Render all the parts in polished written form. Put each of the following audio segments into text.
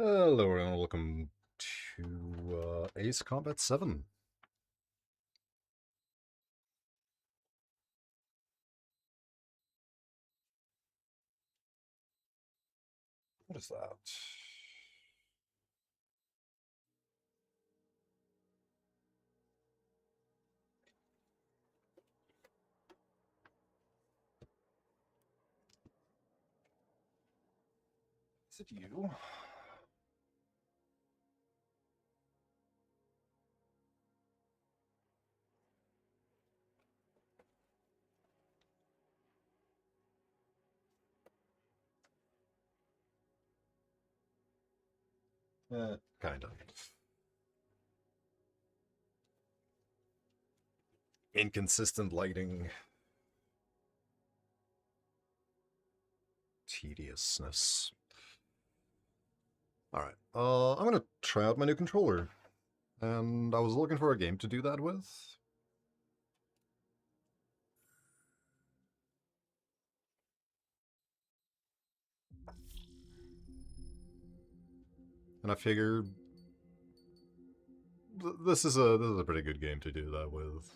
Hello everyone, welcome to Ace Combat 7. What is that? Is it you? Kinda. Inconsistent lighting. Tediousness. Alright, I'm gonna try out my new controller. And I was looking for a game to do that with. And I figured this is a pretty good game to do that with.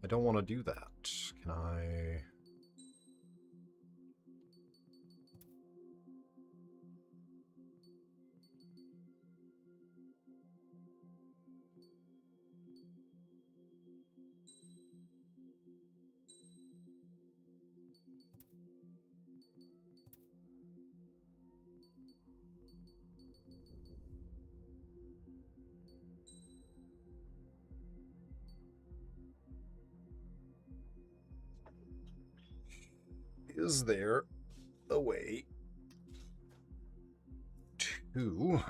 I don't want to do that. Can I... Is there a way to...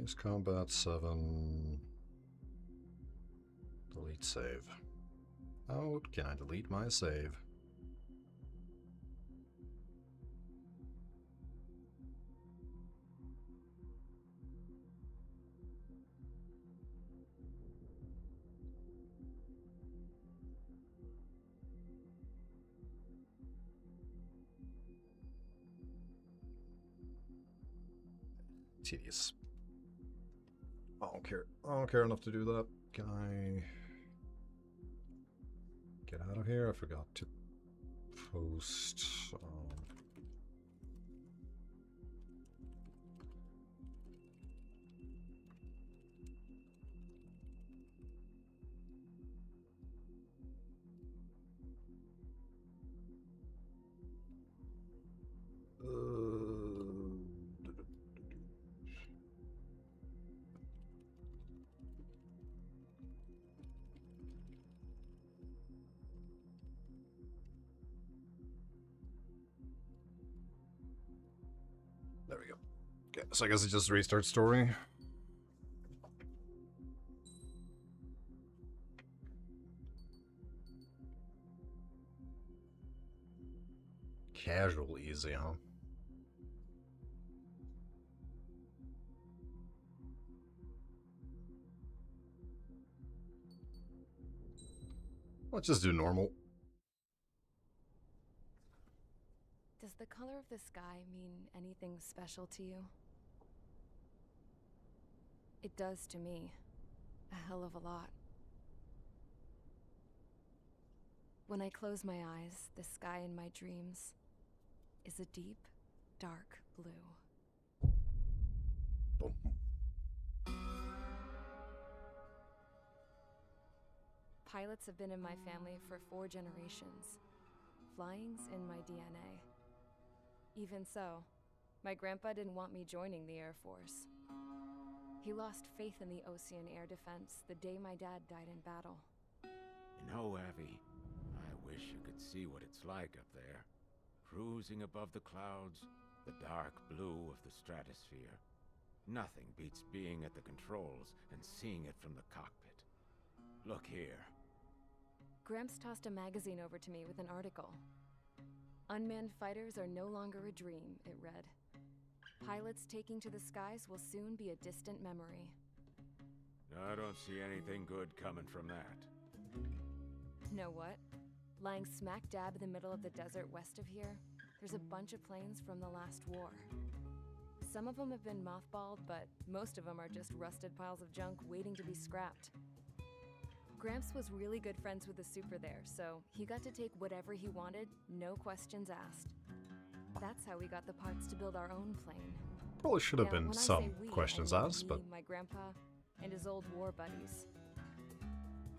Ace Combat 7. Delete save. How can I delete my save? Tedious. I don't care. I don't care enough to do that. Can I get out of here? I forgot to post. There we go. Okay, so I guess it just restart story. Casual easy, huh? Let's just do normal. Does the color of the sky mean anything special to you? It does to me. A hell of a lot. When I close my eyes, the sky in my dreams is a deep, dark blue. Boom. Pilots have been in my family for 4 generations. Flying's in my DNA. Even so, my grandpa didn't want me joining the Air Force. He lost faith in the Ocean Air Defense the day my dad died in battle. You know, Abby, I wish you could see what it's like up there. Cruising above the clouds, the dark blue of the stratosphere. Nothing beats being at the controls and seeing it from the cockpit. Look here. Gramps tossed a magazine over to me with an article. Unmanned fighters are no longer a dream, it read. Pilots taking to the skies will soon be a distant memory. I don't see anything good coming from that. Know what? Lying smack dab in the middle of the desert west of here, there's a bunch of planes from the last war. Some of them have been mothballed, but most of them are just rusted piles of junk waiting to be scrapped. Gramps was really good friends with the super there, so he got to take whatever he wanted, no questions asked. That's how we got the parts to build our own plane. Probably should have Now, been when I some say we, questions I mean asked, me, but my grandpa and his old war buddies.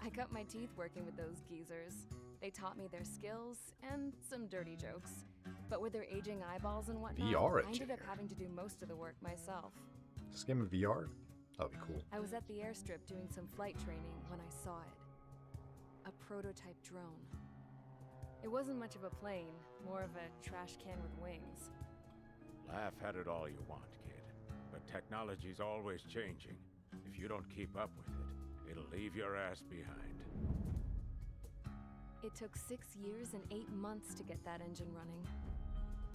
I cut my teeth working with those geezers. They taught me their skills and some dirty jokes. But with their aging eyeballs and whatnot, VR I ended up engineer. having to do most of the work myself. this game in VR? That'd be cool. I was at the airstrip doing some flight training when I saw it. A prototype drone. It wasn't much of a plane, more of a trash can with wings. Laugh at it all you want, kid. But technology's always changing. If you don't keep up with it, it'll leave your ass behind. It took 6 years and 8 months to get that engine running.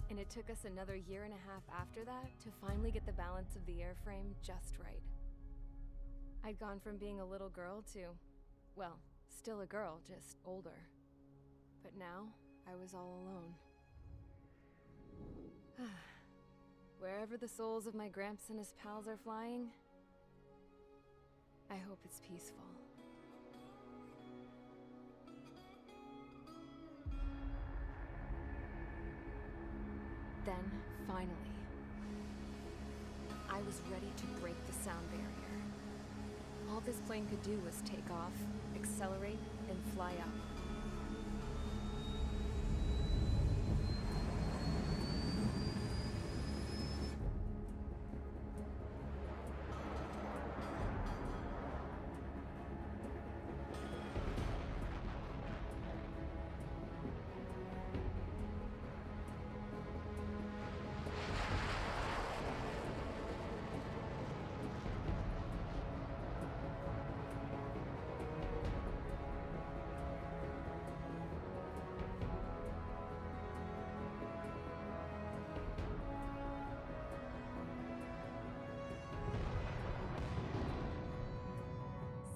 And it took us another year and a half after that to finally get the balance of the airframe just right. I'd gone from being a little girl to, well, still a girl, just older. But now, I was all alone. Wherever the souls of my Gramps and his pals are flying, I hope it's peaceful. Then, finally, I was ready to break the sound barrier. All this plane could do was take off, accelerate, and fly up.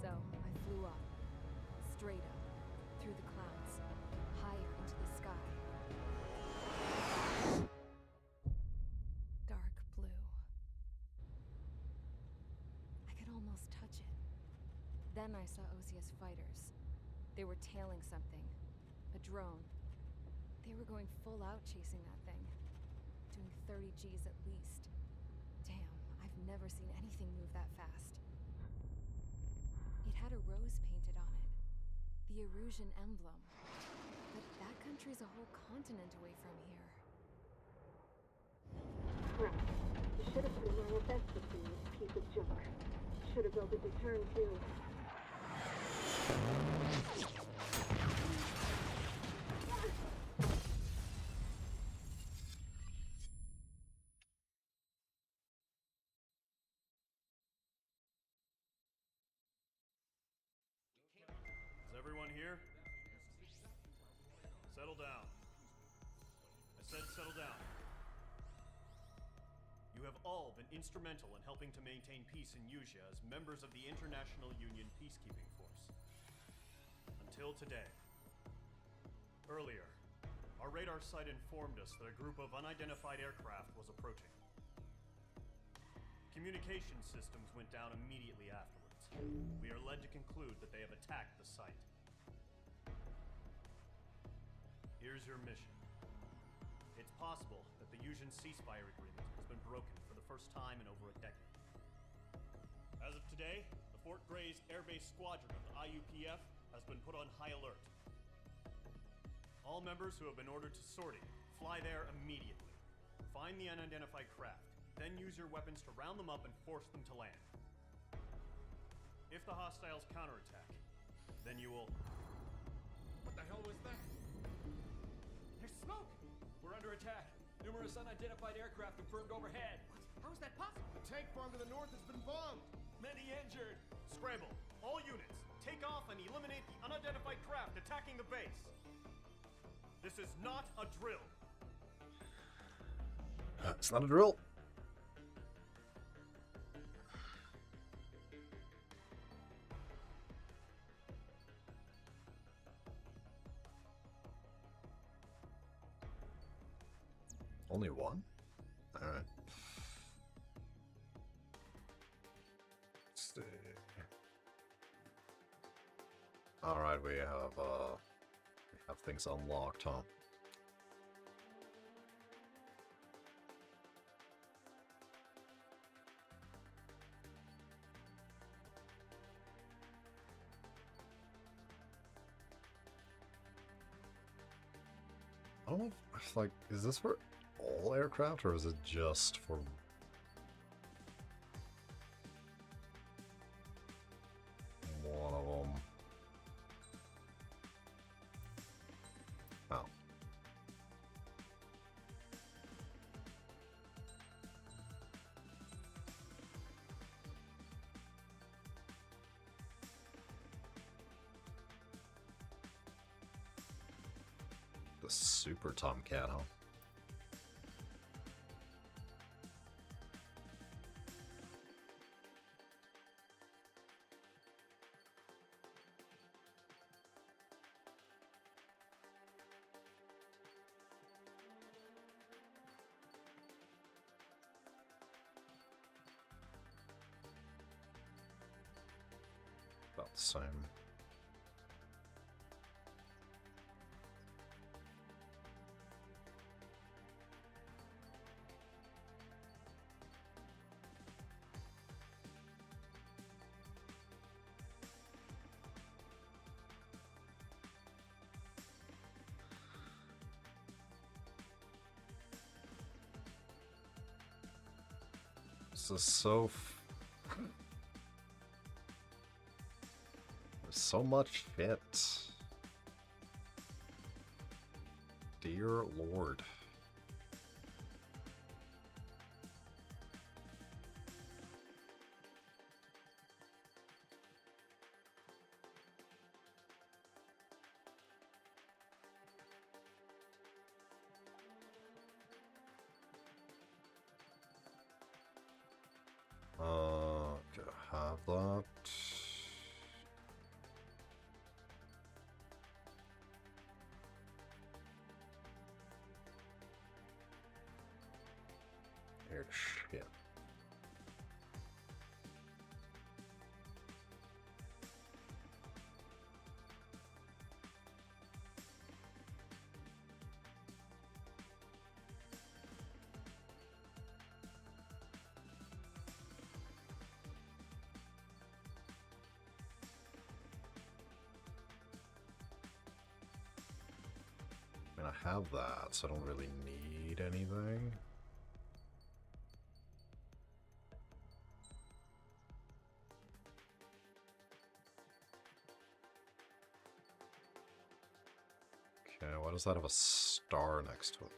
So, I flew up. Straight up. Through the clouds. Higher into the sky. Dark blue. I could almost touch it. Then I saw Osius fighters. They were tailing something. A drone. They were going full out chasing that thing. Doing 30 Gs at least. Damn, I've never seen anything move that fast. It had a rose painted on it. The Erusian emblem. But that country's a whole continent away from here. Crap. You should have put an IFS between this piece of junk. Should have built a deterrent too. Is everyone here? Settle down. I said settle down. You have all been instrumental in helping to maintain peace in Yuzha as members of the International Union Peacekeeping Force. Until today. Earlier, our radar site informed us that a group of unidentified aircraft was approaching. Communication systems went down immediately afterwards. We are led to conclude that they have attacked the site. Here's your mission. It's possible that the Yuzhan ceasefire agreement has been broken for the first time in over a decade. As of today, the Fort Grays Air Base Squadron of the IUPF has been put on high alert. All members who have been ordered to sortie, fly there immediately. Find the unidentified craft, then use your weapons to round them up and force them to land. If the hostiles counterattack, then you will... What the hell was that? There's smoke! We're under attack. Numerous unidentified aircraft confirmed overhead. What? How is that possible? The tank farm to the north has been bombed! Many injured. Scramble! All units, take off and eliminate the unidentified craft attacking the base! This is not a drill! It's not a drill. Alright. Stay. Alright, we have things unlocked, huh? I don't know if, like, is this for all aircraft or is it just for one of them? Oh. The Super Tomcat, huh? About the same. This is so there's so much fit. Dear Lord. Could I have that? Air to ship. I mean, I have that, so I don't really need anything. Okay, why does that have a star next to it?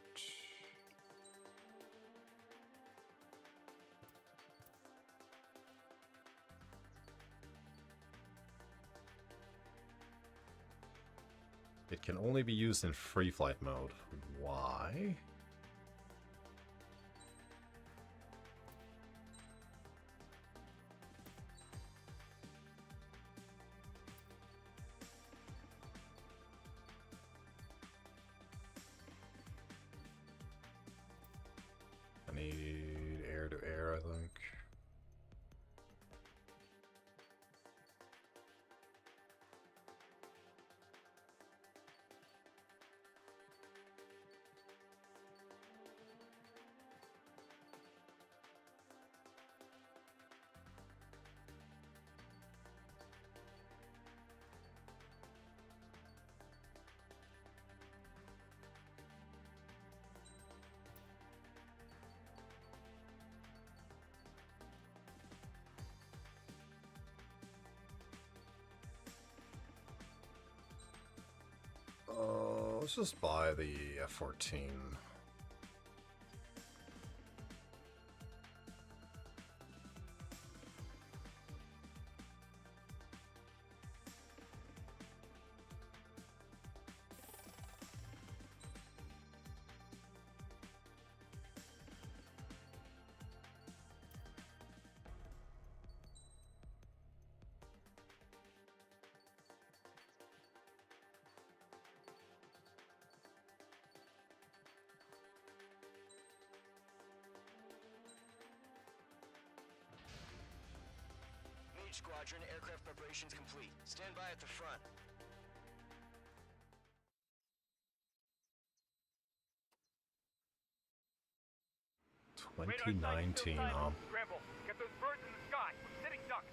It can only be used in free flight mode. Why? I need air to air, I think. Let's just buy the F-14. Mage Squadron, aircraft preparations complete. Stand by at the front. 2019, Scramble. Get those birds in the sky. We're sitting ducks.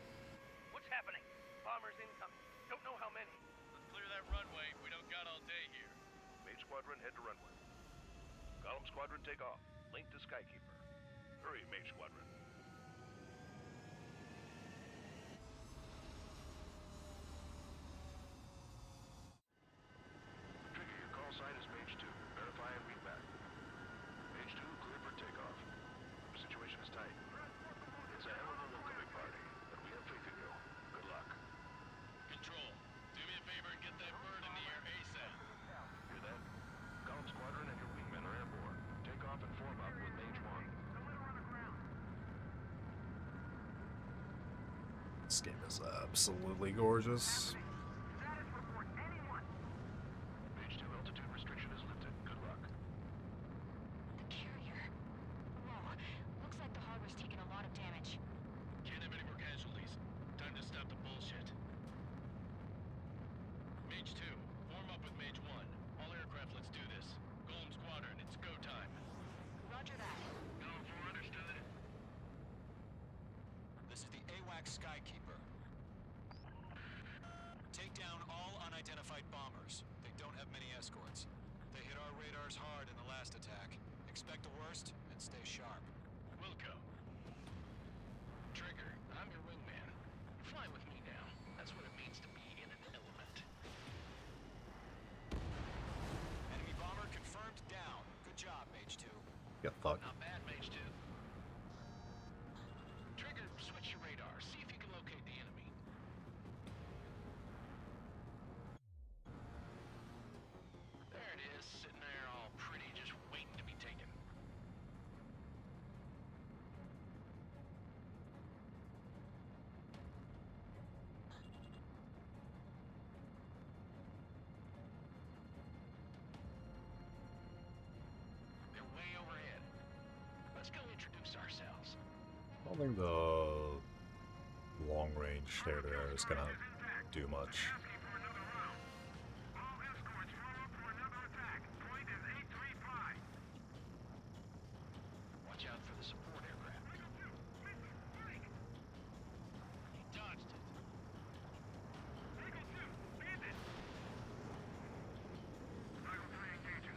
What's happening? Bombers incoming. Don't know how many. Let's clear that runway. We don't got all day here. Mage Squadron, head to runway. Golem Squadron, take off. Link to Skykeeper. Hurry, Mage Squadron. Trigger, your call sign is Mage 2. Verify and read back. Mage 2, clear for takeoff. Situation is tight. It's a hell of a welcoming party, but we have faith in you. Good luck. Control, do me a favor and get that bird in the air ASAP. Hear that? Golem Squadron and your wingmen are airborne. Take off and form up with Mage 1. This game is absolutely gorgeous. Mage 2, altitude restriction is lifted. Good luck. The carrier. Whoa. Looks like the harbor's taken a lot of damage. Can't have any more casualties. Time to stop the bullshit. Mage 2, form up with Mage 1. All aircraft, let's do this. Golem Squadron, it's go time. Roger that. Golem 4, understood. This is the AWACS Skykeeper. Take down all unidentified bombers. They don't have many escorts. They hit our radars hard in the last attack. Expect the worst and stay sharp. Wilco. Trigger, I'm your wingman. Fly with me now. That's what it means to be in an element. Enemy bomber confirmed down. Good job, Mage 2. Get fucked. Not bad, Mage 2. Trigger, switch your radar. See if you can locate the enemy. There it is, sitting there all pretty, just waiting to be taken. They're way overhead. Let's go introduce ourselves. I don't think the long range there is gonna do much. Watch out for the support aircraft. He dodged it.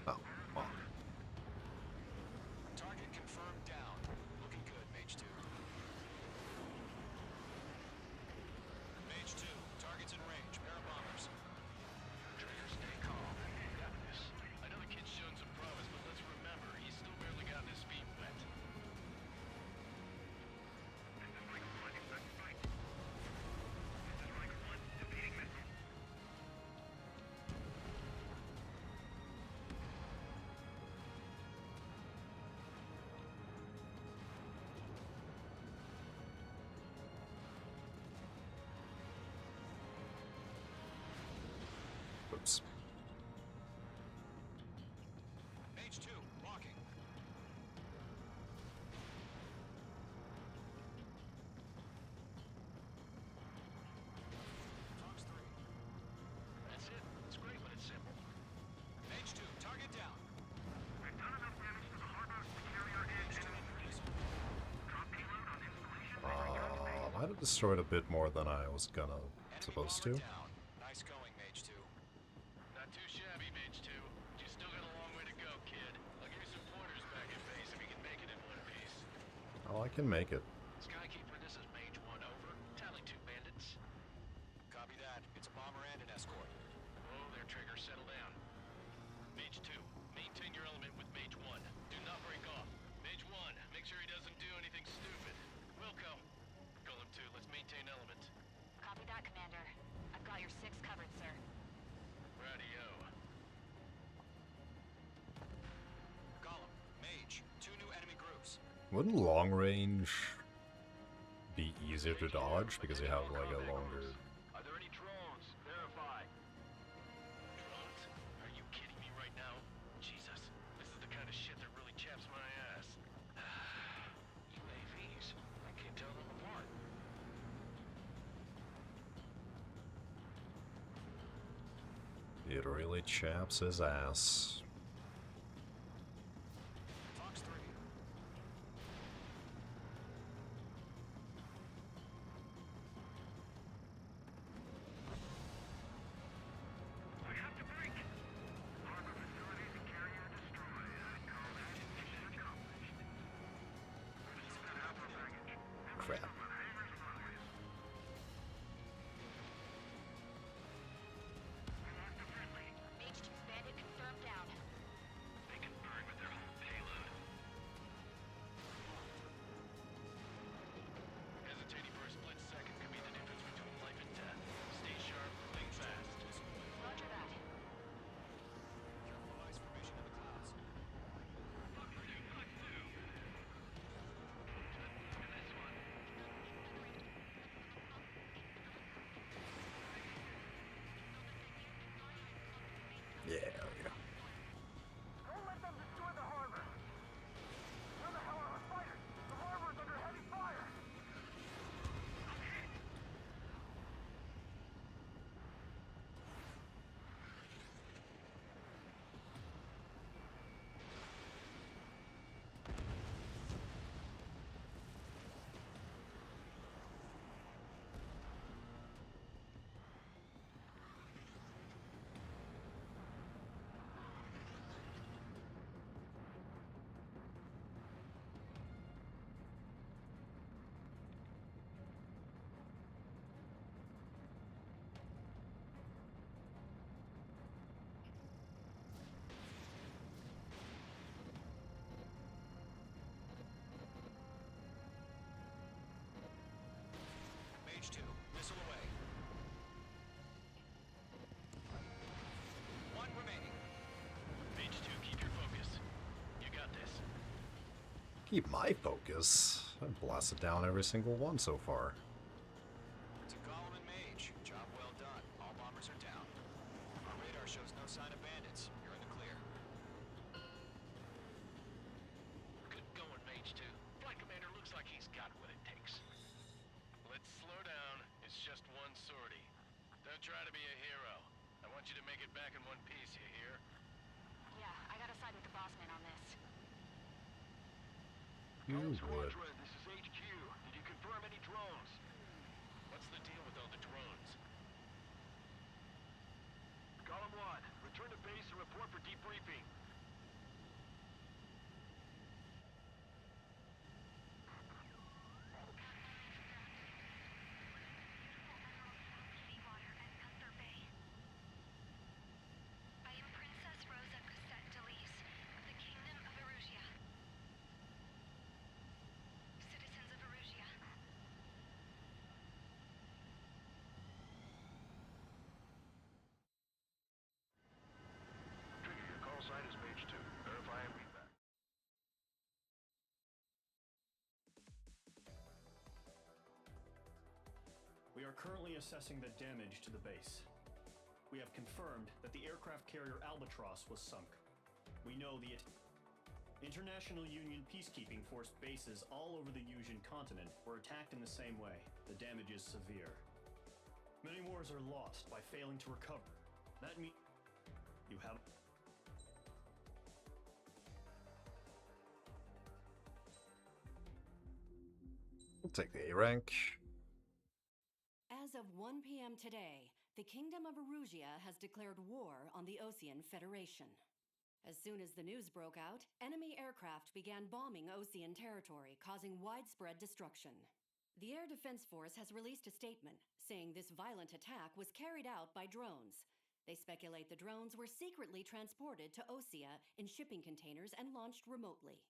Oh, well. Target confirmed down. Looking good, Mage 2. Mage 2, target's in range. Pair of bombers. Trigger, stay calm. You got this. I know the kid's shown some promise, but let's remember, he's still barely gotten his feet wet. Oops. Mage 2, locking. Fox 3. That's it. It's great when it's simple. Mage 2, target down. We've done enough damage to the harbor to carry our Mage 2, engine. missile. Drop payload on installation. Might have destroyed a bit more than I was gonna Enemy supposed bomber to. down. Nice going, Mage 2. Not too shabby, Mage 2. But you still got a long way to go, kid. I'll give you some pointers back in base if you can make it in one piece. Oh, I can make it. Skykeeper, this is Mage 1, over. Tally 2 bandits. Copy that. It's a bomber and an escort. Whoa there, Trigger. Settle down. Mage 2, maintain your element with Mage 1. Do not break off. Mage 1, make sure he doesn't do anything stupid. Wilco. Golem 2, let's maintain element. Copy that, Commander. I've got your 6 covered, sir. Radio. Golem, Mage, 2 new enemy groups. Wouldn't long range be easier to dodge because you have like a longer? Are there any drones? Verify. Drones? Are you kidding me right now? Jesus, this is the kind of shit that really chaps my ass. UAVs? I can't tell them apart. It really chaps his ass. Fox 3. We have to break! Harbor facilities and carrier destroyed. I call that mission accomplished. Set up our baggage. Crap. Mage 2's bandit confirmed down. They can burn with their whole payload. Hesitating for a split second could be the difference between life and death. Stay sharp, think fast. Roger that. Careful ice formation in the clouds. Yeah, there we go. Don't let them destroy the harbor! Where the hell are our fighters? The harbor is under heavy fire! Mage 2, missile away. One remaining. Mage 2, keep your focus. You got this. Keep my focus. I've blasted down every single one so far. To Golem and Mage, job well done. All bombers are down. Our radar shows no sign of bandits. You're in the clear. Good going, Mage 2. Flight Commander looks like he's got what it takes. Let's slow down. It's just one sortie. Don't try to be a hero. I want you to make it back in one piece, you hear? Yeah, I gotta side with the boss man on this. You would. Squadron, this is HQ. Did you confirm any drones? What's the deal with all the drones? Column 1, return to base and report for debriefing. I am Princess Rosa Cosette Delis of the Kingdom of Erusia. Citizens of Erusia. Trigger, your call sign is Mage 2. Verify and read back. We are currently assessing the damage to the base. We have confirmed that the aircraft carrier Albatross was sunk. We know the International Union peacekeeping force bases all over the Yusian continent were attacked in the same way. The damage is severe. Many wars are lost by failing to recover. That means you have... We'll take the A rank. As of 1 p.m. today, the Kingdom of Erusia has declared war on the Osean Federation. As soon as the news broke out, enemy aircraft began bombing Osean territory, causing widespread destruction. The Air Defense Force has released a statement saying this violent attack was carried out by drones. They speculate the drones were secretly transported to Osea in shipping containers and launched remotely.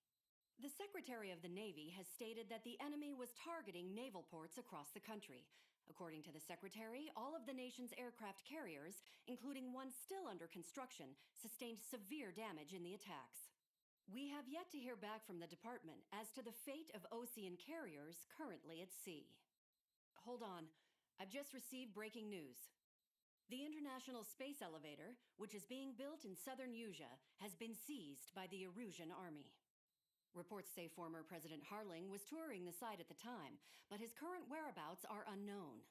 The Secretary of the Navy has stated that the enemy was targeting naval ports across the country. According to the Secretary, all of the nation's aircraft carriers, including one still under construction, sustained severe damage in the attacks. We have yet to hear back from the department as to the fate of Osean carriers currently at sea. Hold on, I've just received breaking news. The International Space Elevator, which is being built in southern Yusia, has been seized by the Erusian army. Reports say former President Harling was touring the site at the time, but his current whereabouts are unknown.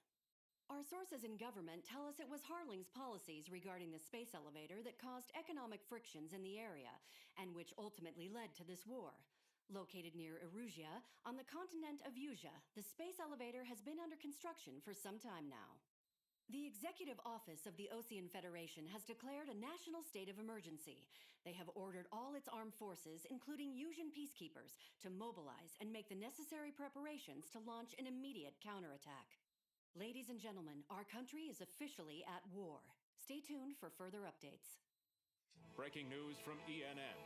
Our sources in government tell us it was Harling's policies regarding the space elevator that caused economic frictions in the area, and which ultimately led to this war. Located near Erusia, on the continent of Usia, the space elevator has been under construction for some time now. The Executive Office of the Osean Federation has declared a national state of emergency. They have ordered all its armed forces, including Usian peacekeepers, to mobilize and make the necessary preparations to launch an immediate counterattack. Ladies and gentlemen, our country is officially at war. Stay tuned for further updates. Breaking news from ENN.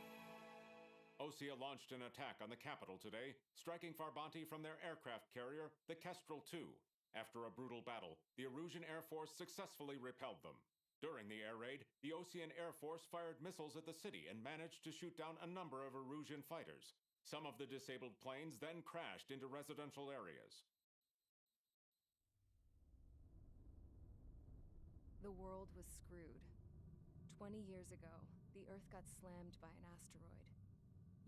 Osea launched an attack on the capital today, striking Farbanti from their aircraft carrier, the Kestrel II. After a brutal battle, the Erusian Air Force successfully repelled them. During the air raid, the Osean Air Force fired missiles at the city and managed to shoot down a number of Erusian fighters. Some of the disabled planes then crashed into residential areas. The world was screwed. 20 years ago, the Earth got slammed by an asteroid.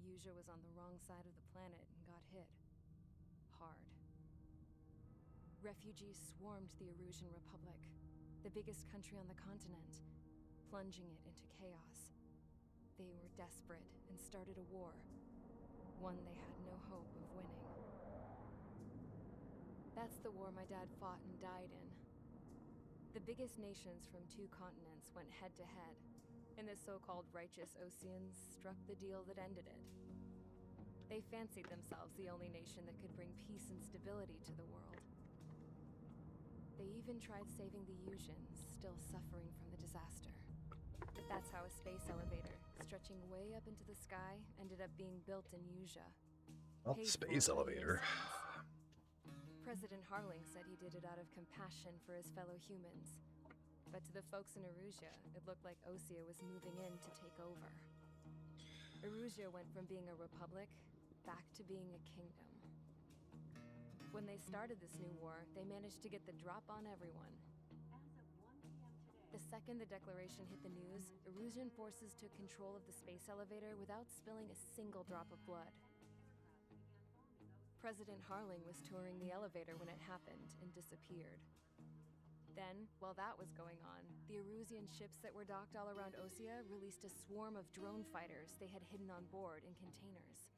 Usia was on the wrong side of the planet and got hit. Hard. Refugees swarmed the Erusian Republic, the biggest country on the continent, plunging it into chaos. They were desperate and started a war, one they had no hope of winning. That's the war my dad fought and died in. The biggest nations from 2 continents went head-to-head, and the so-called righteous Oseans struck the deal that ended it. They fancied themselves the only nation that could bring peace and stability to the world. They even tried saving the Usians, still suffering from the disaster. That's how a space elevator, stretching way up into the sky, ended up being built in Usia. Not the space elevator. President Harling said he did it out of compassion for his fellow humans. But to the folks in Erusia, it looked like Osea was moving in to take over. Erusia went from being a republic back to being a kingdom. When they started this new war, they managed to get the drop on everyone. The second the declaration hit the news, Erusian forces took control of the space elevator without spilling a single drop of blood. President Harling was touring the elevator when it happened and disappeared. Then, while that was going on, the Erusian ships that were docked all around Osea released a swarm of drone fighters they had hidden on board in containers.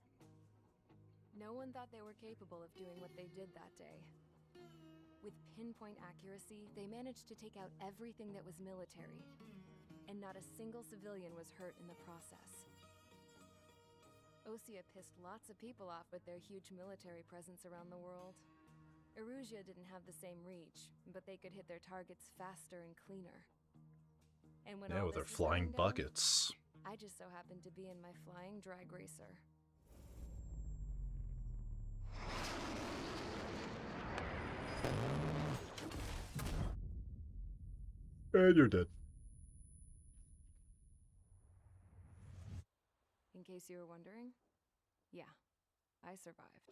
No one thought they were capable of doing what they did that day. With pinpoint accuracy, they managed to take out everything that was military, and not a single civilian was hurt in the process. Osea pissed lots of people off with their huge military presence around the world. Erusia didn't have the same reach, but they could hit their targets faster and cleaner. And when Yeah, all with their this was flying going down, buckets. I just so happened to be in my flying drag racer. And you're dead. In case you were wondering, yeah, I survived.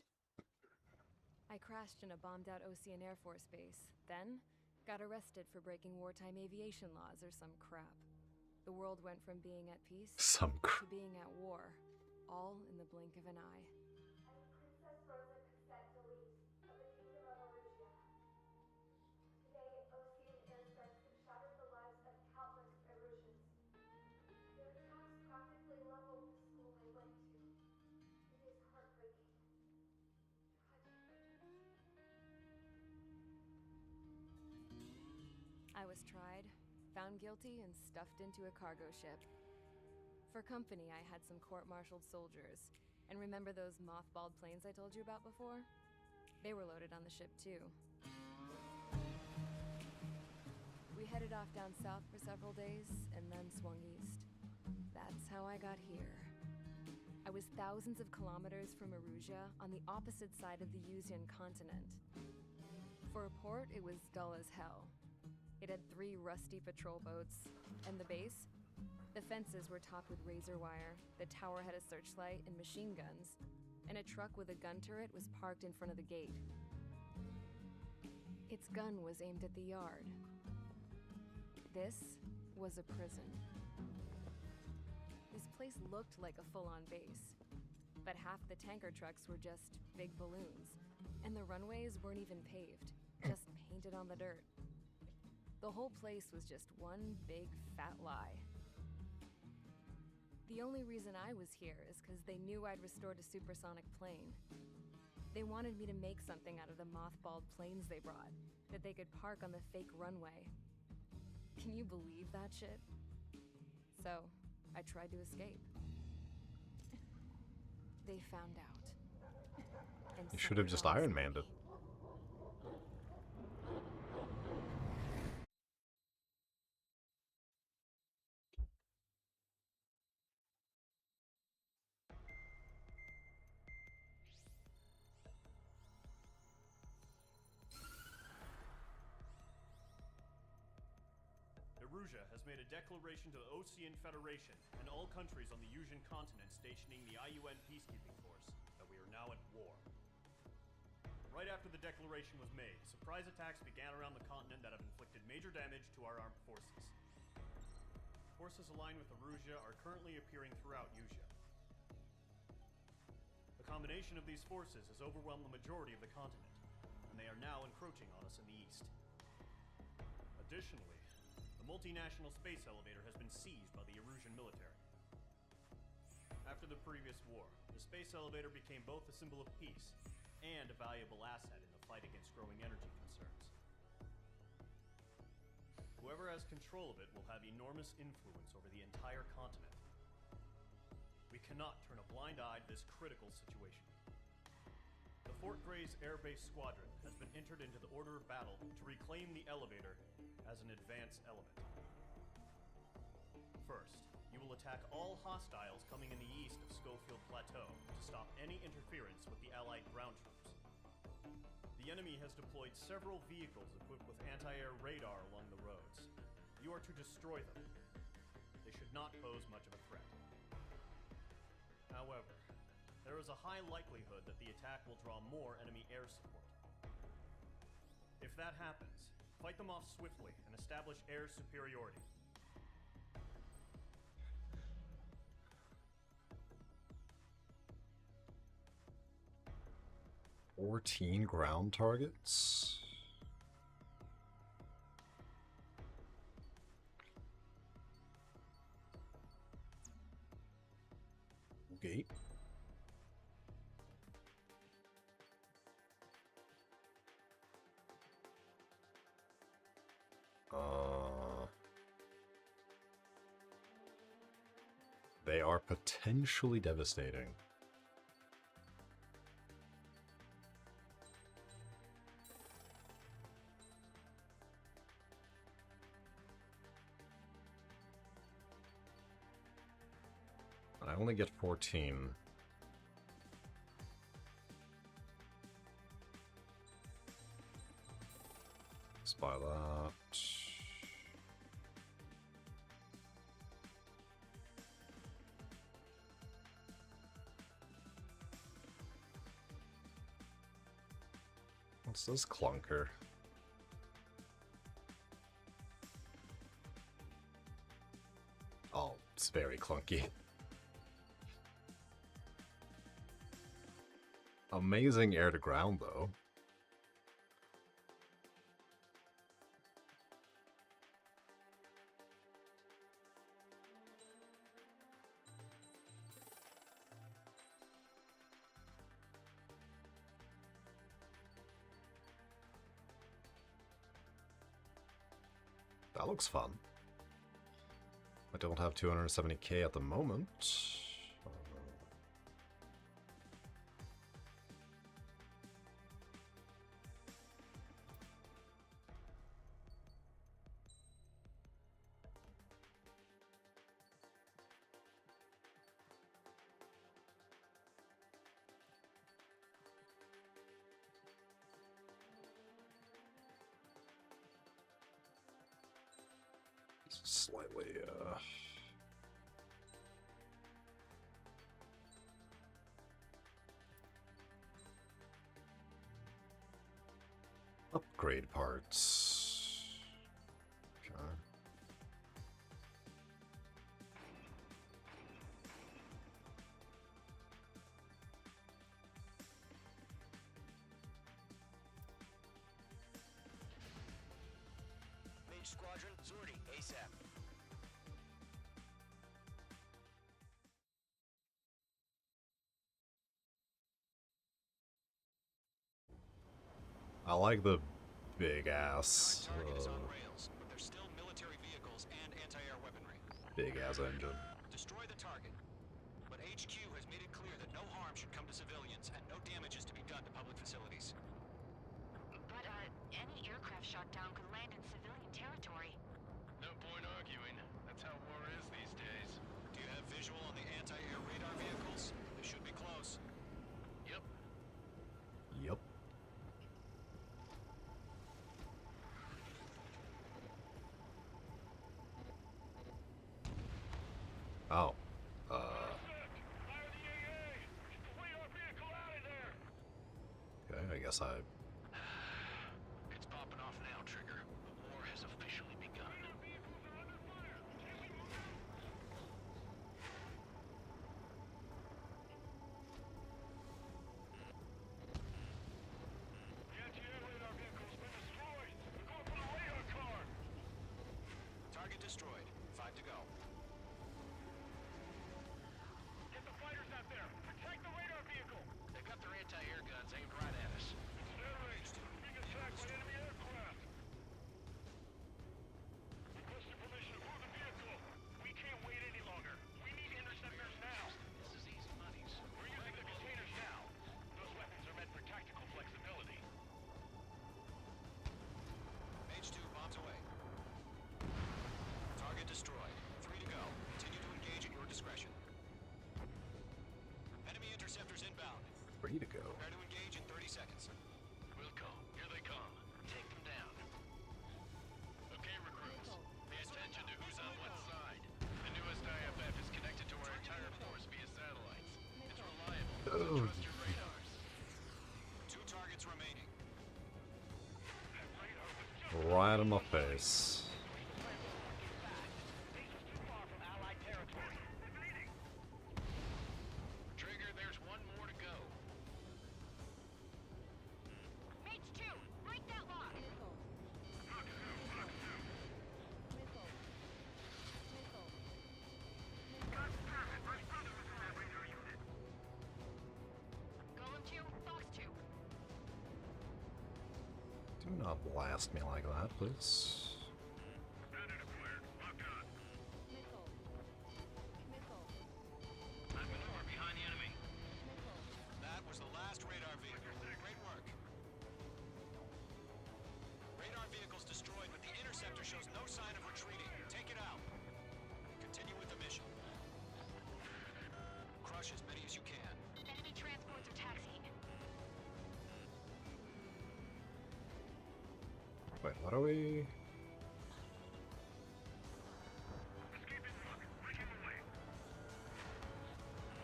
I crashed in a bombed-out Osean Air Force base, then got arrested for breaking wartime aviation laws or some crap. The world went from being at peace to being at war, all in the blink of an eye. Princess Rosa Cassette Delis of the Kingdom of Erusia. Today, Osean airstrikes have shattered the lives of countless Erusians. Their attacks practically leveled the school I went to. It is heartbreaking. I was tried, found guilty, and stuffed into a cargo ship. For company, I had some court-martialed soldiers. And remember those mothballed planes I told you about before? They were loaded on the ship, too. We headed off down south for several days, and then swung east. That's how I got here. I was thousands of kilometers from Erusia, on the opposite side of the Usian continent. For a port, it was dull as hell. It had 3 rusty patrol boats, and the base? The fences were topped with razor wire, the tower had a searchlight and machine guns, and a truck with a gun turret was parked in front of the gate. Its gun was aimed at the yard. This was a prison. This place looked like a full-on base, but half the tanker trucks were just big balloons, and the runways weren't even paved, just painted on the dirt. The whole place was just one big fat lie. The only reason I was here is because they knew I'd restored a supersonic plane. They wanted me to make something out of the mothballed planes they brought, that they could park on the fake runway. Can you believe that shit? So, I tried to escape. They found out. And You should have just someone Iron else Manned it. Erusia has made a declaration to the Osean Federation and all countries on the Yusian continent stationing the IUN peacekeeping force that we are now at war. Right after the declaration was made, surprise attacks began around the continent that have inflicted major damage to our armed forces. Forces aligned with Erusia are currently appearing throughout Yusia. The combination of these forces has overwhelmed the majority of the continent, and they are now encroaching on us in the east. Additionally, the multinational space elevator has been seized by the Erusian military. After the previous war, the space elevator became both a symbol of peace and a valuable asset in the fight against growing energy concerns. Whoever has control of it will have enormous influence over the entire continent. We cannot turn a blind eye to this critical situation. The Fort Grays Air Base Squadron has been entered into the order of battle to reclaim the elevator as an advance element. First, you will attack all hostiles coming in the east of Schofield Plateau to stop any interference with the Allied ground troops. The enemy has deployed several vehicles equipped with anti-air radar along the roads. You are to destroy them. They should not pose much of a threat. However, there is a high likelihood that the attack will draw more enemy air support. If that happens, fight them off swiftly and establish air superiority. "14 ground targets." Okay. They are potentially devastating. I only get 14. Let's buy that. What's this clunker? Oh, it's very clunky. Amazing air to ground, though. That looks fun. I don't have 270k at the moment. Slightly, upgrade parts. Okay. Mage Mage Squadron, Zordy, ASAP. I like the big ass, Target is on rails, but there's still military vehicles and anti-air weaponry. big ass engine. Destroy the target. But HQ has made it clear that no harm should come to civilians and no damage is to be done to public facilities. But, any aircraft shot down could land in civilian territory. No point arguing. That's how war is these days. Do you have visual on the anti-air radar vehicles? They should be close. Yep. Yup. Oh. Okay, I guess I... It's popping off now, Trigger. The war has officially begun. Target destroyed. 5 to go. Get the fighters out there! Protect the radar vehicle! They've got their anti-air guns aimed right at us. It's air raid. Being attacked by enemy aircraft! Requesting permission to move the vehicle! We can't wait any longer! We need interceptors now! This is easy monies. We're using the containers now! Those weapons are meant for tactical flexibility. Mage 2, bombs away. Target destroyed. 3 to go. Continue to engage at your discretion. Enemy interceptors inbound. Ready to go. Prepare to engage in 30 seconds. Wilco, here they come. Take them down. Okay, recruits. Pay attention to who's on what side. The newest IFF is connected to our entire force via satellites. It's reliable, so trust your radars. 2 targets remaining. Right in my face. Trigger, there's one more to go. Mage 2, break that lock! Golem 2, Fox 2. Do not blast me like that, please. Maneuver behind the enemy. That was the last radar vehicle. Great work. Radar vehicle's destroyed, but the interceptor shows no sign of retreating. Take it out. Continue with the mission. Crush as many as you can. Enemy transports are taxiing. Wait, what are we...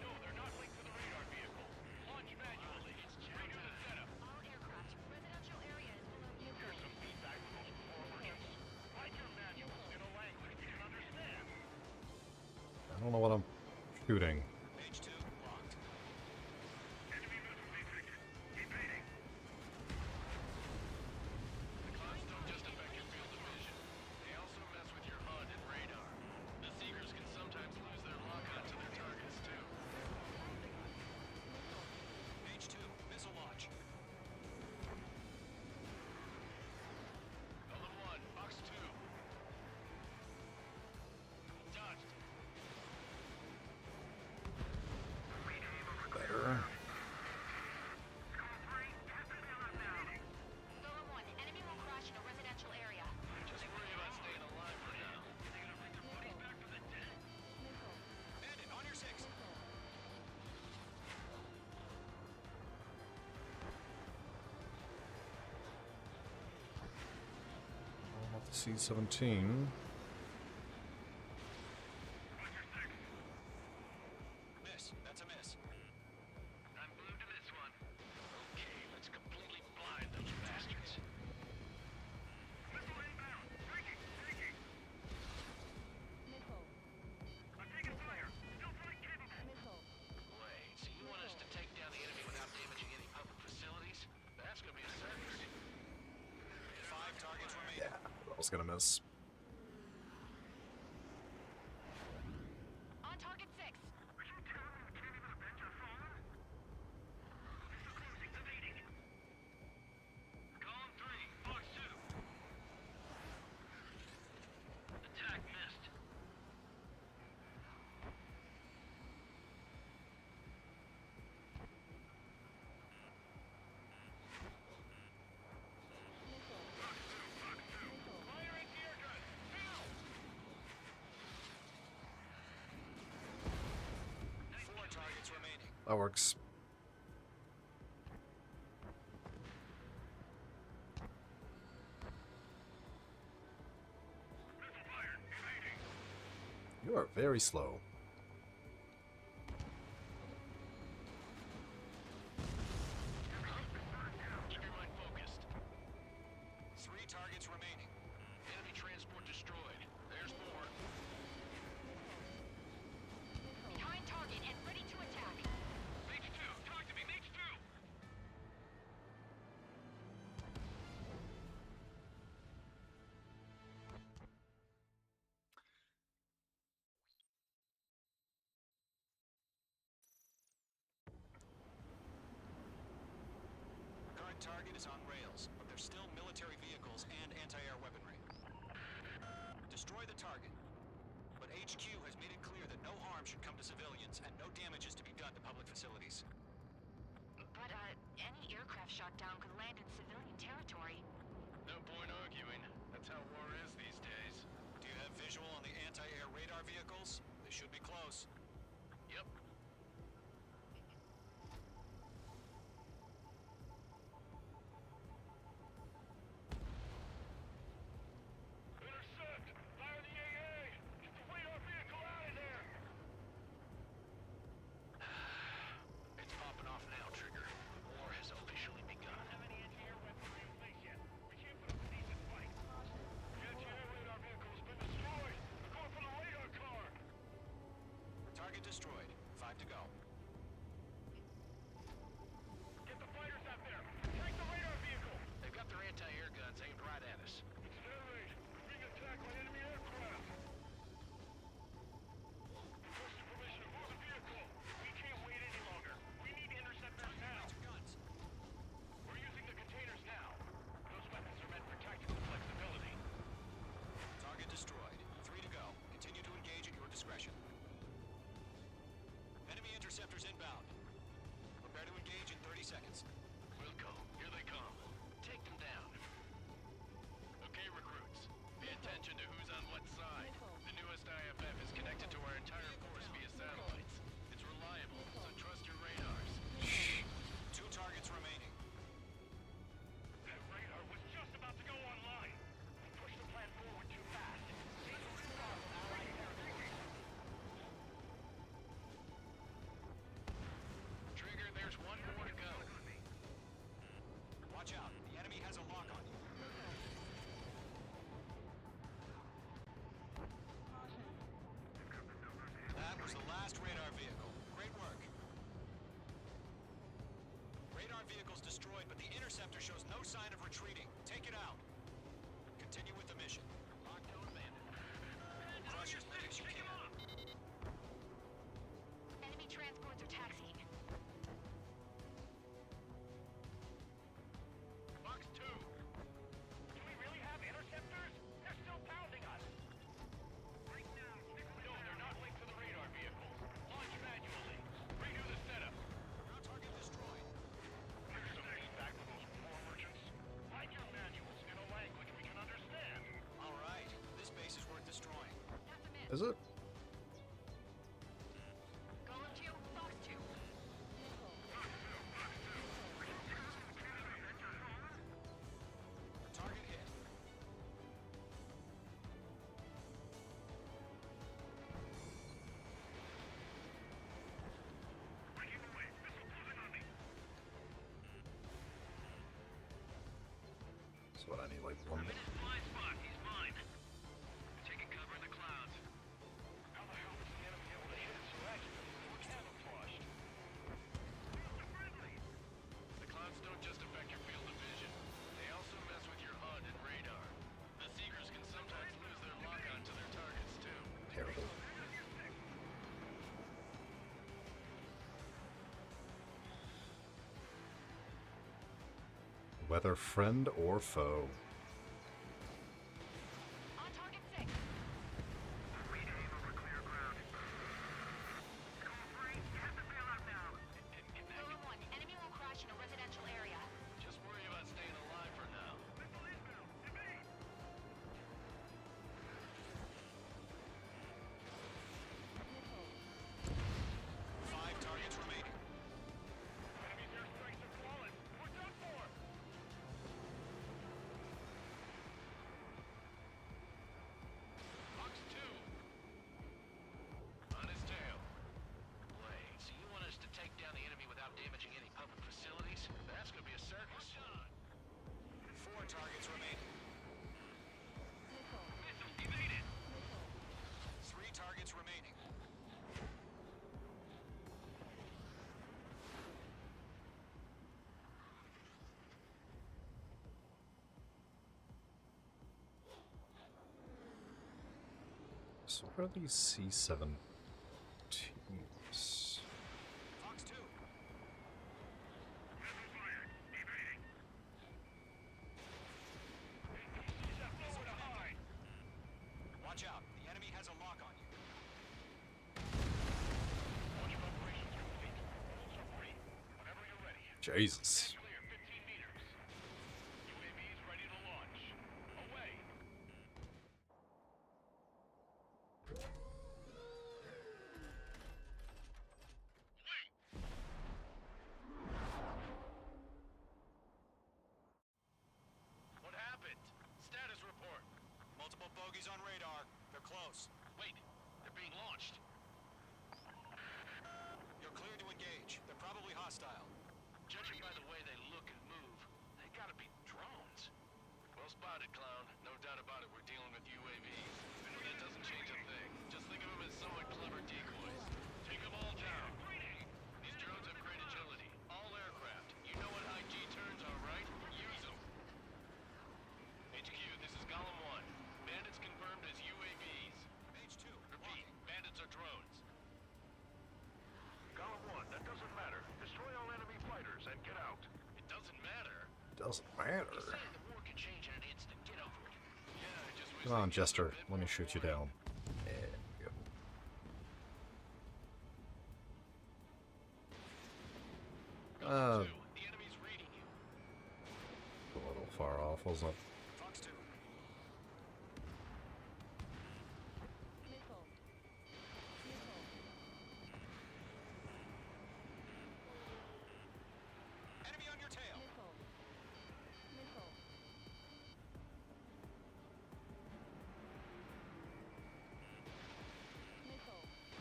No, they're not linked to the radar vehicle. Launch manually. Renew the setup. All aircraft. Residential area is below you. Here's some feedback from those forwards. Write your manuals in a language we can understand. I don't know what I'm shooting. Mage 2, locked. Enemy missile detected. Evading. The clouds don't just affect your field of vision. They also mess with your HUD and radar. The Seekers can sometimes lose their lock-on to their targets, too. Mage 2, missile launch. Golem 1, Fox 2. Dodged. Better. Golem 1, enemy will crash in a residential area. Just worry about staying alive for now. Bandit, on your 6. About the C-17. Miss. That's a miss. I'm glued to this one. Okay, let's completely blind those bastards. Missile inbound. Breaking. Taking. I'm taking fire. Still flight capable. Wait, so you want us to take down the enemy without damaging any public facilities? That's gonna be a circus. 5 targets remaining. Yeah, was gonna miss. On target 6. Are you telling me we can't even avenge our fallen? Missile closing, evading. Column 3, Fox 2. Attack missed. Fire anti-air gun. 4 targets remaining. That works. You are very slow. Keep your mind focused. 3 targets remaining. Enemy transport destroyed. There's more. Behind target and ready to attack. Mage 2, talk to me, Mage 2! Current target is on rails, but there's still military vehicles and anti-air weaponry. Destroy the target. But HQ has made it clear that no harm should come to civilians and no damage is to be done to public facilities. But, any aircraft shot down could land in civilian territory. No point arguing. That's how war is these days. Do you have visual on the anti-air radar vehicles? They should be close. Yep. Intercept! Fire the AA! Get the radar vehicle out of there! It's popping off now, Trigger. War has officially begun. Have any anti-air weaponry in place yet? We can't put up a decent fight. The anti-air radar vehicle has been destroyed! We're going for the radar car! Target destroyed. 5 to go. Get the fighters out there! Attack the radar vehicle! They've got their anti-air guns aimed right at us. It's their raid. We're being attacked by enemy aircraft. Requesting permission to move the vehicle. We can't wait any longer. We need interceptors now. Guns. We're using the containers now. Those weapons are meant for tactical flexibility. Target destroyed. 3 to go. Continue to engage at your discretion. Enemy interceptors inbound. Prepare to engage in 30 seconds. Wilco, here they come. Take them down. Okay, recruits. Pay attention to who's on what side. The newest IFF is connected to our entire force via satellites. It's reliable, so trust your radars. 2 targets remaining. That radar was just about to go online. We pushed the plan forward too fast. Trigger, there's one more to go. Watch out. The enemy has a lock on you. That was the last radar vehicle. Great work. Radar vehicle's destroyed, but the interceptor shows no sign of retreating. Take it out. Continue with the mission. Lockdown abandoned. Crush as many as you can. Enemy transports are taxiing. Fox 2. Do we really have interceptors? They're still pounding us. Right now, no, they're not linked to the radar vehicles. Launch manually. Redo the setup. Ground target destroyed. There's something back with those war merchants. Write your manuals in a language we can understand. All right. This base is worth destroying. That's a miss. Is it? Golem 2, Fox 2. Target hit. Breaking away. Missile closing on me. That's what I need, like one. I'm in his blind spot. He's mine. Taking cover in the clouds. How the hell was the enemy able to hit it so accurately? We're camouflaged. The clouds don't just affect your field of vision. They also mess with your HUD and radar. The Seekers can Whether friend or foe. On target 6. We aim over clear ground. Call 3, you have to bail out now. Golem 1, enemy will crash in a residential area. Just worry about staying alive for now. Missile inbound. Evade. Five targets remaining. Enemy's airstrikes are flawless. We're done for. Fox 2. On his tail. Blade, so you want us to take down the enemy without damaging any public facilities? That's gonna be a circus. Four targets remaining. Missiles evaded. Three targets remaining. So what are these C-17s? Fox 2. Missile fired. Evading. Step forward to hide. Watch out. The enemy has a lock on you. Launch operations complete. Submarine, whenever you're ready. Jesus. Clear 15 meters. UAVs ready to launch. Away. What happened? Status report. Multiple bogeys on radar. They're close. Wait, they're being launched. You're clear to engage. They're probably hostile. Judging by the way they look and move, they gotta be drones. Well spotted, clown. No doubt about it, we're dealing with UAVs. But that doesn't change a thing. Just think of them as somewhat clever decoys. Take them all down. These drones have great agility. All aircraft. You know what high G turns are, right? Use them. HQ, this is Golem 1. Bandits confirmed as UAVs. Mage 2. Repeat, bandits are drones. Golem 1, that doesn't matter. Destroy all enemy fighters and get out. It doesn't matter. Doesn't matter. Saying the war could change in an instant. Get over it. Yeah, I just wish Come on, they'd give Jester. a bit Let me more shoot you warning. down. There we go. Golem 2, the enemy's reading you. A little far off, wasn't it? Fox 2. Enemy on your tail.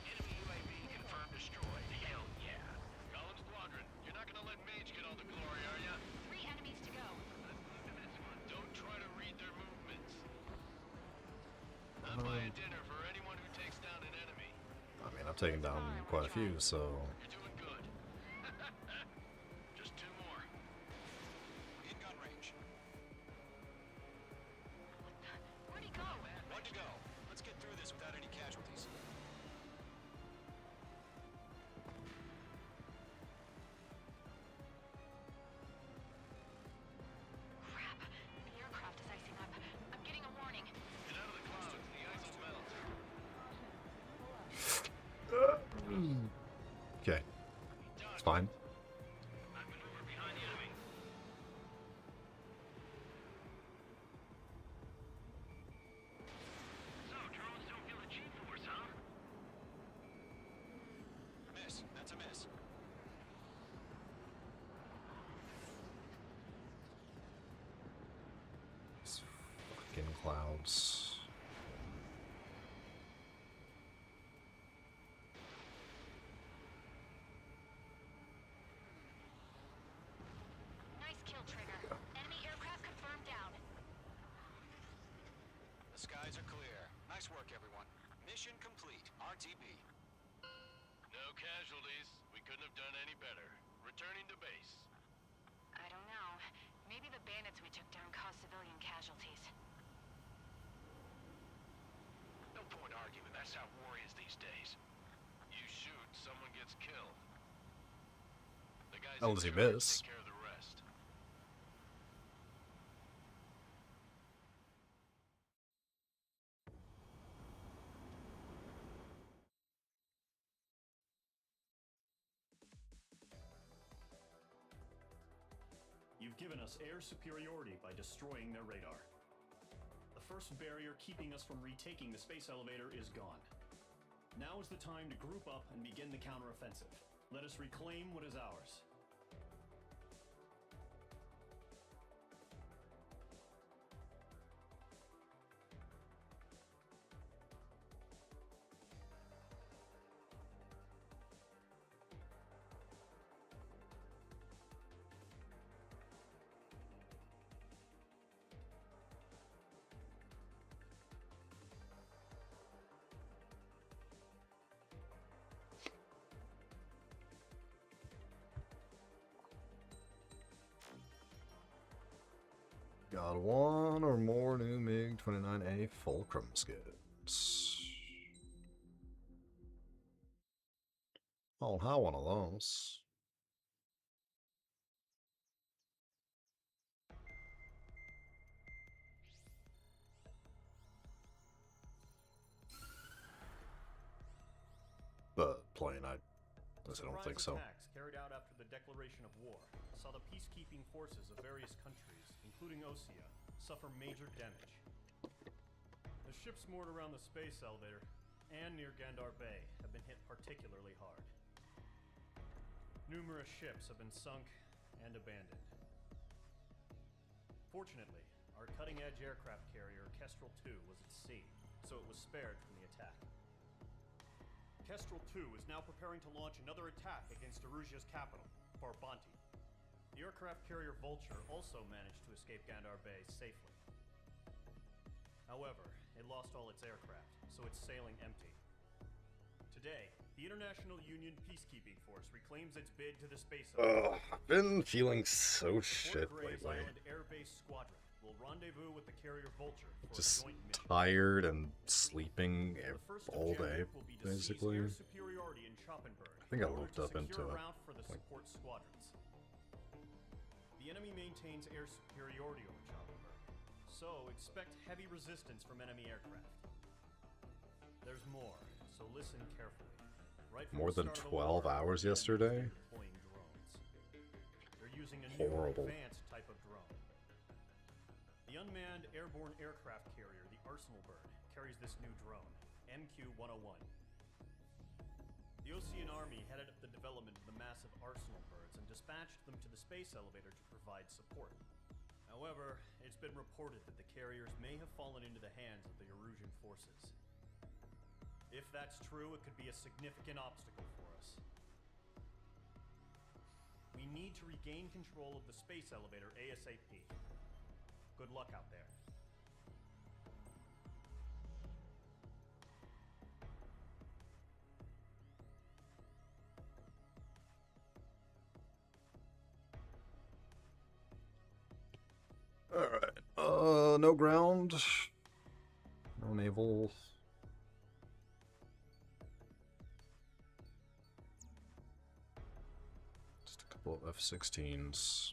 Enemy UAV confirmed destroyed. Hell yeah. Golem Squadron, you're not gonna let Mage get all the glory, are ya? 3 enemies to go. Let's move to this one. Don't try to read their movements. I'd buy a dinner for anyone who takes down an enemy. I mean, I've taken down quite a few, so... You're doing good. Just 2 more. In gun range. Where'd he go? One to go. Let's get through this without any casualties. Crap. The aircraft is icing up. I'm getting a warning. Get out of the clouds. The ice will melt. Okay. It's fine. I maneuver behind the enemy. So, drones don't feel the G-force, huh? Miss. That's a miss. These fucking clouds. Nice kill, Trigger. Enemy aircraft confirmed down. The skies are clear. Nice work, everyone. Mission complete. RTB. No casualties. We couldn't have done any better. Returning to base. I don't know. Maybe the bandits we took down caused civilian casualties. No point arguing. That's how war is these days. You shoot, someone gets killed. The guys How in does he charge miss? take care of the rest. You've given us air superiority by destroying their radar. The first barrier keeping us from retaking the space elevator is gone. Now is the time to group up and begin the counteroffensive. Let us reclaim what is ours. Got one or more new MiG-29A Fulcrum skids. I'll have one of those. The plane, I don't think so. Attacks carried out after the declaration of war saw the peacekeeping forces of various countries, including Osea, suffer major damage. The ships moored around the space elevator and near Gandar Bay have been hit particularly hard. Numerous ships have been sunk and abandoned. Fortunately, our cutting-edge aircraft carrier Kestrel II was at sea, so it was spared from the attack. Kestrel II is now preparing to launch another attack against Erusia's capital, Farbanti. The aircraft carrier Vulture also managed to escape Gandar Bay safely. However, it lost all its aircraft, so it's sailing empty. Today, the International Union Peacekeeping Force reclaims its bid to the space elevator. I've been feeling so shit Fort Grays lately. Island Air Base Squadron will rendezvous with the carrier Vulture for Just a joint mission. tired and sleeping The first all day, objective will be to seize basically. air superiority in Schoppenberg. I think I in order looked to up into secure it. a route for the support squadrons. The enemy maintains air superiority over Schoppenberg, so expect heavy resistance from enemy aircraft. There's more, so listen carefully. Right from More the than start of the 12 war, hours the enemy yesterday? has been deploying drones. They're using a new Horrible. advanced type of drone. The unmanned airborne aircraft carrier, the Arsenal Bird, carries this new drone, MQ-101. The Osean Army headed up the development of the massive Arsenal Birds and dispatched them to the space elevator to provide support. However, it's been reported that the carriers may have fallen into the hands of the Erusian forces. If that's true, it could be a significant obstacle for us. We need to regain control of the space elevator ASAP. Good luck out there. Alright, no ground. No naval. Just a couple of F-16s.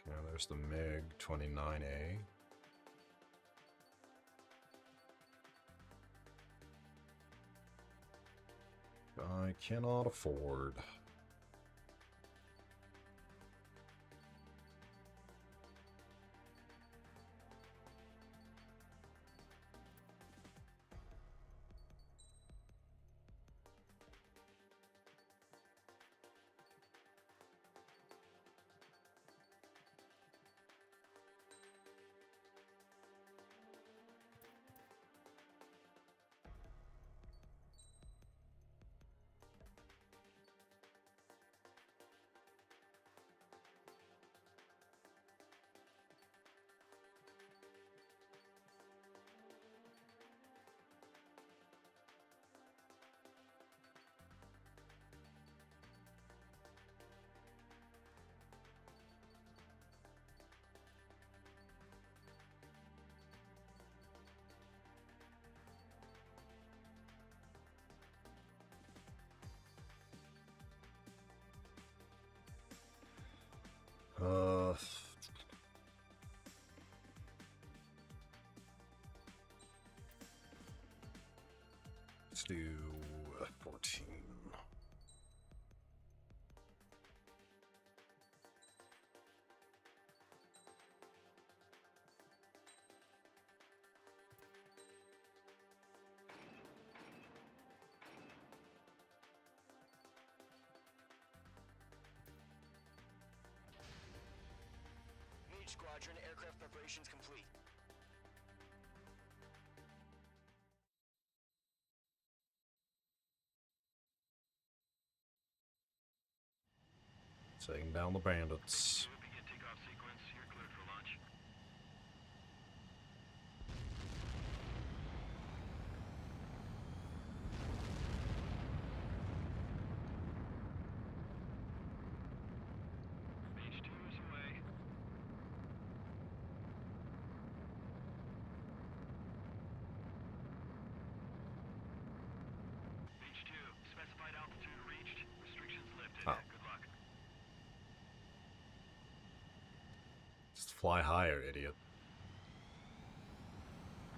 Okay, there's the MiG-29A. I cannot afford. Let's do 14. Mage Squadron, aircraft preparations complete. Taking down the bandits. Begin takeoff sequence. You're cleared for launch. Mage 2 is away. Mage 2, specified altitude reached. Restrictions lifted. Oh. Good luck. Just fly higher, idiot.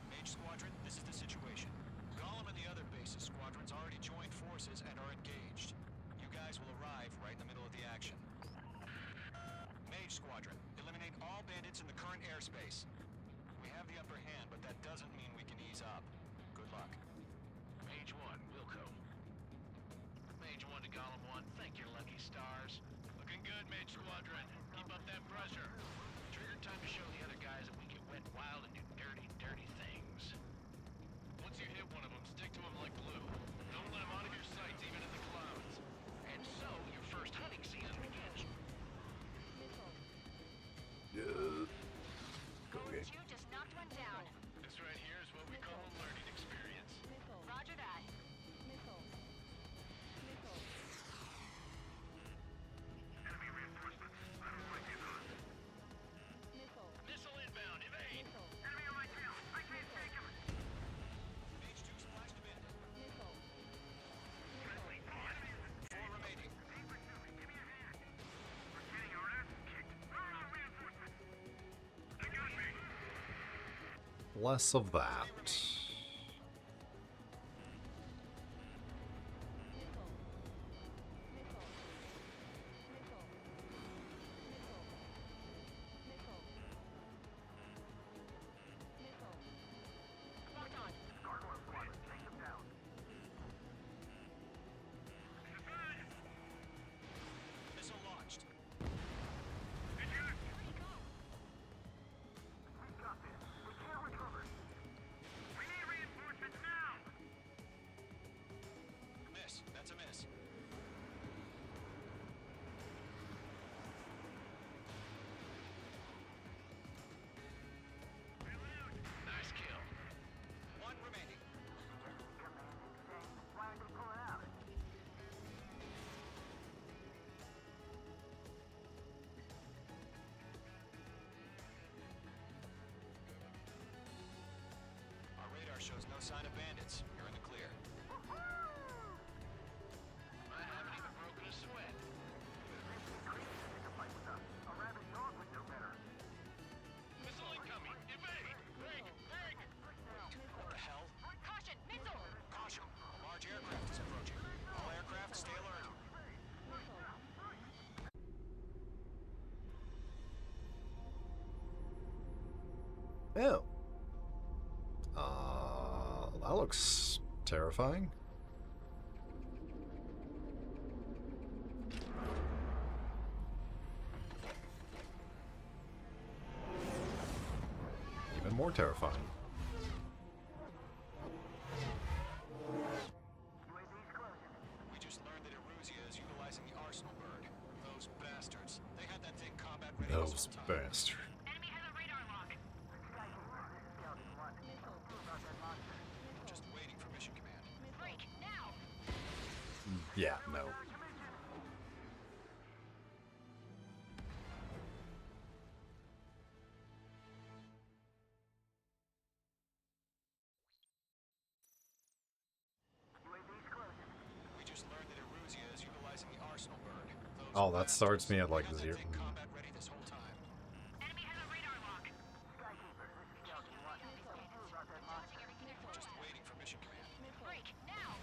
Mage Squadron, this is the situation. Gollum and the other bases squadrons already joined forces and are engaged. You guys will arrive right in the middle of the action. Mage Squadron, eliminate all bandits in the current airspace. We have the upper hand, but that doesn't mean we can ease up. Good luck. Mage 1, Wilco. Mage 1 to Column 1, thank your lucky stars. Looking good, Mage Squadron. Keep up that pressure. Trigger time to show the other guys that we get wet wild and do dirty, dirty things. Once you hit one of them, stick to them like glue. Don't let them out of your sights, even in the clouds. And so, your first hunting season begins. Go again. You just knocked one down. This right here is what we call a learning experience. Roger that. Enemy reinforcements. I don't like these odds. Missile inbound, evade! Enemy on my tail. I can't take him. Mage 2 splashed a bandit. Friendly. Enemy is 4 remaining. Team pursuing. Give me a hand. We're getting our asses kicked. Throwing out reinforcements. They got me. Less of that. Locked on. Gargoyle squadron. Take them down. Missile launched. Engage. Where'd he go? We got this. We can't recover. We need reinforcements now. Miss. That's a miss. Nice kill. 1 remaining. Why aren't they pulling out? Our radar shows no sign of bandits. You're in the clear. I haven't even broken a sweat. A rabid dog would know better. Missile incoming, evade! Break! Break! What the hell? Caution! Missile! Caution! A large aircraft is approaching. All aircraft, stay alert. Oh. That looks terrifying. Even more terrifying. We just learned that Eruzia is utilizing the Arsenal bird. Those bastards. They had that thing combat ready this Those whole time. bastards. Enemy has a radar lock. Just waiting for mission command. Break! Now! Yeah, no. We just learned that Eruzia is utilizing the Arsenal bird. Those Oh, that starts me at like bastards. They 0. had that thing combat ready this whole time. Enemy has a radar lock. Just waiting for mission command. Break! Now!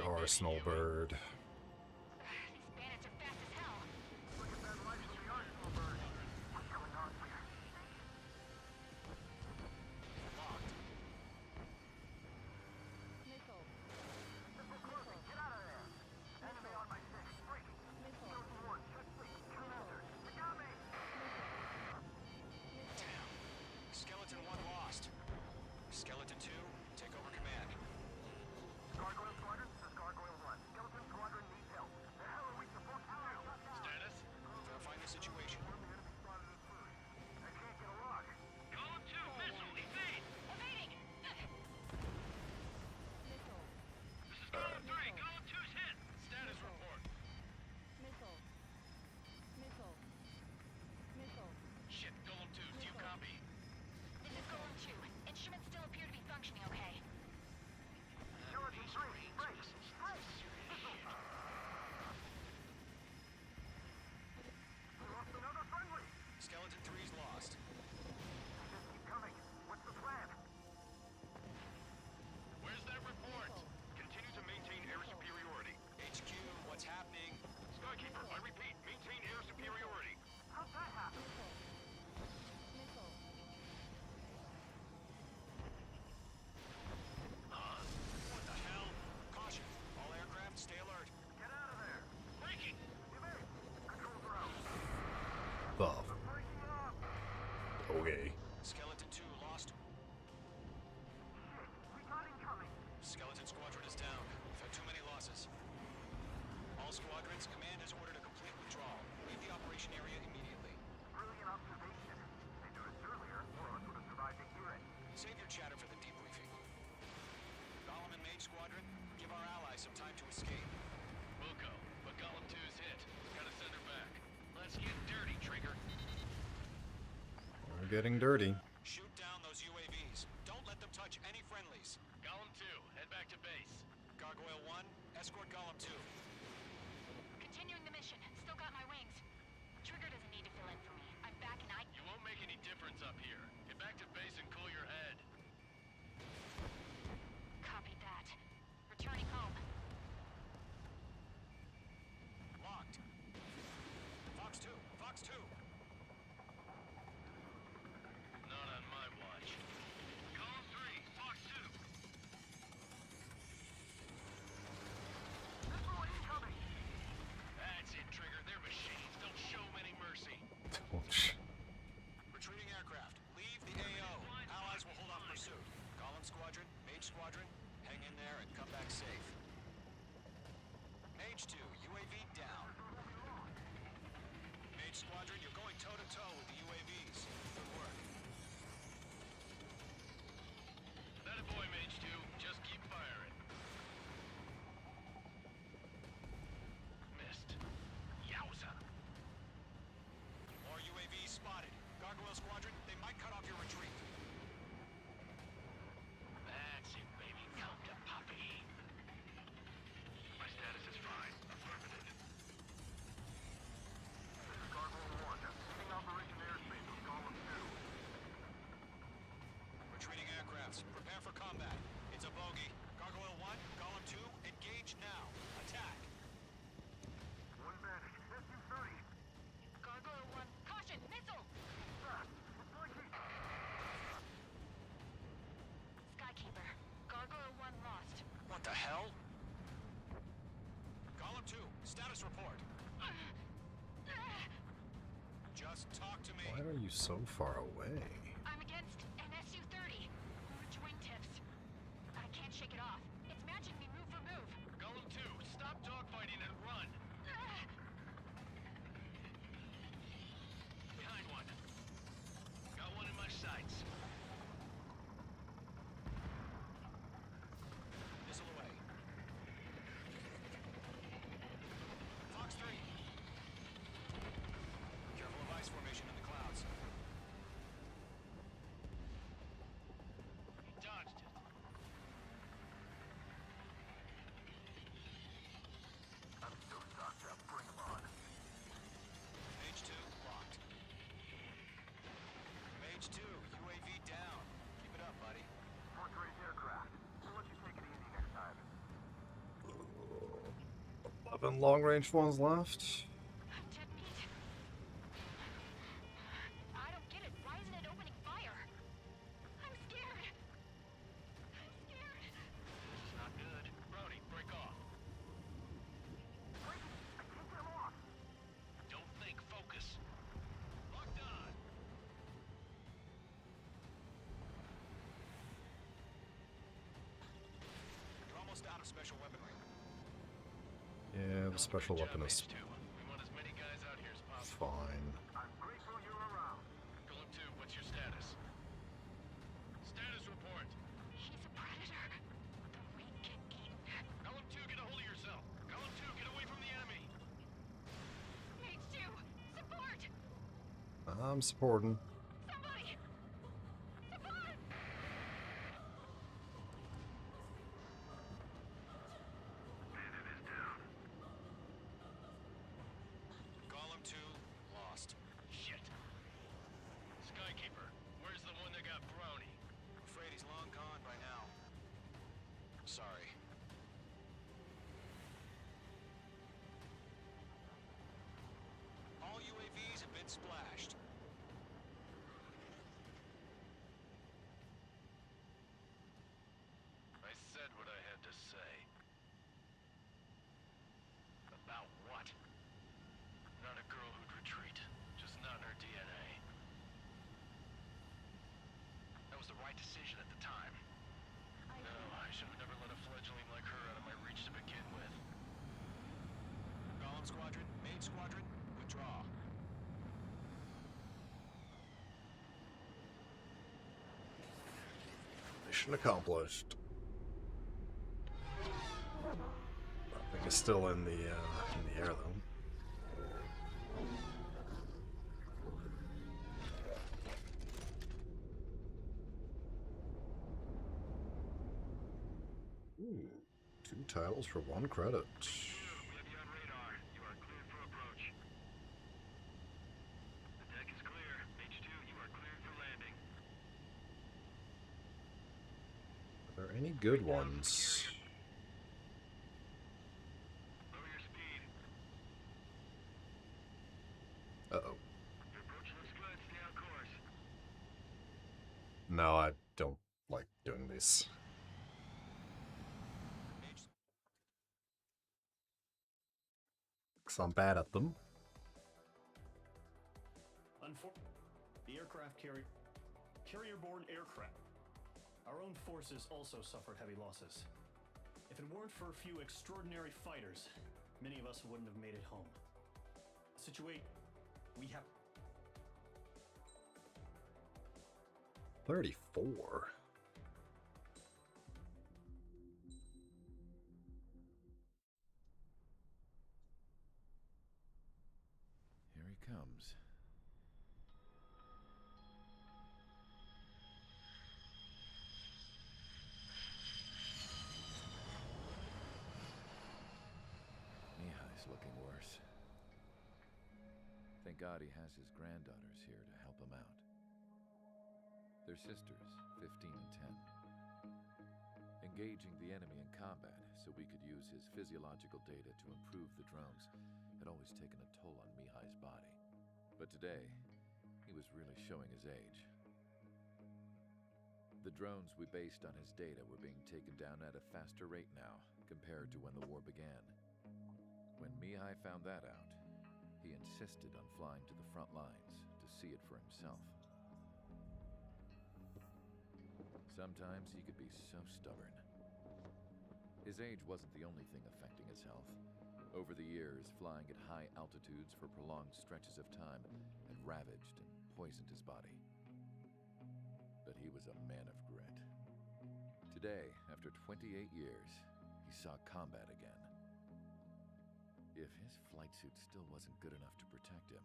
Arsenal bird. These bandits are fast as hell. Look at that light from the Arsenal bird. What's going on here? Locked. Missile. Missile closing. Get out of there. Enemy on my six. Breaking. Chosen one. Should flee. Two masters. They got me. Damn. Skeleton 1 lost. Skeleton 2, take over command. Gargoyle Squadron, this is Gargoyle 1. Skeleton Squadron needs help. The hell are we supposed to do? Status? Verifying the situation. The enemy spotted us first. I can't get a lock. Column 2, missile, evade! Evading! Missile. This is Column 3, Column 2's hit! Status report. Missile. Missile. Missile. Shit, Column 2, do you copy? This is Golem 2. Instruments still appear to be functioning okay. Skeleton 3, break. Break. We lost another friendly. Skeleton 3's lost. Just keep coming. What's the plan? Where's that report? Continue to maintain air superiority. HQ, what's happening? Skykeeper, I repeat, maintain air superiority. How'd that happen? Missile. What the hell? Caution, all aircraft stay alert. Get out of there. Breaking! Evade. Controls are out. Buff. Breaking up. Okay. Skeleton 2 lost. Shit. We got incoming. Skeleton Squadron is down. We've had too many losses. All squadrons, command has ordered a complete withdrawal. Leave the operation area immediately. Brilliant observation. They knew this earlier, or else would have survived to hear it. Save your chatter for the debriefing. Golem and Mage Squadron, give our allies some time to escape. We'll go, but Column 2's hit. Gotta send her back. Let's get dirty, Trigger. We're getting dirty. Shoot down those UAVs. Don't let them touch any friendlies. Column 2, head back to base. Gargoyle 1, escort Golem 2. Continuing the mission. Still got my wings. Trigger doesn't need to fill in for me. I'm back and I... You won't make any difference up here. Get back to base and cool your head. Copied that. Returning home. Locked. Fox 2, Fox 2. Not on my watch. Column 3, Fox 2. Missile incoming. That's it, Trigger. They're machines. Don't show 'em any mercy. Retreating aircraft. Leave the AO. Allies will hold off pursuit. Golem Squadron, Mage Squadron, hang in there and come back safe. Mage 2, UAV down. Mage Squadron, you're going toe-to-toe with the UAVs. Good work. That a boy, Mage 2. Just keep firing. Missed. Yowza. More UAVs spotted. Gargoyle Squadron, they might cut off your retreat. That's it, baby. Come to Poppy. My status is fine. Affirmative. This is Gargoyle 1. Leaving Operation Airspace with Golem 2. Retreating aircrafts, prepare for combat. It's a bogey. Gargoyle 1, Golem 2, engage now. Attack. One vanished. SU-30. Gargoyle 1. Caution! Missile! Fast. It's leaking. Skykeeper. Gargoyle 1 lost. What the hell? Golem 2, status report. Just talk to me. Why are you so far away? I'm against an SU-30. Orange wingtips. I can't shake it off. It's matching me move for move. Golem 2, stop dogfighting and run. Behind one. Got one in my sights. Missile away. Fox 3. Careful of ice formation in the clouds. He dodged it. I'm so 11 long-range ones left. Dead meat. I don't get it. Why isn't it opening fire? I'm scared. I'm scared. This is not good. Brody, break off. Wait! I can't get him off! Don't think, focus. Locked on. You're almost out of special weaponry. Yeah, the special Great job, weapon is H2. We want as many guys out here as possible. fine. I'm grateful you're around. Golem 2, what's your status? Status report. He's a predator. The weak get eaten. Golem 2, get a hold of yourself. Golem 2, get away from the enemy. Mage 2, support! I'm supporting. Somebody! Support! Bandit is down. Golem 2 lost. Shit. Skykeeper, where's the one that got Brony? I'm afraid he's long gone by now. Sorry. All UAVs have been splashed. I said what I had to say. About what? Not a girl who'd retreat. Just not in her DNA. That was the right decision at the time. No, I should have never let a fledgling like her out of my reach to begin with. Golem Squadron, Main Squadron, withdraw. Mission accomplished. That thing is still in the air though. Ooh, 2 titles for 1 credit. We have you on radar. You are cleared for approach. The deck is clear. H2, you are cleared for landing. Are there any good ones? Lower your speed. Uh-oh. Your approach looks good. Stay on course. No, I don't like doing these. Mage, 'Cause I'm bad at them. The aircraft carrier-borne aircraft. Our own forces also suffered heavy losses. If it weren't for a few extraordinary fighters, many of us wouldn't have made it home. We have 34. Here he comes. Mihai's looking worse. Thank God he has his granddaughters here to help him out. They're sisters, 15 and 10. Engaging the enemy in combat so we could use his physiological data to improve the drones had always taken a toll on Mihai's body. But today, he was really showing his age. The drones we based on his data were being taken down at a faster rate now compared to when the war began. When Mihai found that out, he insisted on flying to the front lines to see it for himself. Sometimes he could be so stubborn. His age wasn't the only thing affecting his health. Over the years, flying at high altitudes for prolonged stretches of time had ravaged and poisoned his body. But he was a man of grit. Today, after 28 years, he saw combat again. If his flight suit still wasn't good enough to protect him,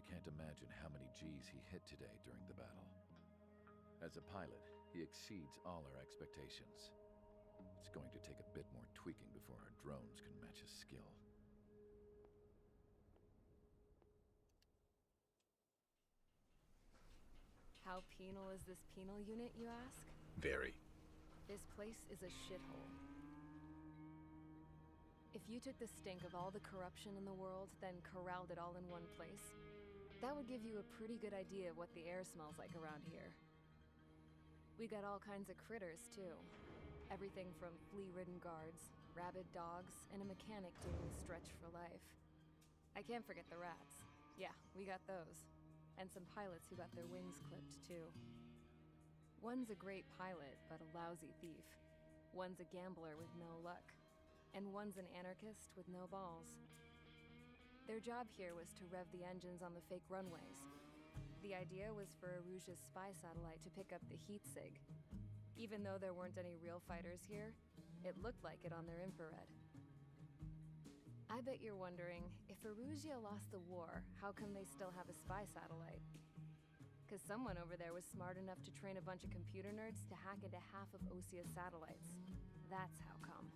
I can't imagine how many G's he hit today during the battle. As a pilot, he exceeds all our expectations. It's going to take a bit more tweaking before our drones can match his skill. How penal is this penal unit, you ask? Very. This place is a shithole. If If you took the stink of all the corruption in the world, then corralled it all in one place, that would give you a pretty good idea of what the air smells like around here. We got all kinds of critters, too. Everything from flea-ridden guards, rabid dogs, and a mechanic doing the stretch for life. I can't forget the rats. Yeah, we got those. And some pilots who got their wings clipped, too. One's a great pilot, but a lousy thief. One's a gambler with no luck. And one's an anarchist with no balls. Their job here was to rev the engines on the fake runways. The idea was for Erusia's spy satellite to pick up the heat sig. Even though there weren't any real fighters here, it looked like it on their infrared. I bet you're wondering, if Erusia lost the war, how come they still have a spy satellite? Because someone over there was smart enough to train a bunch of computer nerds to hack into half of Osia's satellites. That's how come.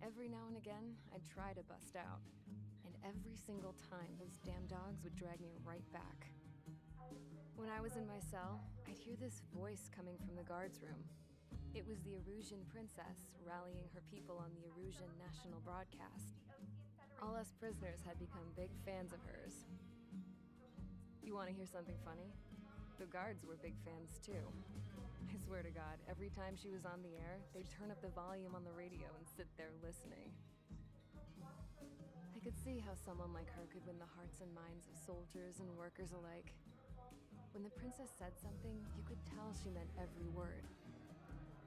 Every now and again, I'd try to bust out. And every single time, those damn dogs would drag me right back. When I was in my cell, I'd hear this voice coming from the guards room. It was the Erusian princess rallying her people on the Erusian national broadcast. All us prisoners had become big fans of hers. You want to hear something funny? The guards were big fans too. I swear to God, every time she was on the air, they'd turn up the volume on the radio and sit there listening. I could see how someone like her could win the hearts and minds of soldiers and workers alike. When the princess said something, you could tell she meant every word.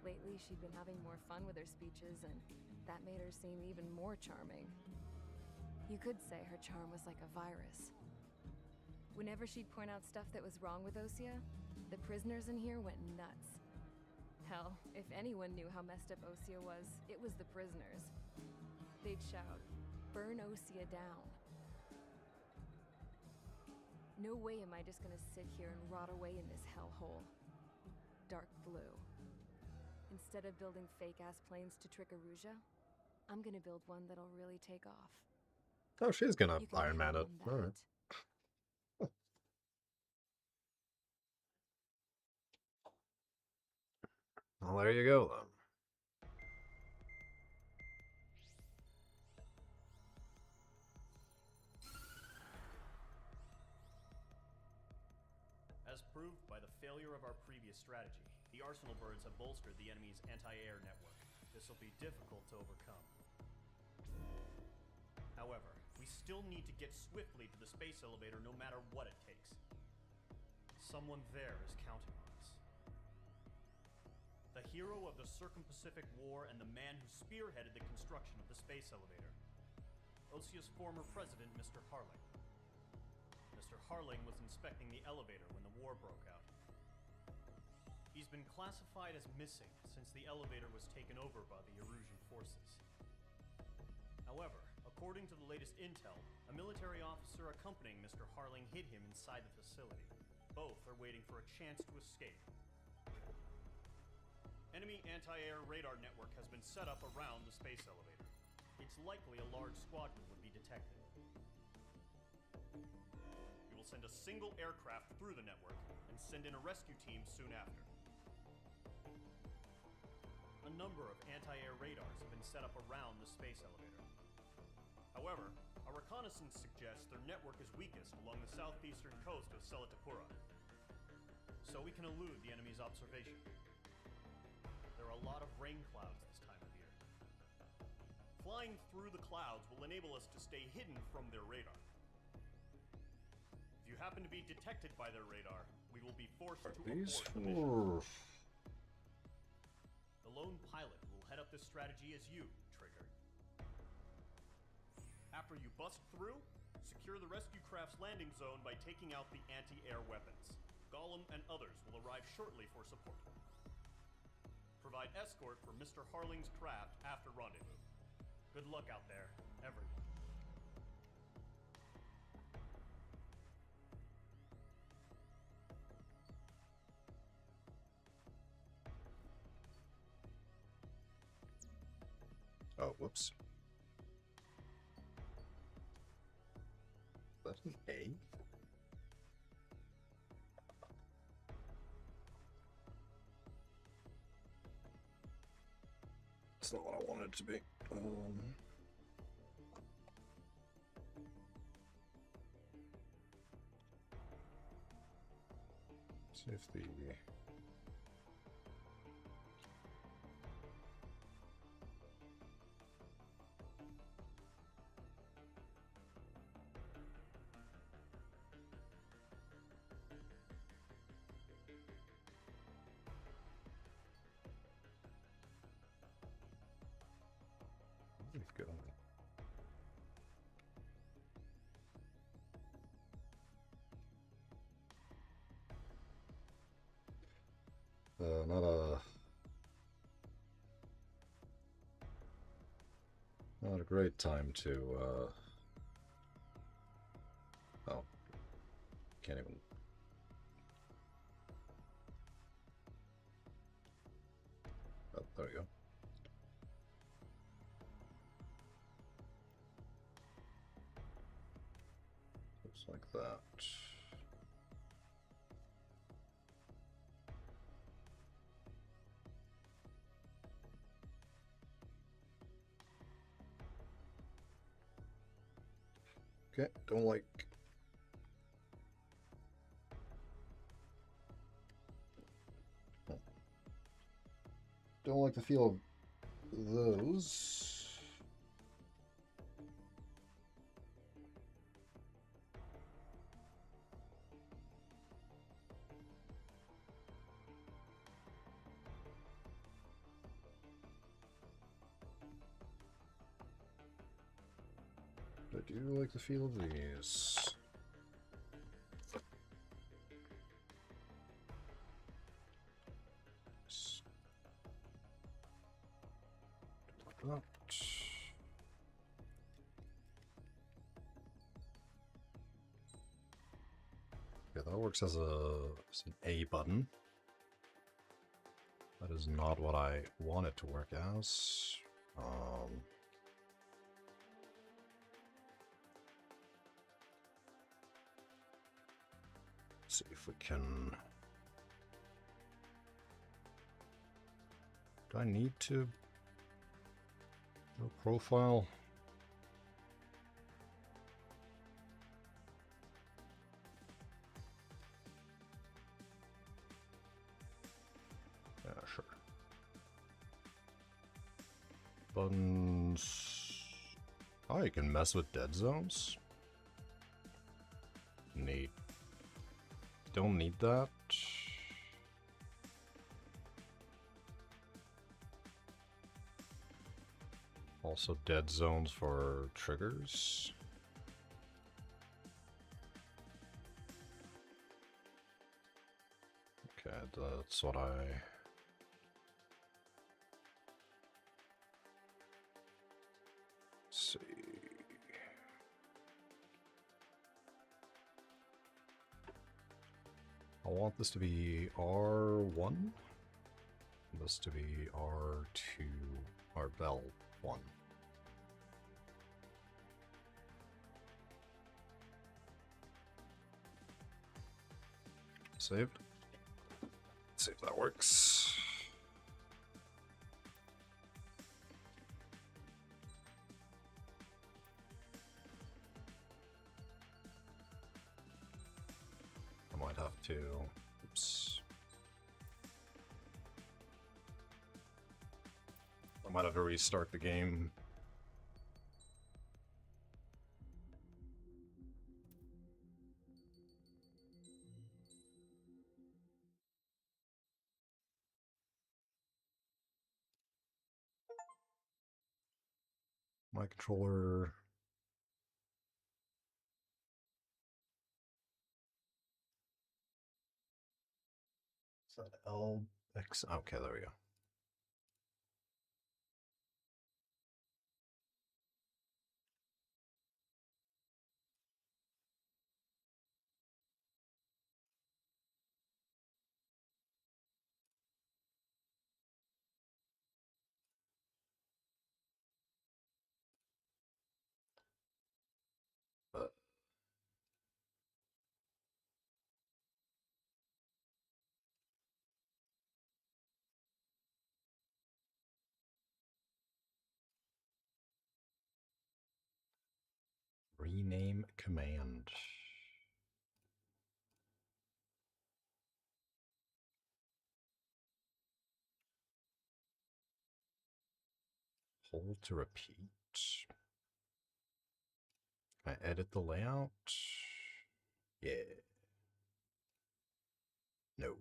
Lately, she'd been having more fun with her speeches, and that made her seem even more charming. You could say her charm was like a virus. Whenever she'd point out stuff that was wrong with Osia, the prisoners in here went nuts. Hell, if anyone knew how messed up Osia was, it was the prisoners. They'd shout, "Burn Osia down." No way am I just gonna sit here and rot away in this hellhole. Dark blue. Instead of building fake-ass planes to trick Erusia, I'm gonna build one that'll really take off. Oh, she's gonna You can Iron Man count it. on Alright. Well, there you go, then. As proved by the failure of our previous strategy, the Arsenal birds have bolstered the enemy's anti-air network. This will be difficult to overcome. However, we still need to get swiftly to the space elevator no matter what it takes. Someone there is counting on us. The hero of the Circum-Pacific War and the man who spearheaded the construction of the space elevator. Osia's former president, Mr. Harling. Mr. Harling was inspecting the elevator when the war broke out. He's been classified as missing since the elevator was taken over by the Erusian forces. However, according to the latest intel, a military officer accompanying Mr. Harling hid him inside the facility. Both are waiting for a chance to escape. Enemy anti-air radar network has been set up around the space elevator. It's likely a large squadron would be detected. We will send a single aircraft through the network and send in a rescue team soon after. A number of anti-air radars have been set up around the space elevator. However, our reconnaissance suggests their network is weakest along the southeastern coast of Selatapura, so we can elude the enemy's observation. There are a lot of rain clouds this time of year. Flying through the clouds will enable us to stay hidden from their radar. If you happen to be detected by their radar, we will be forced to abort the mission. The lone pilot will head up this strategy as you, Trigger. After you bust through, secure the rescue craft's landing zone by taking out the anti-air weapons. Gollum and others will arrive shortly for support. Provide escort for Mr. Harling's craft after rendezvous. Good luck out there, everyone. Oh, whoops. That's an A. That's not what I wanted it to be. If the we've got not a great time to oh, can't even. Oh, there we go. Looks like that. Okay, don't like. Don't like the feel of those. I do like the feel of these. Like that. Yeah, that works as an A button. That is not what I want it to work as. See if we can. Do I need to do a profile? Yeah, sure. Buttons. Oh, you can mess with dead zones? Neat. Don't need that. Also dead zones for triggers. Okay, that's what I... Let's see. I want this to be R1. This to be R2, or Bell 1. Saved. Let's see if that works. I might have to. Oops. I might have to restart the game. My controller. Is that LX? Okay, there we go. Rename command. Hold to repeat. Can I edit the layout? Yeah. No.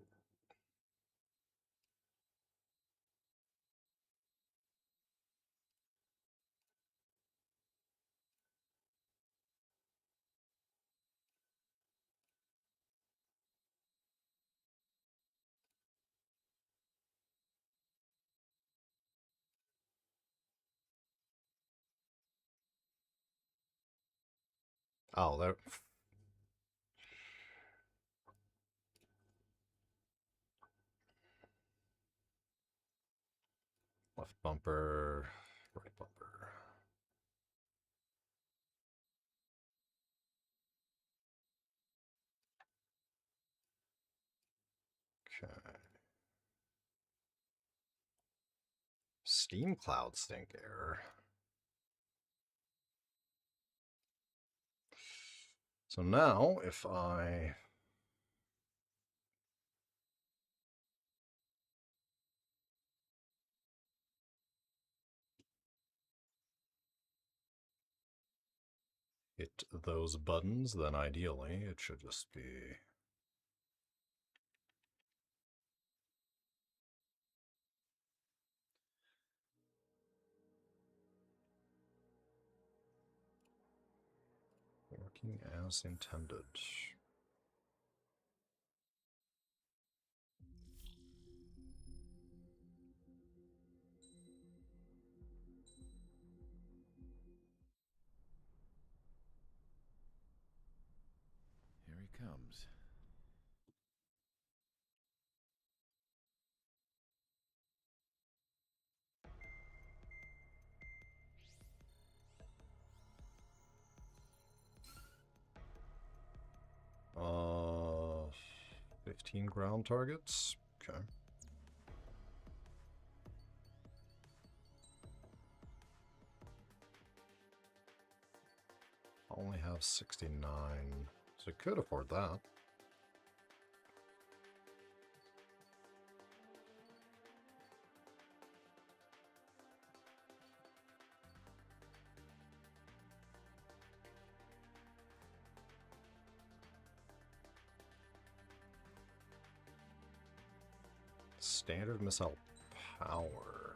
Oh, there. Left bumper, right bumper. Okay. Steam cloud stink error. So now, if I hit those buttons, then ideally it should just be working as intended. Here he comes. Uh, 15 ground targets. Okay. I only have 69, so I could afford that. Standard missile power.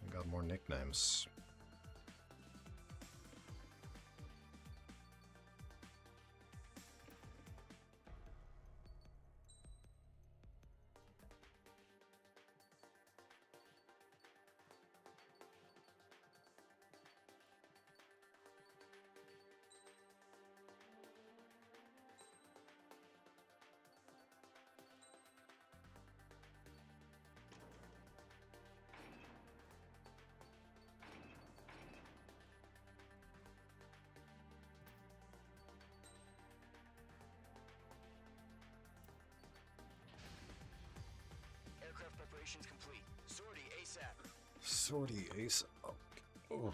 I got more nicknames. Aircraft preparations complete. Sortie ASAP. Sortie ASAP. Oh.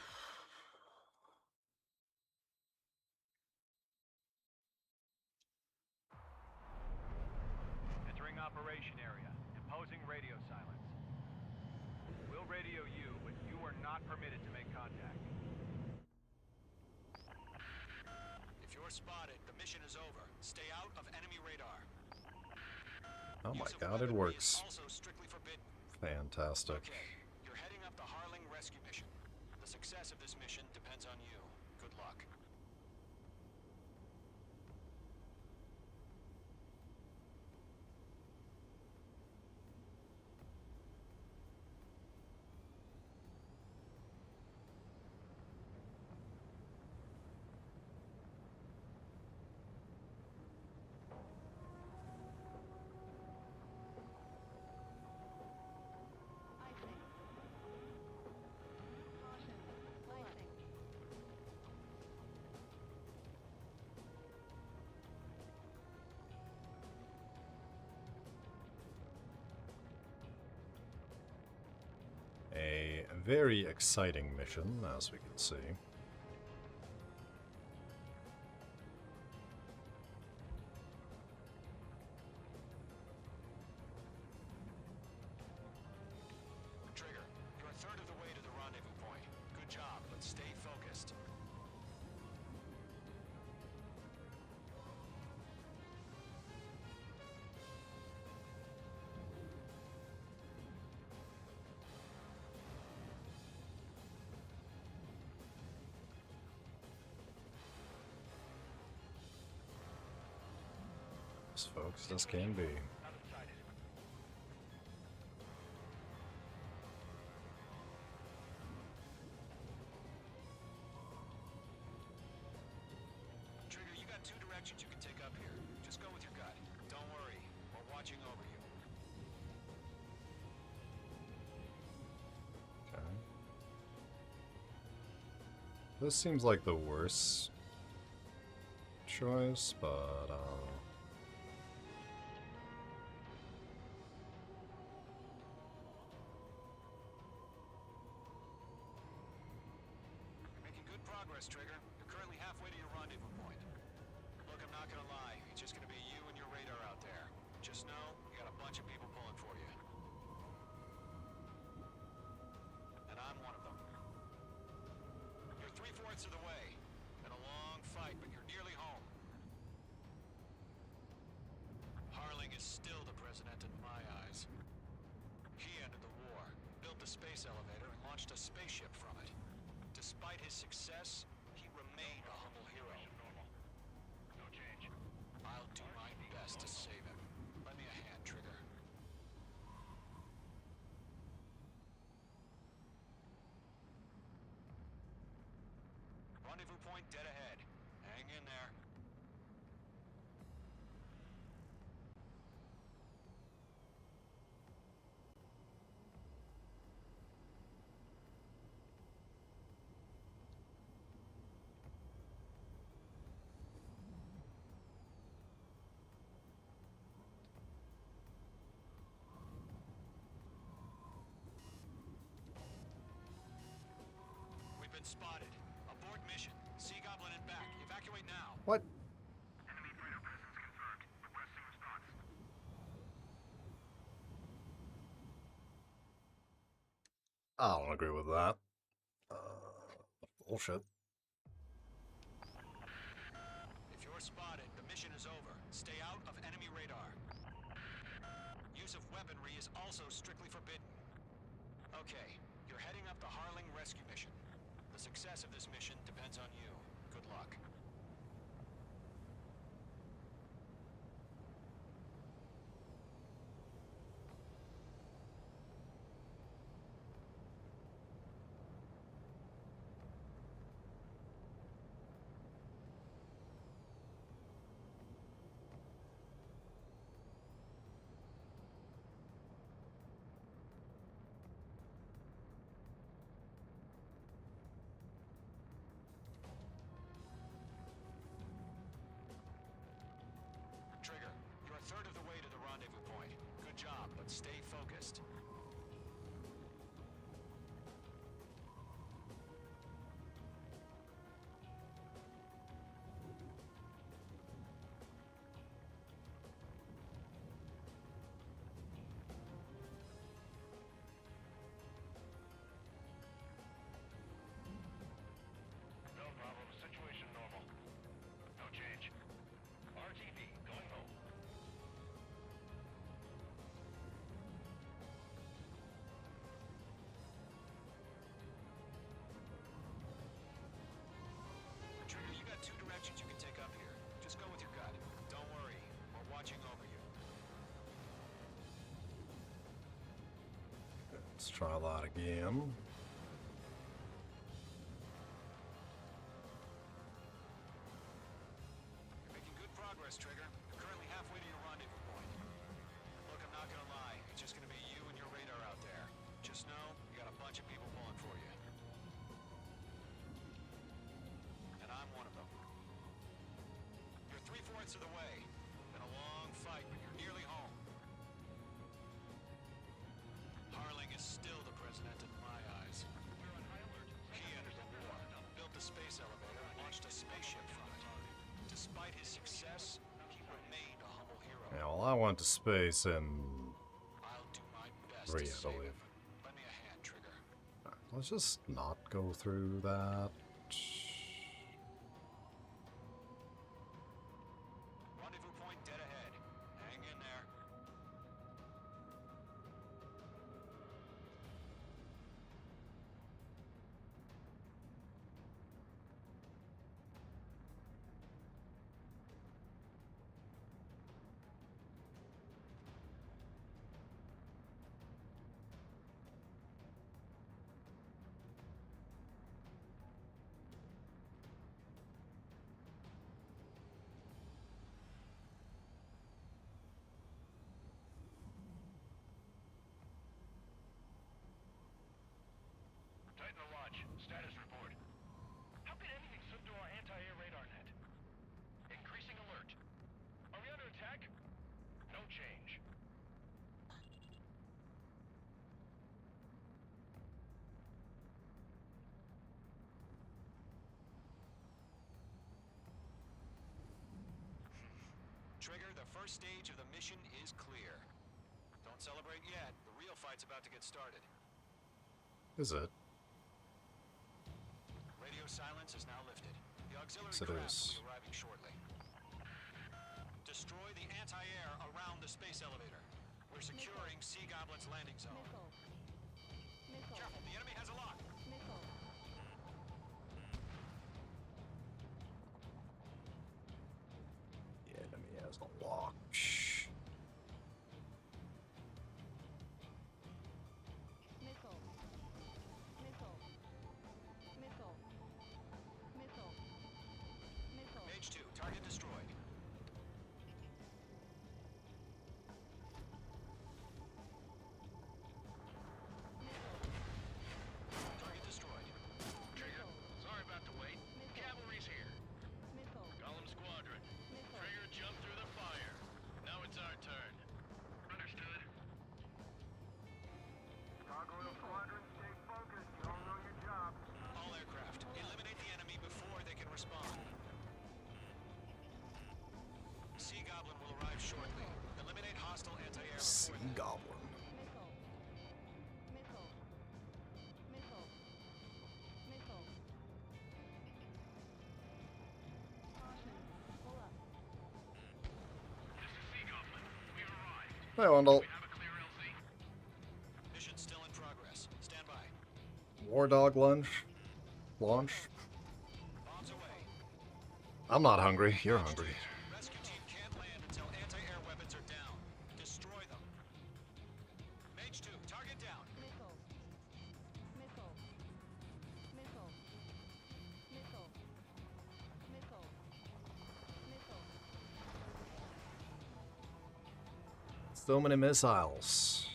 Entering operation area. Imposing radio silence. We'll radio you, but you are not permitted to make contact. If you're spotted, the mission is over. Stay out of enemy radar. Oh my god, it works. Also strictly forbidden. Fantastic. Okay, you're heading up the Harling rescue mission. The success of this mission depends on you. Good luck. A very exciting mission, as we can see. Yes, folks, this can be. Trigger, you got two directions you can take up here. Just go with your gut. Don't worry, we're watching over you. Okay. This seems like the worst choice, but You're making good progress, Trigger. You're currently halfway to your rendezvous point. Look, I'm not gonna lie. It's just gonna be you and your radar out there. Just know, you got a bunch of people pulling for you. And I'm one of them. You're 3/4 of the way. Been a long fight, but you're nearly home. Harling is still the president in my eyes. He ended the war, built the space elevator, and launched a spaceship from it. Despite his success, he remained a humble hero. No change. I'll do my best to save him. Lend me a hand, Trigger. Rendezvous point dead ahead. Hang in there. We've been spotted. Abort mission. Sea Goblin and back. Evacuate now. what? Enemy freighter presence confirmed. Requesting response. I don't agree with that. Bullshit. If you're spotted, the mission is over. Stay out of enemy radar. Use of weaponry is also strictly forbidden. Okay, you're heading up the Harling rescue mission. The success of this mission depends on you. Good luck. Trigger, you're a third of the way to the rendezvous point. Good job, but stay focused. No problem. Situation normal. No change. RTV, going home. Trigger, you got two directions you can take up here. Just go with your gut. Don't worry, we're watching over you. Let's try that again. You're making good progress, Trigger. You're currently halfway to your rendezvous point. Look, I'm not gonna lie. It's just gonna be you and your radar out there. Just know, you got a bunch of people pulling for you. And I'm one of them. You're 3/4 of the way. Been a long fight, but you're nearly home. Harling is still the president in my eyes. He entered the war, built the space elevator, and launched a spaceship from it. Despite his success, he remained a humble hero. Yeah, well, I went to space in I'll do my best 3, to I save believe. him. Lend me a hand, Trigger. Let's just not go through that. Rendezvous point dead ahead. Hang in there. attack? No change. Trigger, the first stage of the mission is clear. Don't celebrate yet. The real fight's about to get started. Is it? Radio silence is now lifted. The auxiliary Yes, it craft is. will be arriving shortly. Destroy the anti-air around the space elevator. We're securing Sea Goblin's landing zone. Careful, the enemy has a lock. The enemy has a lock. Shh. Mage 2, target destroyed. Target destroyed. Trigger, sorry about the wait. Cavalry's here. Golem Squadron. Trigger jumped through the fire. Now it's our turn. Understood. Gargoyle Squadron, stay focused. You all know your job. All aircraft, eliminate the enemy before they can respond. Sea Goblin will arrive shortly. Eliminate hostile anti-air Sea before then. Goblin. Hey, Wendell. Mission still in progress. Stand by. War Dog lunch. Launch. Bombs away. I'm not hungry. You're hungry. Rescue team can't land until anti-air weapons are down. Destroy them. Mage 2, target down. So many missiles.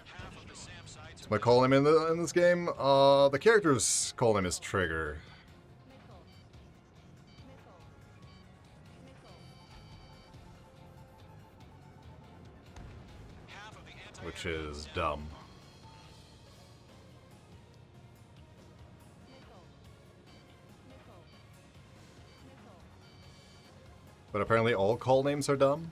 Half of the SAM sites Am I calling him in this game? The character's call name is Trigger, half of the anti-air which is weapons down. dumb. But apparently all call names are dumb.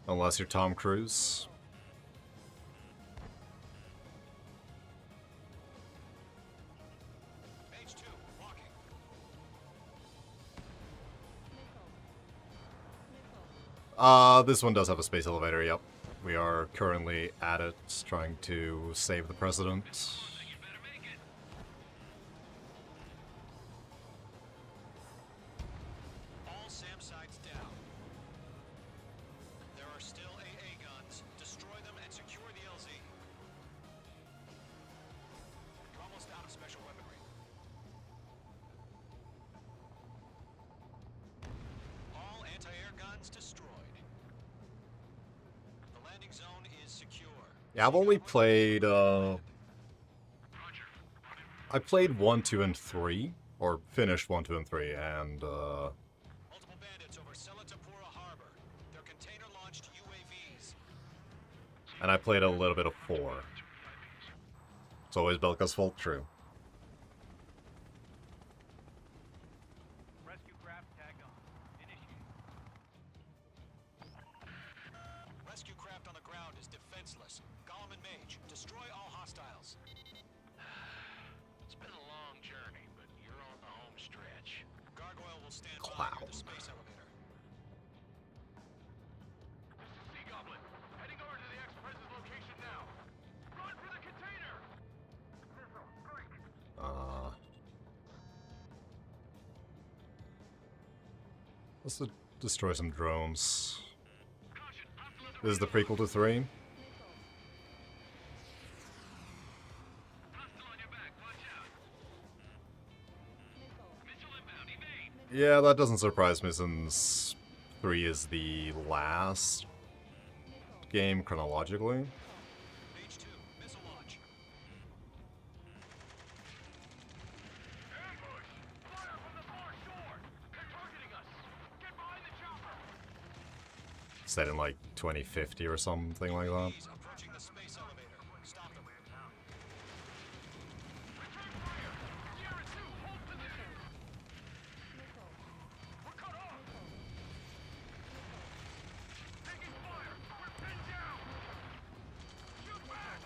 Unless you're Tom Cruise. Mage 2, walking. This one does have a space elevator, yep. We are currently at it, trying to save the president. All SAM sites down. There are still AA guns. Destroy them and secure the LZ. You're almost out of special weaponry. All anti-air guns destroyed. The landing zone is secure. Yeah, I've only played, I played 1, 2, and 3, or finished 1, 2, and 3, and, Multiple bandits over Selatapura Harbor. They're container-launched UAVs. and I played a little bit of 4. It's always Belka's fault, true. Rescue craft tagged on. Initiate. Rescue craft on the ground is defenseless. Golem and Mage, destroy all hostiles. It's been a long journey, but you're on the home stretch. Gargoyle will stand by Clown. near the space elevator. This is Sea Goblin. Heading over to the Express's location now. Run for the container! Missile, break! Let's destroy some drones. This is the prequel to 3. Yeah, that doesn't surprise me since 3 is the last game chronologically. Mage 2, missile launch. Ambush! Fire from the far shore! They're targeting us! Get behind the chopper! Set in like 2050 or something like that. He's approaching the space elevator. Stop them. Return fire! Sierra 2, hold position! We're cut off! Taking fire! We're pinned down! Shoot back!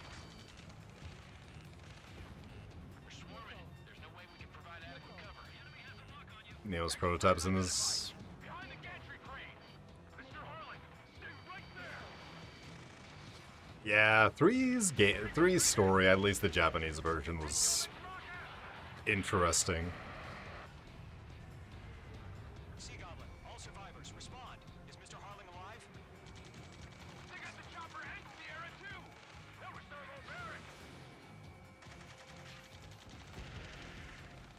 We're swarming. There's no way we can provide adequate cover. The enemy has a lock on you. Neo's prototypes in this. Behind the gantry crane! Mr. Harling, stay right there! Yeah, 3's story, at least the Japanese version, was interesting. Sea Goblin, all survivors, respond. Is Mr. Harling alive? They got the chopper and Sierra 2! That was thermobaric!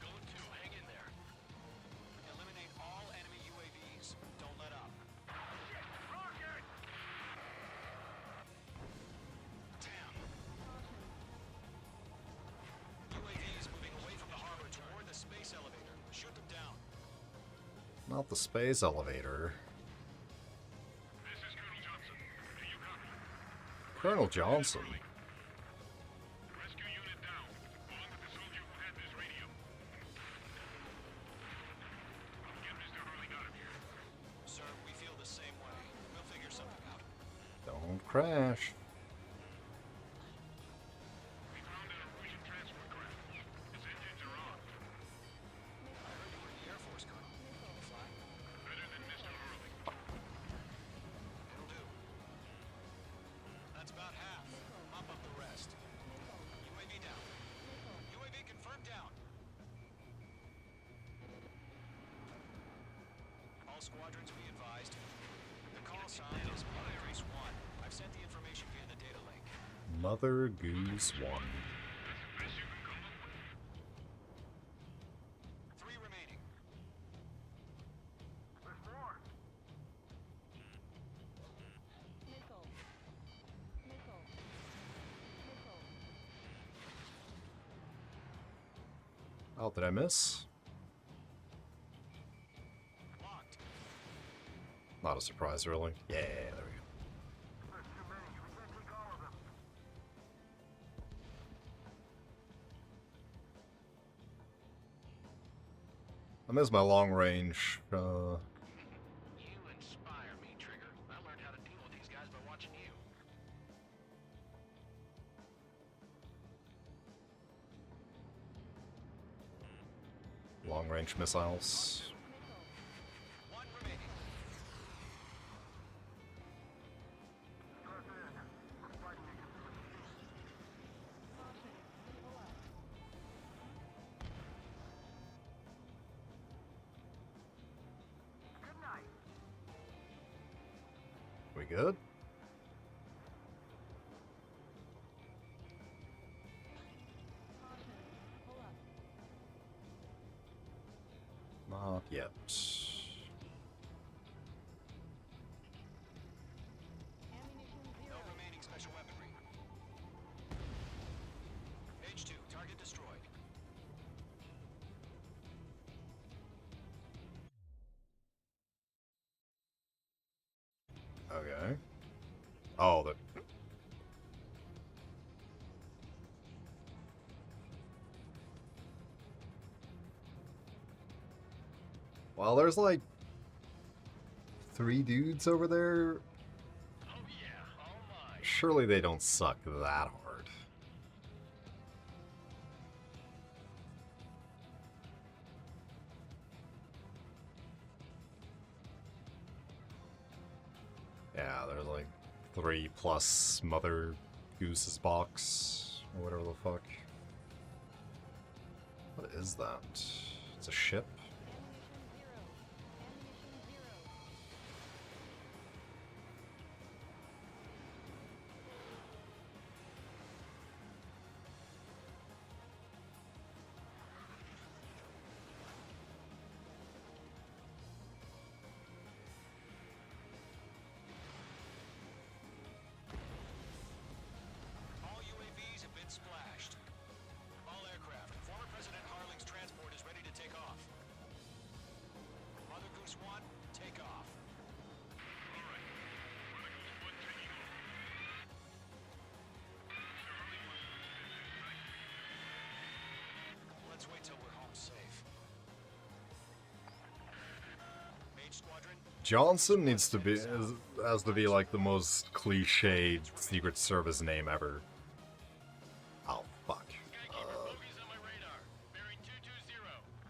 Golem 2, hang in there. Eliminate all enemy UAVs. Don't let up. Shit! Rocket! Damn. UAVs moving away from the harbor toward the space elevator. Shoot them down. Not the space elevator. This is Colonel Johnson. Do you copy? Colonel Johnson. Rescue unit down, along with the soldier who had this radio. Get Mr. Harling out of here. Sir, we feel the same way. We'll figure something out. Don't crash. We found an Erusian transport craft. Its engines are on. I heard you were in the Air Force, Colonel. Can you fly? Better than Mr. Harling. It'll do. That's about half. Mop up the rest. UAV down. UAV confirmed down. All squadrons be advised. The call sign is Mother Goose 1. I've sent the information via the data link. Mother Goose 1. That's the best you can come up with? 3 remaining. There's more. Oh, did I miss? Locked. Not a surprise, really. Yeah, there we go. There's too many. We can't take all of them. I missed my long range. You inspire me, Trigger. I learned how to deal with these guys by watching you. Long range missiles. 1 remaining. Press in. We're fighting against the machine. Good night. We good? Not yet. No remaining special weaponry. Page 2, target destroyed. Okay. Oh, the... Well, there's like 3 dudes over there. Oh yeah, oh my. Surely they don't suck that hard. Yeah, there's like 3 plus Mother Goose's box, or whatever the fuck. What is that? It's a ship? Johnson needs to be has to be like the most cliched Secret Service name ever. Oh fuck.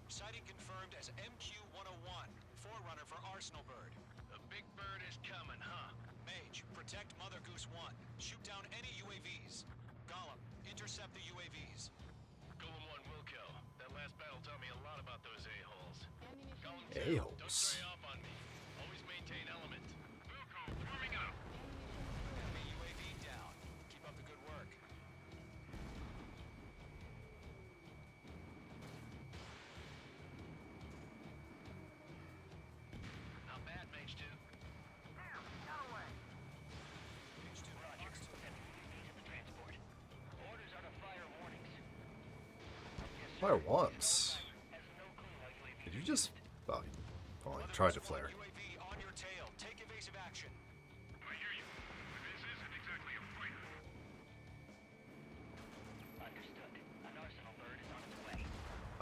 Sighting confirmed as MQ-101, forerunner for Arsenal Bird. The big bird is coming, huh? Mage, protect Mother Goose 1. Shoot down any UAVs. Gollum, intercept the UAVs. Golem 1 will kill. That last battle taught me a lot about those a-holes. Golem 2, A-holes. don't stray off on me. Always maintain element. Wilco, warming up. Enemy UAV down. Keep up the good work. Not bad, Mage 2. Fire once. Did you just? Oh, I tried to flare. UAV on your tail. Take evasive action. I hear you. This isn't exactly a fighter. Understood. An Arsenal Bird is on its way.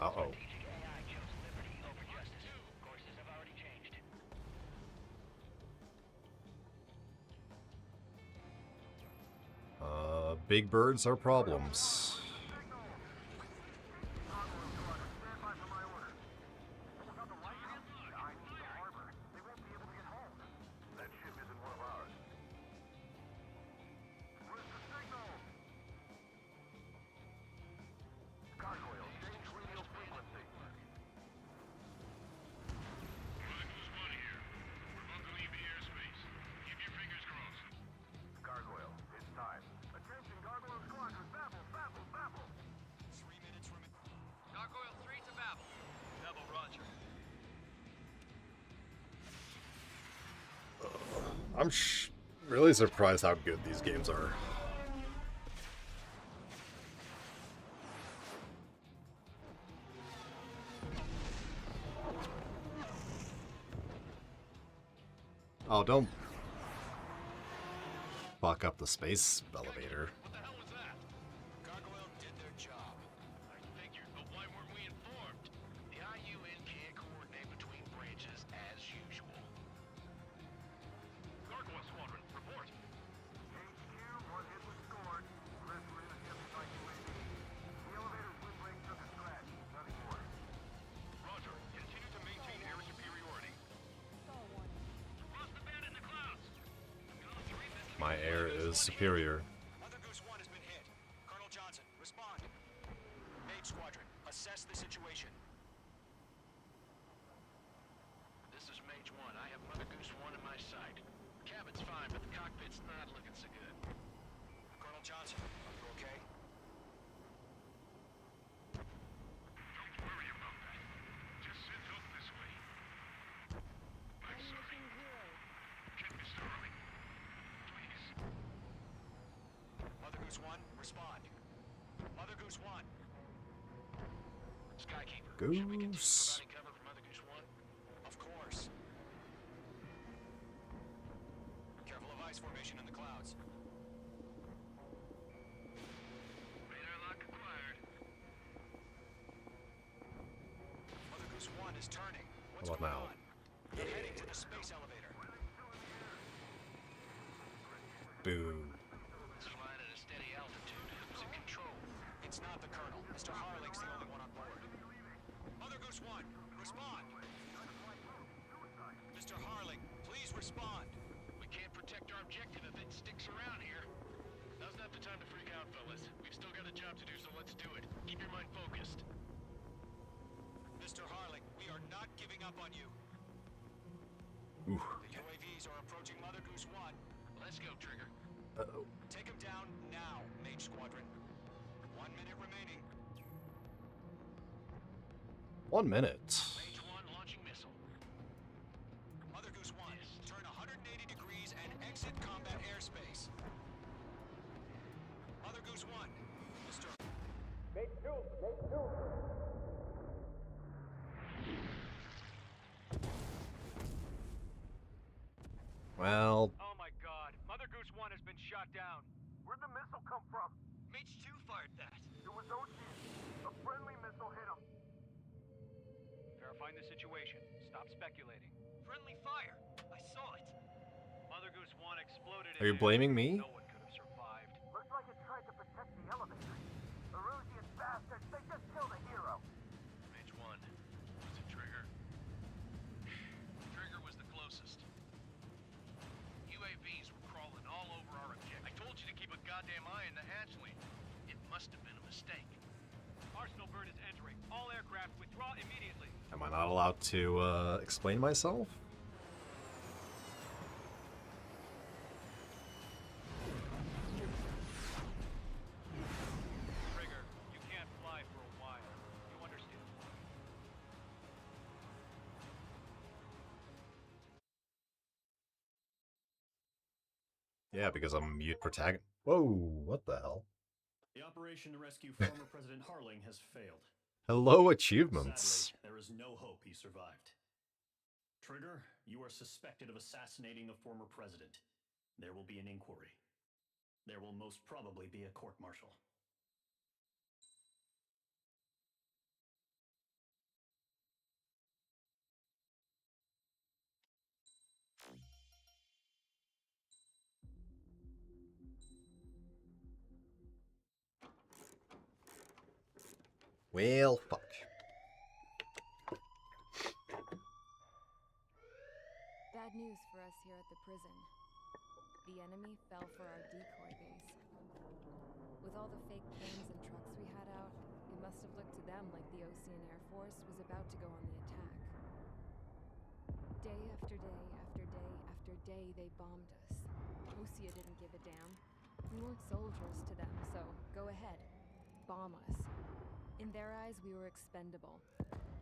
Uh-oh. Strategic AI chose liberty over justice. Courses have already changed. Big birds are problems. That ship isn't one of ours. Where's the signal? Gargoyle, change radio frequency. Who's one here? We're about to leave the airspace. Keep your fingers crossed. Gargoyle, it's time. Attention, Gargoyle Squadron, babble, babble, babble. 3 minutes remaining. Gargoyle 3 to Babel. Babel, roger. I'm really surprised how good these games are. Oh, don't fuck up the space elevator. What the hell was that? Gargoyle did their job. I figured, but why weren't we informed? The IUN can't coordinate between branches as usual. Gargoyle Squadron, report. HQ, one hit was scored. Rest were intercepted by UAV. The elevator's windbreak took a scratch. Nothing more. Roger. Continue to maintain air superiority. Lost the bat in the clouds. My air is superior. Mother Goose 1 has been hit. Colonel Johnson, respond. Mage Squadron, assess the situation. This is Mage 1. I have Mother Goose 1 in my sight. Cabin's fine, but the cockpit's not looking so good. Colonel Johnson, are you okay? Don't worry about that. Just sit up this way. I'm sorry. Get Mr. Harley. Please. Mother Goose 1, respond. Mother Goose 1. Skykeeper, Goose. should we continue providing cover for Mother Goose 1? Of course. Careful of ice formation in the clouds. Radar lock acquired. Mother Goose 1 is turning. What's How about going now? on? You're heading to the space elevator. Boo. It's flying at a steady altitude. Who's in control? It's not the Colonel. Mr. Harling's the only one on board. Mother Goose 1, respond. Mr. Harling, please respond. We can't protect our objective if it sticks around here. Now's not the time to freak out, fellas. We've still got a job to do, so let's do it. Keep your mind focused. Mr. Harling, we are not giving up on you. Ooh. The UAVs are approaching Mother Goose 1. Let's go, Trigger. Uh-oh. Take them down now, Mage Squadron. 1 minute remaining. 1 minute. Mage 1 launching missile. Mother Goose 1, turn 180 degrees and exit combat airspace. Mother Goose 1, Mr. Well, Oh my god. Mother Goose 1 has been shot down. Where'd the missile come from? Mage 2 fired that. It was Ocean. A friendly missile hit him. Verifying the situation. Stop speculating. Friendly fire. I saw it. Mother Goose 1 exploded. Are you blaming me? No one could have survived. Looks like it tried to protect the elevator. Erusian bastards, they just killed a hero. Mage 1. Was it Trigger? Trigger was the closest. UAVs were crawling all over our objective. I told you to keep a goddamn eye in the hatchling. It must have been a mistake. Arsenal bird is entering. All aircraft withdraw immediately. Am I not allowed to explain myself? Trigger, you can't fly for a while. You understand? Yeah, because I'm mute protagonist. Whoa, what the hell? The operation to rescue former President Harling has failed. Hello, achievements. Sadly, there is no hope he survived. Trigger, you are suspected of assassinating the former president. There will be an inquiry. There will most probably be a court-martial. Well, fuck. Bad news for us here at the prison. The enemy fell for our decoy base. With all the fake planes and trucks we had out, it must have looked to them like the Osean Air Force was about to go on the attack. Day after day after day after day, they bombed us. Osea didn't give a damn. We weren't soldiers to them, so go ahead. Bomb us. In their eyes, we were expendable.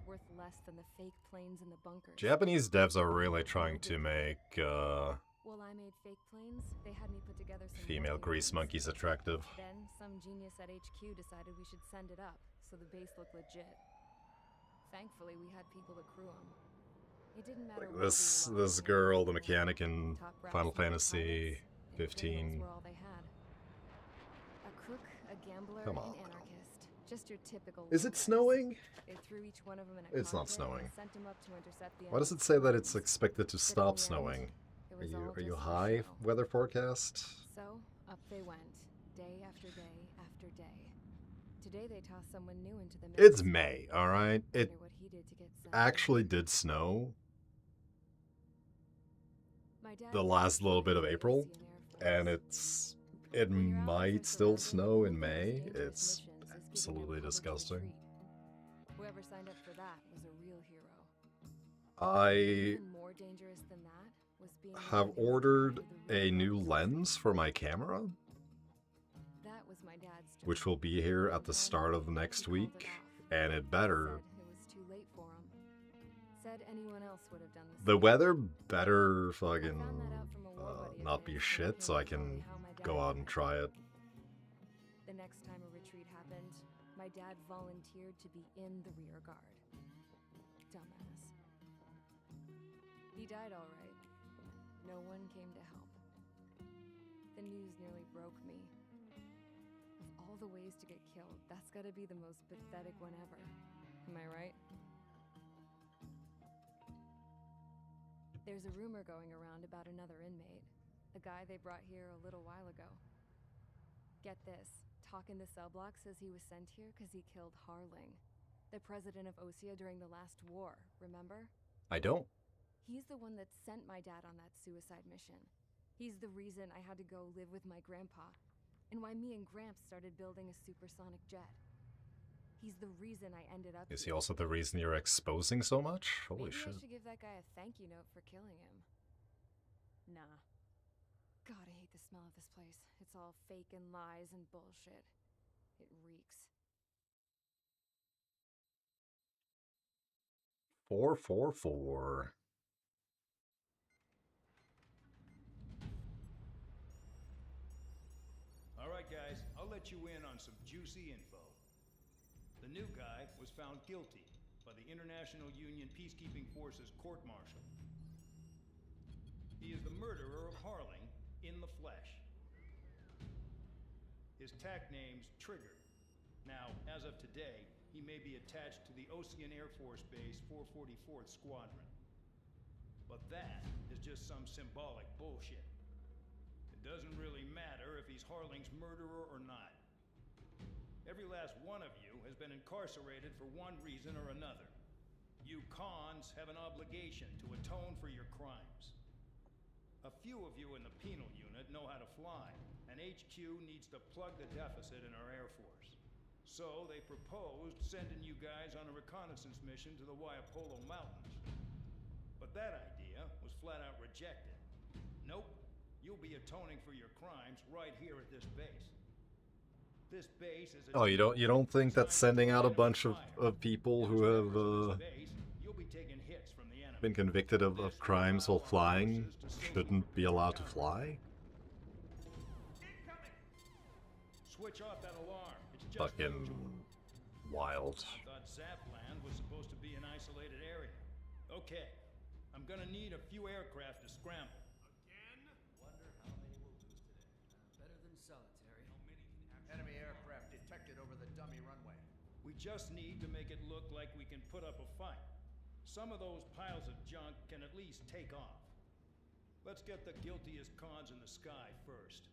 Worth less than the fake planes in the bunkers. Japanese devs are really trying to make While I made fake planes, they had me put together some female working grease ones. monkeys attractive. Then some genius at HQ decided we should send it up, so the base looked legit. Thankfully, we had people to crew them. It didn't matter Like what we this were like. girl, the mechanic in Top brass Final female Fantasy pilots, and 15. criminals were all they had. A crook, a gambler, Come an on. anarchist. Just your typical. Is it lowlifes. snowing? They threw each one of them in a It's not cockpit snowing. and sent 'em up to intercept the Why does it enemy's say that it's planes. expected to But in stop the end, snowing? it Are was all you just a high show. weather forecast? So, up they went, day after day after day. Today they tossed someone new into the mix. It's May, alright? It Wonder what he did to get sent actually did snow My dad the was last little bit of in the April, Ocean Air and Force. it When your allies are might still surrounded, snow one in of the most May. dangerous It's missions is giving them absolutely cover to disgusting. retreat. Whoever signed up for that was a real hero. I Even more dangerous than that was being have led in ordered under the rear a new guards. lens for my camera, That was my dad's job. which will be here at the start of next week, and it better. Said it was too late for him. Said anyone else would have done The same. weather better I fucking found that out from a war buddy of not his be who shit, so I came to tell me can how my dad go out and died. try it. The next time a retreat happened, my dad volunteered to be in the rear guard. Dumbass. He died all right. No one came to help. The news nearly broke me. Of all the ways to get killed, that's gotta be the most pathetic one ever. Am I right? There's a rumor going around about another inmate. A guy they brought here a little while ago. Get this. Talk in the cell block says he was sent here because he killed Harling, the president of Osea during the last war, remember? I don't. He's the one that sent my dad on that suicide mission. He's the reason I had to go live with my grandpa, and why me and Gramps started building a supersonic jet. He's the reason I ended up Is he here. also the reason you're exposing so much? Holy Maybe I shit. should give that guy a thank you note for killing him. Nah. God, I hate the smell of this place. It's all fake and lies and bullshit. It reeks. 444. All right, guys, I'll let you in on some juicy info. The new guy was found guilty by the International Union Peacekeeping Forces court-martial. He is the murderer of Harling in the flesh. His tack name's Trigger. Now, as of today, he may be attached to the Osean Air Force Base 444th Squadron. But that is just some symbolic bullshit. It doesn't really matter if he's Harling's murderer or not. Every last one of you has been incarcerated for one reason or another. You cons have an obligation to atone for your crimes. A few of you in the penal unit know how to fly, and HQ needs to plug the deficit in our Air Force. So they proposed sending you guys on a reconnaissance mission to the Waiapolo Mountains. But that idea was flat out rejected. Nope, you'll be atoning for your crimes right here at this base. This base is Oh, you don't think that sending out a bunch of people who have you'll be taking hits from the enemy. been convicted of crimes while flying shouldn't be allowed to fly? Switch off that alarm. It's just Fucking wild. I thought Zapland was supposed to be an isolated area. Okay, I'm gonna need a few aircraft to scramble. Wonder how many we'll lose today. Better than solitary. Enemy aircraft detected over the dummy runway. We just need to make it look like we can put up a fight. Some of those piles of junk can at least take off. Let's get the guiltiest cons in the sky first.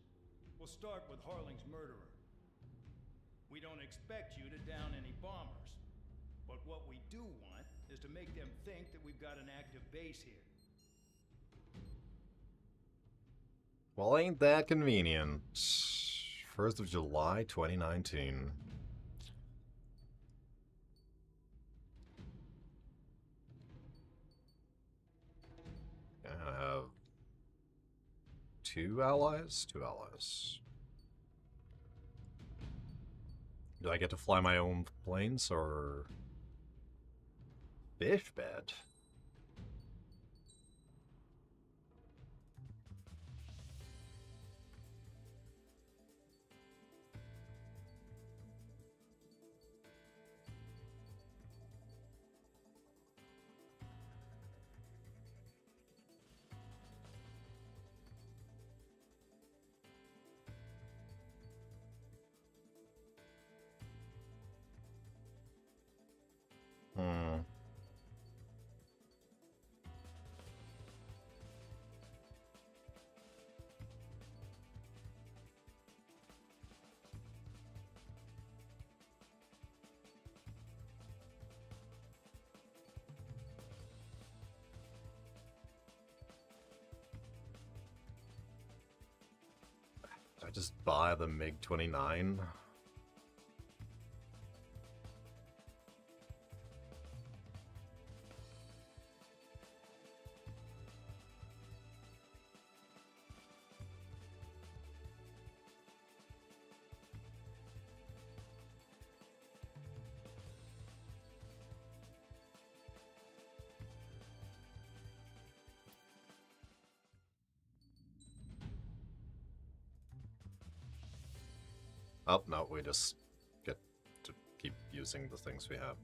We'll start with Harling's murderer. We don't expect you to down any bombers. But what we do want is to make them think that we've got an active base here. Well, ain't that convenient. 1st of July, 2019. I have 2 allies? 2 allies. Do I get to fly my own planes, or... Bish bed? I just buy the MiG-29. Oh, no, we just get to keep using the things we have.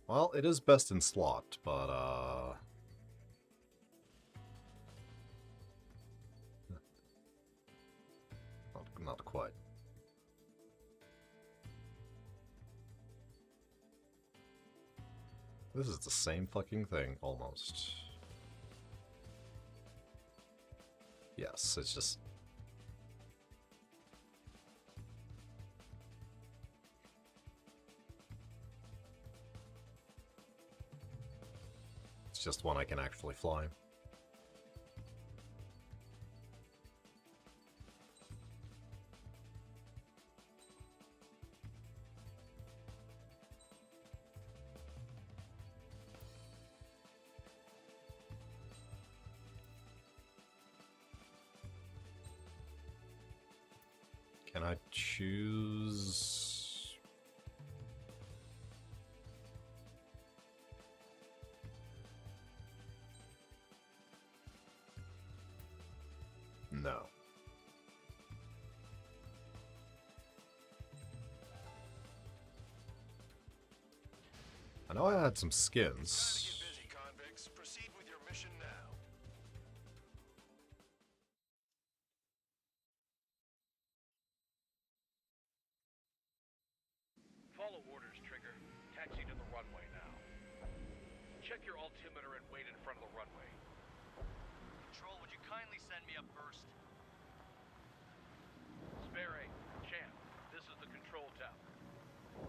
Well, it is best in slot, but, not quite. This is the same fucking thing, almost. Yes, it's just... It's just one I can actually fly. Can I choose? No. I know I had some skins. Get busy, convicts. Proceed with your mission now. Follow orders, Trigger. Taxi to the runway now. check your altimeter and wait in front of the runway. Control, would you kindly send me up first? Spare 8, Champ, this is the control tower.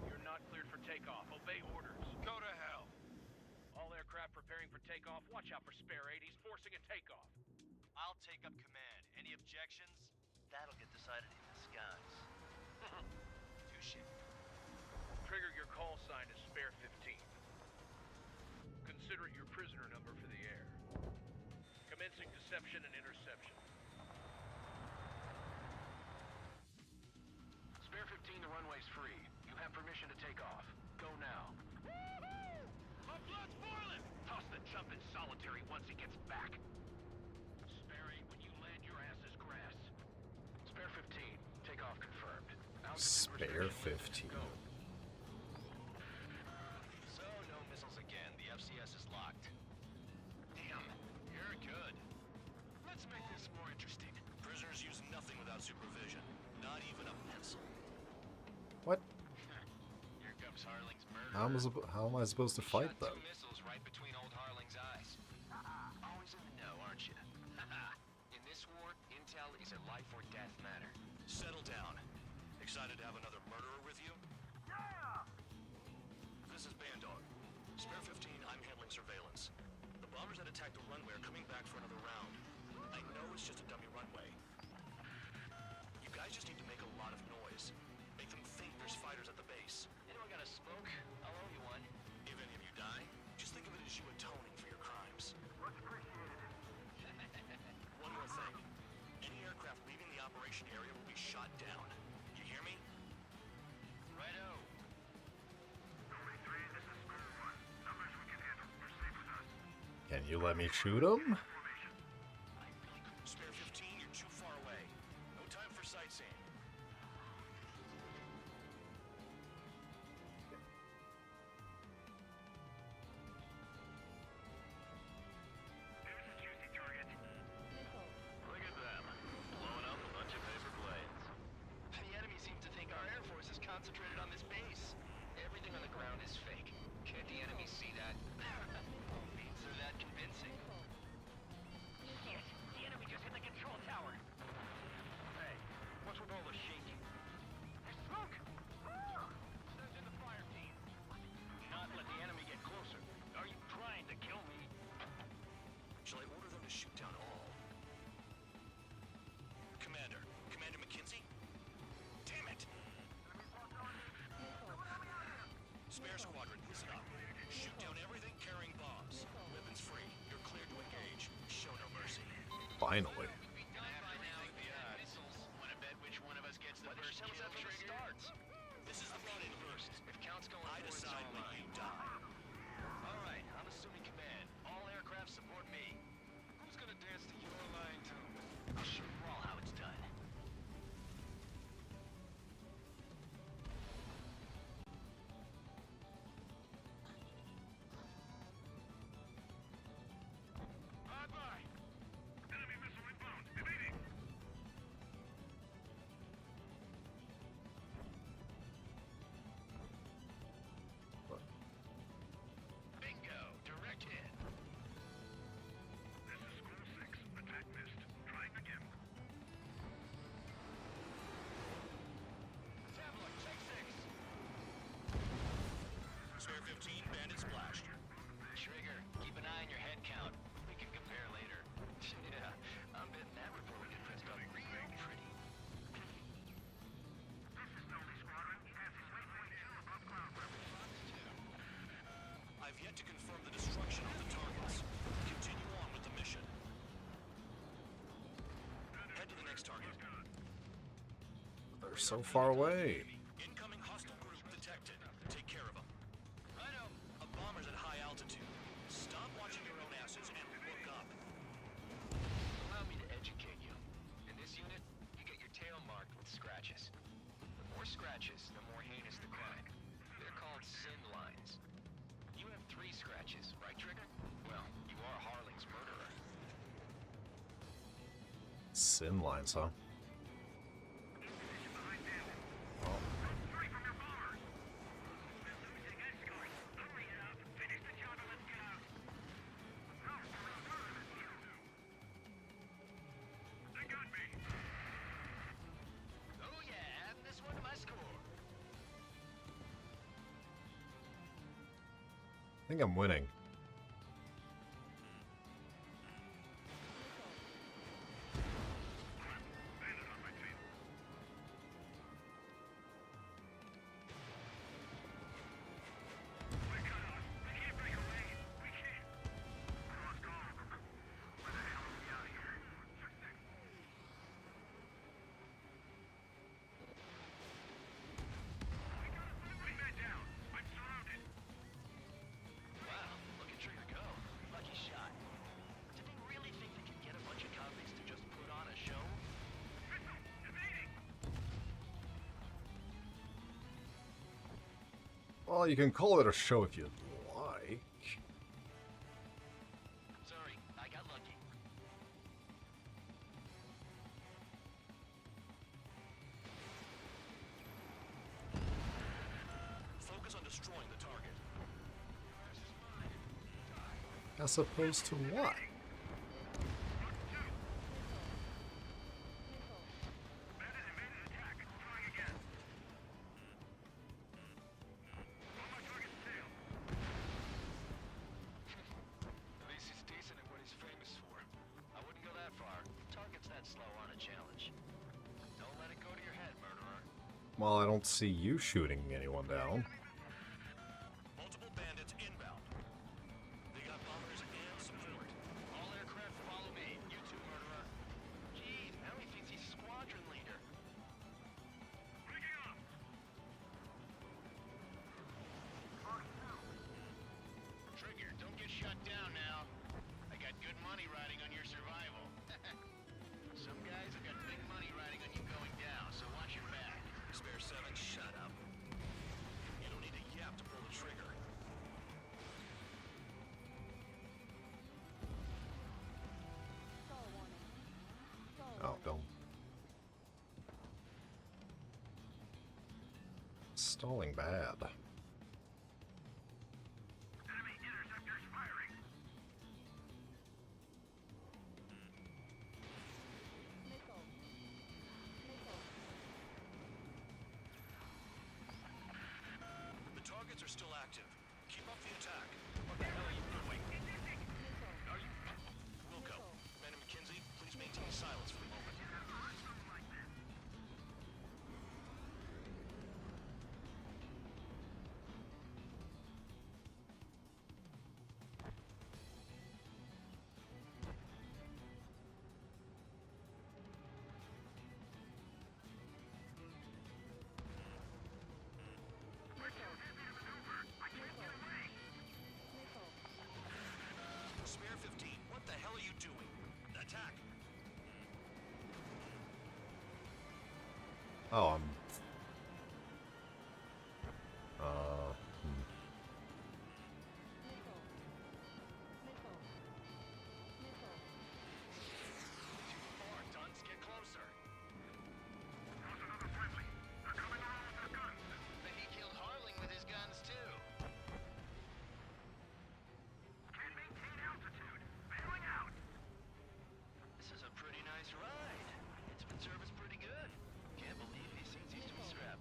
You're not cleared for takeoff. Obey orders. Go to hell. All aircraft preparing for takeoff. Watch out for Spare 8. He's forcing a takeoff. I'll take up command. Any objections? That'll get decided in the skies. Touche. Trigger, your call sign is Spare 15. Consider it your prisoner number for the air. Commencing deception and interception. Spare 15, the runway's free. You have permission to take off. Go now. My blood's boiling! Toss the jump in solitary once he gets back. Spare 8, when you land, your ass is grass. Spare 15, takeoff confirmed. Spare 15. Go. So, no missiles again. The FCS is locked. Damn, you're good. Let's make this more interesting. Prisoners use nothing without supervision. Not even a pencil. What? Here comes Harling's murder. How am I supposed to fight Shot them? 2 missiles right between old Harling's eyes. Always in the know, aren't you? In this war, intel is a life or death matter. Settle down. Excited to have another murderer with you? Yeah! This is Bandog. Spare 15, I'm handling surveillance. The bombers that attacked the runway are coming back for another round. I know it's just a dummy runway. You guys just need to make a lot of noise. Make them think there's fighters at the base. Anyone got a smoke? I'll owe you one. If any of you die, just think of it as you atoning for your crimes. Much appreciated. One more thing. Any aircraft leaving the operation area will be shot down. You hear me? Righto. 23, this is Square 1. Numbers we can handle. You're safe with us. Can you let me shoot them? Spare 15, you're too far away. No time for sightseeing. There's a juicy target. Look at them. Blowing up a bunch of paper planes. The enemy seems to think our Air Force is concentrated on this base. Everything on the ground is fake. Can't the enemy see that? Means they're that convincing. Shit! The enemy just hit the control tower. Hey, what's with all the shaking? There's smoke! Send in the fire team. Not let the enemy get closer. Are you trying to kill me? Shall I order them to shoot down all? Commander McKenzie? Damn it! Spare squadron, listen up. Shoot down everything carrying bombs. Weapons free. You're cleared to engage. Show no mercy. Finally. Wanna bet which one of us gets the first kill starts? This is the run-in burst. If count's going I decide when you die. All right, I'm assuming command. All aircraft support me. Who's gonna dance to your line tune? I'll show you all how it's done. Bye-bye! Enemy missile inbound. Evading! Bingo! Direct hit. This is School 6. Attack missed. Trying again. Tablet, take 6. Spare 15, bandit splashed. Trigger, keep an eye on your head count. We can compare later. Yeah, I'm betting that report we get pressed up real pretty. This is Noble Squadron. Passes waypoint 2 above cloud level. I've yet to confirm the destruction of the targets. Continue on with the mission. Head to the next target. They're so far away. Incoming hostile group detected. Take care of them. Righto. A bomber's at high altitude. Stop watching your own asses and look up. Allow me to educate you. In this unit, you get your tail marked with scratches. The more scratches, the more heinous the crime. They're called sin lines. You have 3 scratches, right, Trigger? Well, you are Harling's murderer. Sin lines, huh? I think I'm winning. Well, you can call it a show if you'd like. Sorry, I got lucky. Focus on destroying the target. As opposed to what? Well, I don't see you shooting anyone down. Multiple bandits inbound. They got bombers and support. All aircraft follow me. You too, murderer. Jeez, now he thinks he's squadron leader. Breaking up. Trigger, don't get shut down now. I got good money riding on your survival. Some guys have got big money riding on you going down, so watch your back. Spare 7, shut up. You don't need a yap to pull the trigger. Oh, don't. Stalling bad. Enemy interceptors firing. The targets are still active. Keep up the attack. What the hell are you doing? Are you... Wilco, Commander McKenzie, please maintain silence for the moment. Spare 15, what the hell are you doing? Attack! Oh, I'm... Far, Dunce, get closer. There's another friendly. They're coming around with their guns. But he killed Harling with his guns, too. Can't maintain altitude. Bailing out. This is a pretty nice ride. It's been serviced pretty good. Can't believe he seems he's to strap.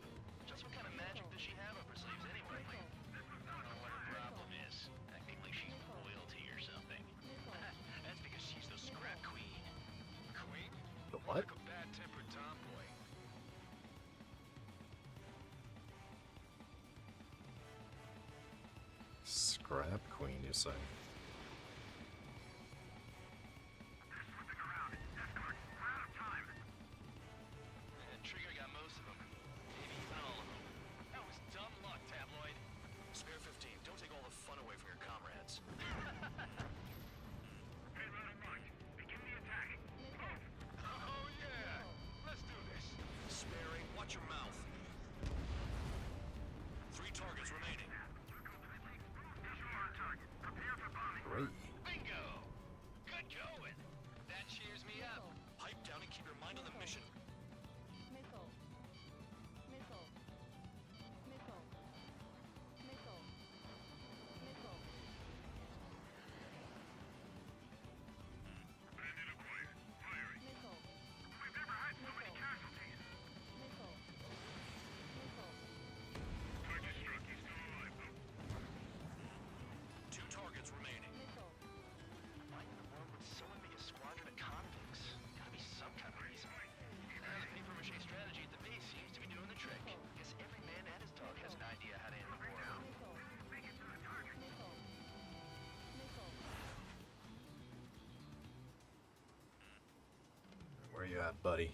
Just what kind of magic does she have up her sleeves anyway? I don't know what her problem is. Acting like she's royalty or something. That's because she's the scrap queen. Queen? The what? Like a bad-tempered tomboy. Scrap Queen, you say? They're slipping around. Escort, we're out of time. And Trigger got most of them. Maybe even all of them. That was dumb luck, Tabloid. Spare 15, don't take all the fun away from your comrades. Payload unlocked. Begin the attack. Oh yeah! Let's do this. Sparing, watch your mouth. 3 targets remaining. Visual on target. Prepare for bombing. you at, buddy?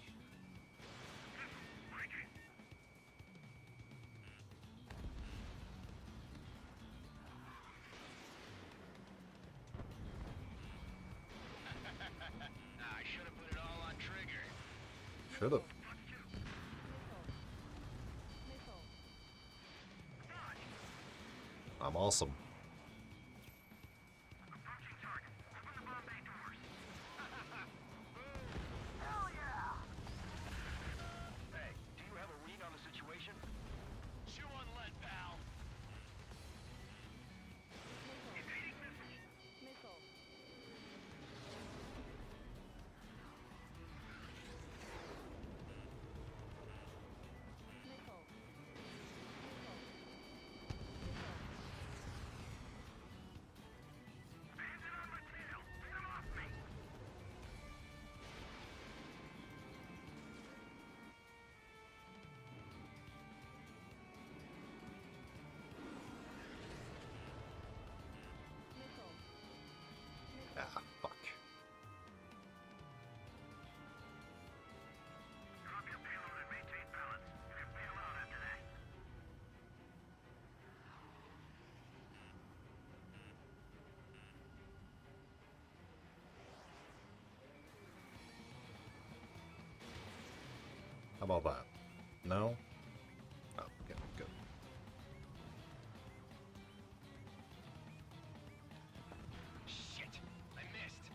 I should have put it all on Trigger. Should have. I'm awesome. Hey, do you have a read on the situation? Chew on lead, pal. Ah, fuck. Drop your payload and maintain balance. You can bail out after that. How about that? No? Oh, okay, good. Shit, I missed.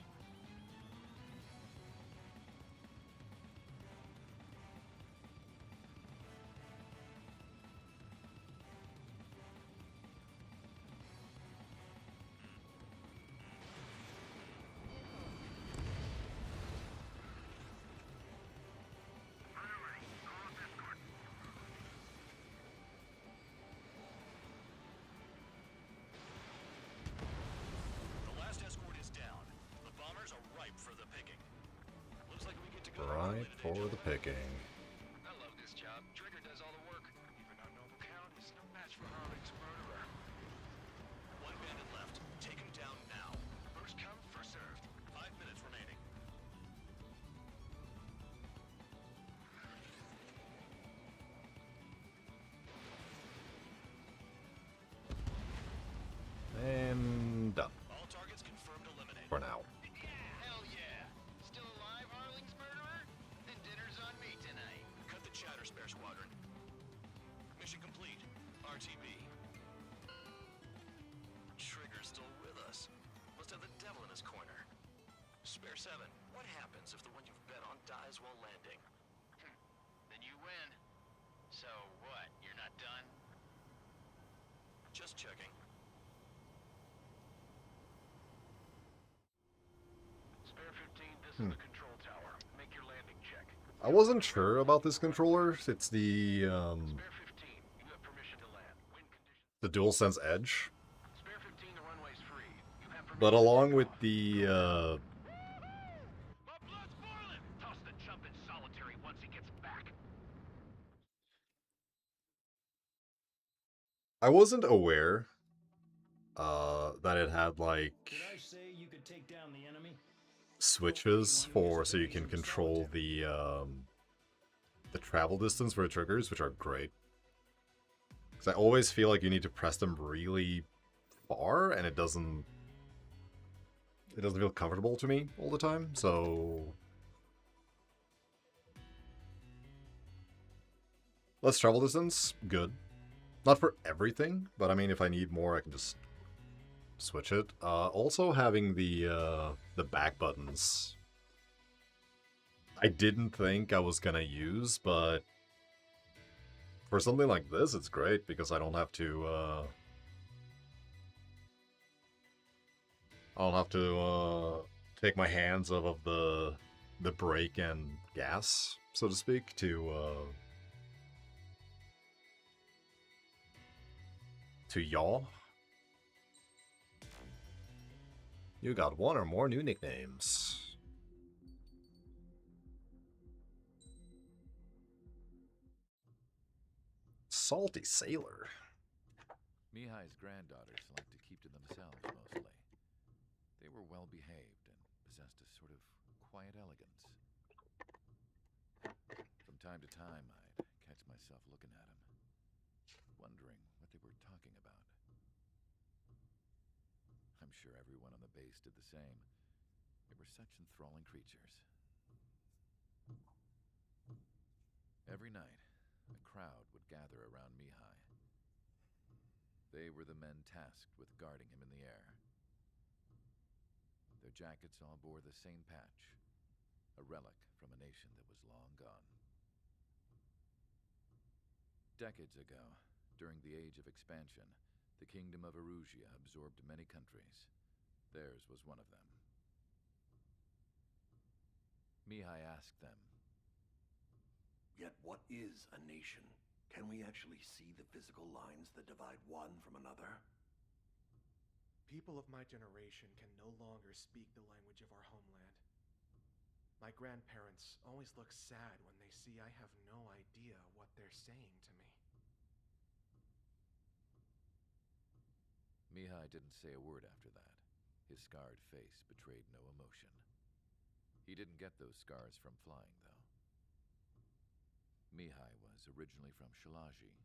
The last escort is down. The bombers are ripe for the picking. Looks like we get to go Right for the picking. I love this job. Trigger does all the work. Even our noble count is no match for Harling's murderer. One bandit left. Take him down now. First come, first served. 5 minutes remaining. And done. All targets confirmed eliminated. For now. Hell yeah. Still alive, Harling's murderer? Then dinner's on me tonight. Cut the chatter, Spare Squadron. Mission complete. RTB. Trigger's still with us. Must have the devil in his corner. Spare 7, what happens if the one you've bet on dies while landing? Then you win. So what, you're not done? Just checking. Spare 15, this is the control tower. Make your landing check. I wasn't sure about this controller. It's the Spare 15, you have permission to land. Wind conditions. the DualSense Edge. Spare 15, the runway's free. You have permission. But along with the My blood's boiling! Toss the chump in solitary once he gets back. I wasn't aware that it had like Did I say you could take down the enemy? switches for so you can control the travel distance for the triggers, which are great. Because I always feel like you need to press them really far, and it doesn't feel comfortable to me all the time. So less travel distance, good. Not for everything, but I mean, if I need more, I can just switch it. Also, having the back buttons, I didn't think I was gonna use, but for something like this, it's great because I don't have to. Take my hands off of the brake and gas, so to speak, to yaw. You got one or more new nicknames. Salty Sailor. Mihai's granddaughters like to keep to themselves mostly. They were well behaved and possessed a sort of quiet elegance. time to time, I'd catch myself looking at them, wondering what they were talking about. I'm sure everyone on the base did the same. They were such enthralling creatures. Every night, a crowd would gather around Mihai. They were the men tasked with guarding him in the air. Their jackets all bore the same patch, a relic from a nation that was long gone. Decades ago, during the Age of Expansion, the Kingdom of Erusia absorbed many countries. Theirs was one of them. Mihai asked them, "Yet what is a nation? Can we actually see the physical lines that divide one from another?" People of my generation can no longer speak the language of our homeland. My grandparents always look sad when they see I have no idea what they're saying to me. Mihai didn't say a word after that. His scarred face betrayed no emotion. He didn't get those scars from flying, though. Mihai was originally from Shalaji.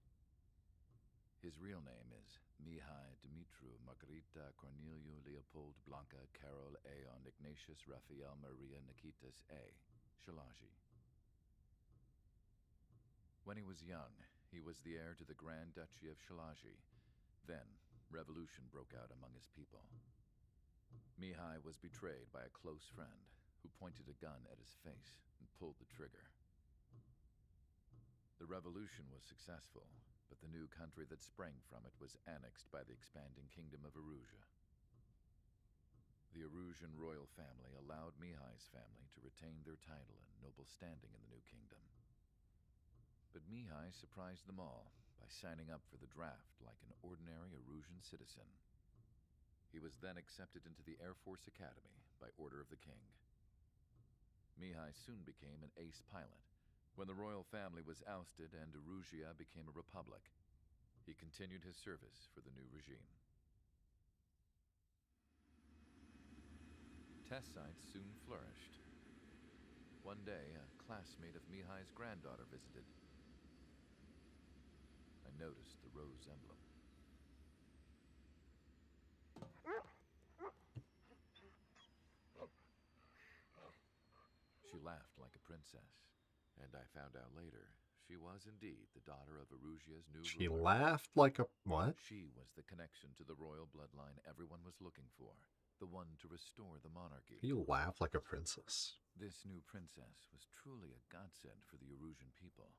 His real name is Mihai Dumitru Margarita Corneliu Leopold Blanca Carol Aeon Ignatius Raphael Maria Nikitas A. Shalaji. When he was young, he was the heir to the Grand Duchy of Shalaji. Then, revolution broke out among his people. Mihai was betrayed by a close friend who pointed a gun at his face and pulled the trigger. The revolution was successful, but the new country that sprang from it was annexed by the expanding Kingdom of Erusia. The Erusian royal family allowed Mihai's family to retain their title and noble standing in the new kingdom. But Mihai surprised them all by signing up for the draft like an ordinary Erusian citizen. He was then accepted into the Air Force Academy by order of the king. Mihai soon became an ace pilot. When the royal family was ousted and Erusia became a republic, he continued his service for the new regime. Test sites soon flourished. One day, a classmate of Mihai's granddaughter visited. I noticed the rose emblem. She laughed like a princess, and I found out later she was indeed the daughter of Erusia's new She ruler. laughed like a what? She was the connection to the royal bloodline everyone was looking for, the one to restore the monarchy. You laugh like a princess. This new princess was truly a godsend for the Erusian people.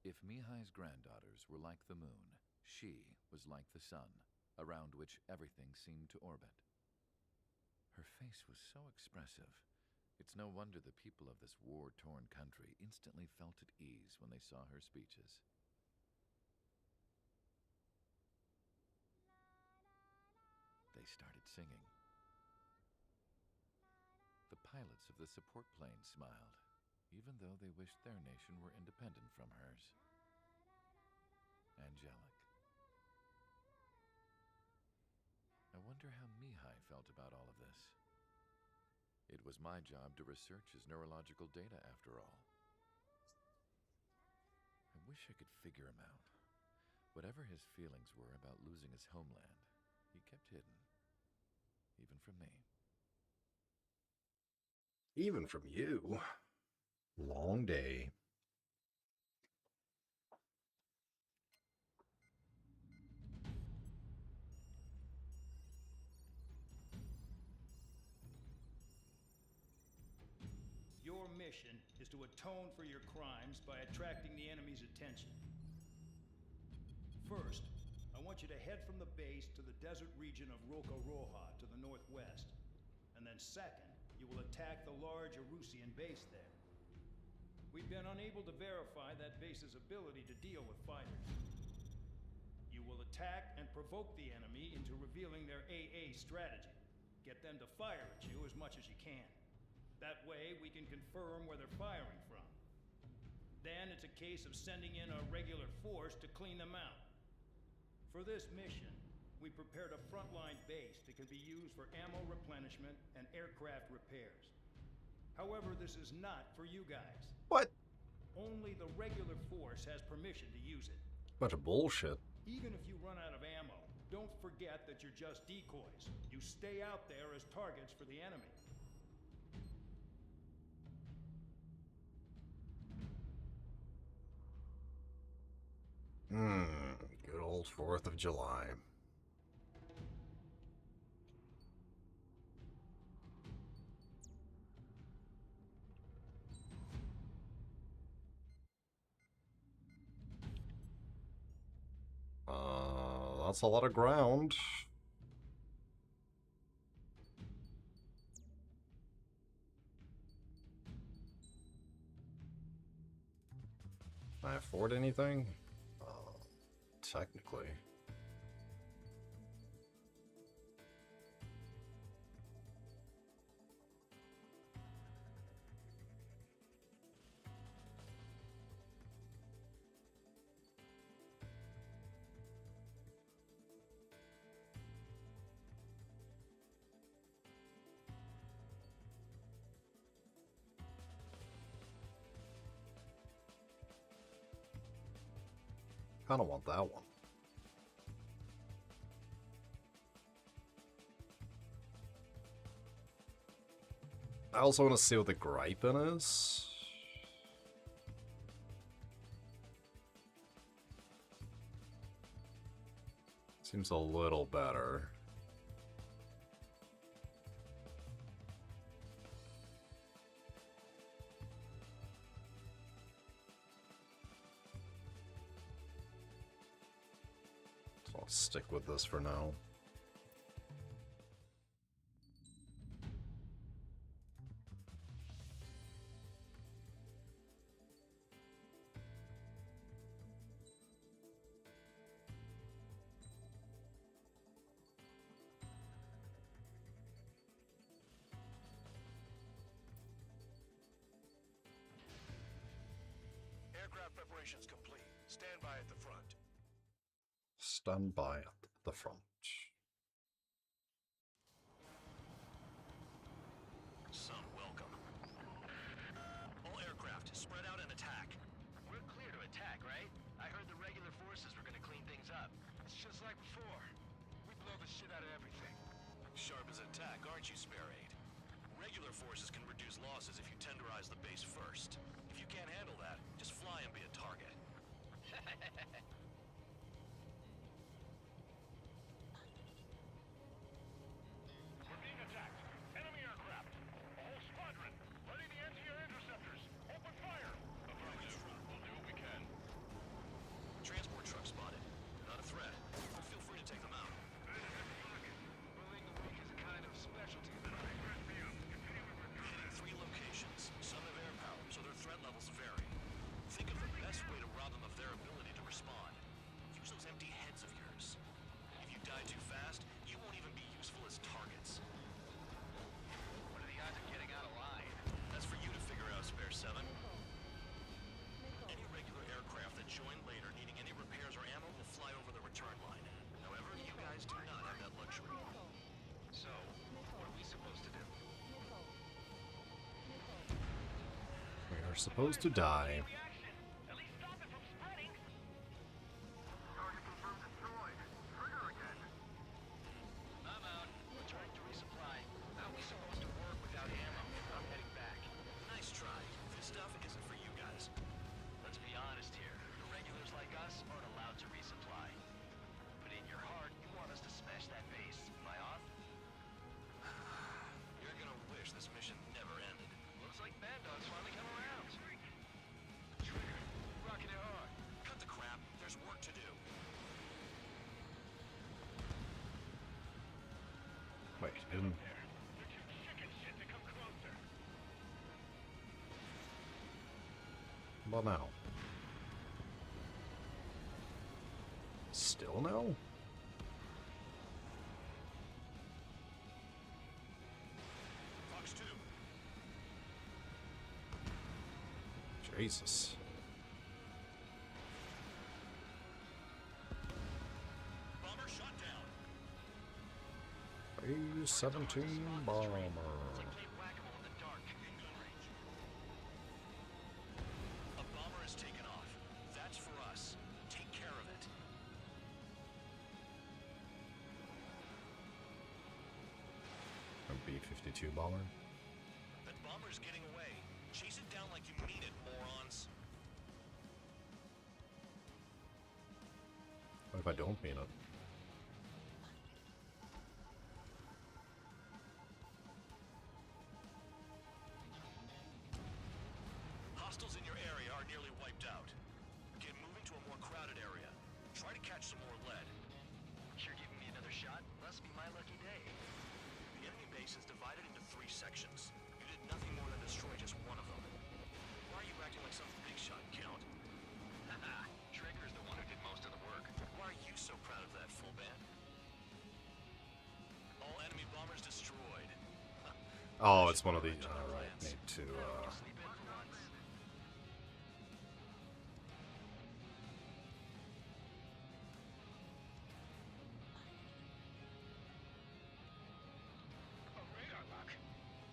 If Mihai's granddaughters were like the moon, she was like the sun, around which everything seemed to orbit. Her face was so expressive. It's no wonder the people of this war-torn country instantly felt at ease when they saw her speeches. They started singing. The pilots of the support plane smiled, even though they wished their nation were independent from hers. Angelic. I wonder how Mihai felt about all of this. It was my job to research his neurological data, after all. I wish I could figure him out. Whatever his feelings were about losing his homeland, he kept hidden. Even from me. Even from you. Long day. Your mission is to atone for your crimes by attracting the enemy's attention. First, I want you to head from the base to the desert region of Roca-Roja to the northwest. And then second, you will attack the large Erusian base there. We've been unable to verify that base's ability to deal with fighters. You will attack and provoke the enemy into revealing their AA strategy. Get them to fire at you as much as you can. That way, we can confirm where they're firing from. Then it's a case of sending in a regular force to clean them out. For this mission, we prepared a frontline base that can be used for ammo replenishment and aircraft repairs. However, this is not for you guys. What? Only the regular force has permission to use it. Bunch of bullshit. Even if you run out of ammo, don't forget that you're just decoys. You stay out there as targets for the enemy. Good old 4th of July. That's a lot of ground. Can I afford anything? Technically. Kinda want that one. I also want to see what the Gripen is. Seems a little better. So I'll stick with this for now. Aircraft preparations complete. Stand by at the front. Stand by at the front. Son, welcome. All aircraft, spread out and attack. We're clear to attack, right? I heard the regular forces were gonna clean things up. It's just like before. We blow the shit out of everything. Sharp as a tack, aren't you, Spare Aid? Regular forces can reduce losses if you tenderize the base first. If you can't handle that, just fly and be a target. We're being attacked. Enemy aircraft. A whole squadron. Ready the anti-air interceptors. Open fire. Affirmative. We'll do what we can. Transport truck spotted. Not a threat. Feel free to take them out. Bullying the weak is a kind of specialty that I regret for you. Hitting 3 locations. Some have air power, so their threat levels vary. Think of the best way to rob them of their ability to respond. Use those empty heads of yours. If you die too fast, you won't even be useful as targets. What are the odds of getting out alive? That's for you to figure out, Spare 7. Any regular aircraft that join later needing any repairs or ammo will fly over the return line. However, you guys do not have that luxury. So, what are we supposed to do? We are supposed to die. At least stop it from spreading. Target confirmed destroyed. Trigger again. I'm out. Returning to resupply. How are we supposed to work without ammo? I'm heading back. Nice try. This stuff isn't for you guys. Let's be honest here. The regulars like us aren't allowed to resupply. But in your heart, you want us to smash that base. Am I off? You're gonna wish this mission never ended. Looks like Bad Dog's finally come around. Trigger, rocking it hard. Cut the crap. There's work to do. Wait, didn't... They're too chicken shit to come closer. Well, now. Still no? Fox 2. Jesus. Bomber shot down. A-17 bomber. A bomber B-52 bomber. That bomber's getting away. Chase it down like you mean it, morons. What if I don't mean it? Hostiles in your area are nearly wiped out. Get moving to a more crowded area. Try to catch some more lead. You're giving me another shot? Must be my lucky day. The enemy base is divided into 3 sections. You did nothing more than destroy just one of them. Why are you acting like some big shot, Count? Haha, Trigger's the one who did most of the work. Why are you so proud of that, full band? All enemy bombers destroyed. Oh, it's one of the. Alright, need to. A radar lock.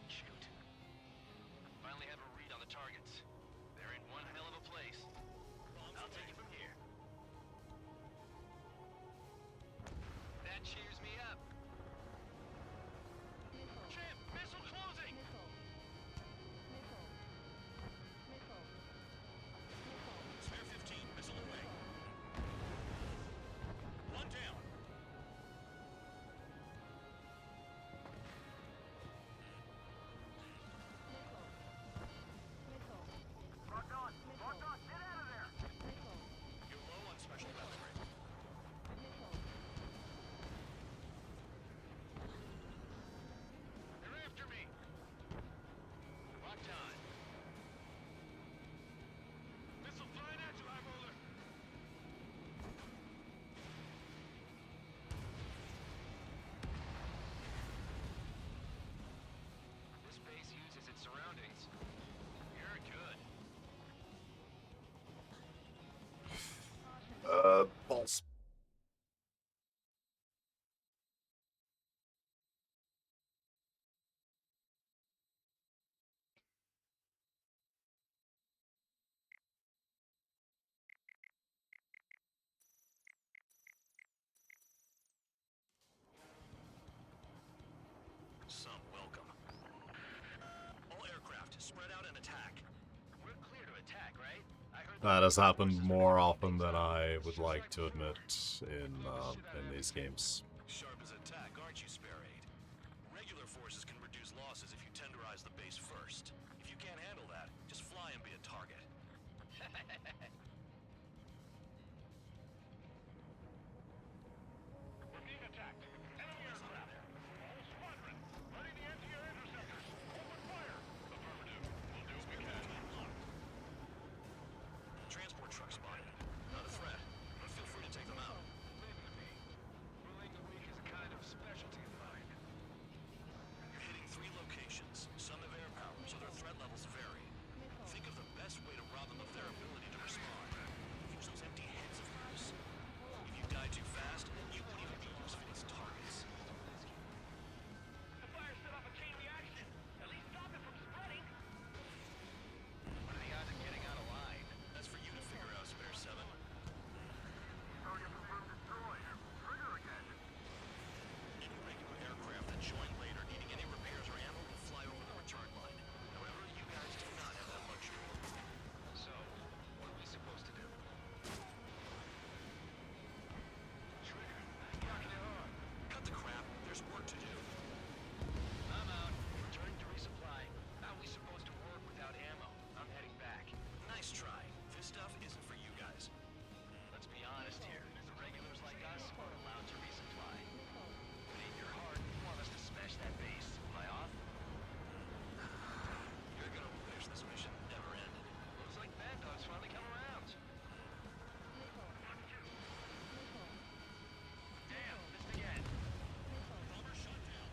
Shoot. Finally have a read on the targets. They're in one hell of a place. I'll take it from here. That cheers me up. Champ, missile closing! Spare 15, missile away. One down. Locked on! Locked on! Get out of there! You're low on special weaponry. They're after me! Locked on. Missile flying at you, High Roller! This base uses its surroundings. You're good. Balls. Some welcome. All aircraft, spread out and attack. We're clear to attack, right? I heard That has happened more often than I would like to admit in these games. Sharp as attack, aren't you, Spare 8? Regular forces can reduce losses if you tenderize the base first. If you can't handle that, just fly and be a target. We're being attacked. Enemy aircraft. All squadron. Ready the anti-air interceptors. Open fire. Affirmative. We'll do what we can. Transport truck spotted. Not a threat, but feel free to take them out. Leave it to me. Ruling the weak is a kind of specialty of mine. You're hitting 3 locations. Some have air power, so their threat levels vary. Think of the best way to rob them of their ability to respond. Use those empty heads of yours. If you die too fast, you won't even be useful as targets. The fire set off a chain reaction. At least stop it from spreading. What are the odds of getting out of line? That's for you to figure out, Spare 7. Target confirmed destroyed. Trigger again. Any regular aircraft that join later needing any repairs or ammo will fly over the return line. However, you guys do not have that luxury. So, what are we supposed to do? Trigger, knocking it on. Cut the crap. There's work to do. I'm out. Returning to resupply. How are we supposed to work without ammo? I'm heading back. Nice try. This stuff isn't for you guys. Let's be honest here. The regulars like us are allowed to resupply. But in your heart, you want us to smash that base. Am I off? You're gonna wish this mission never ended. Looks like Bad Dog's finally come around. Damn, missed again. Bomber shot down.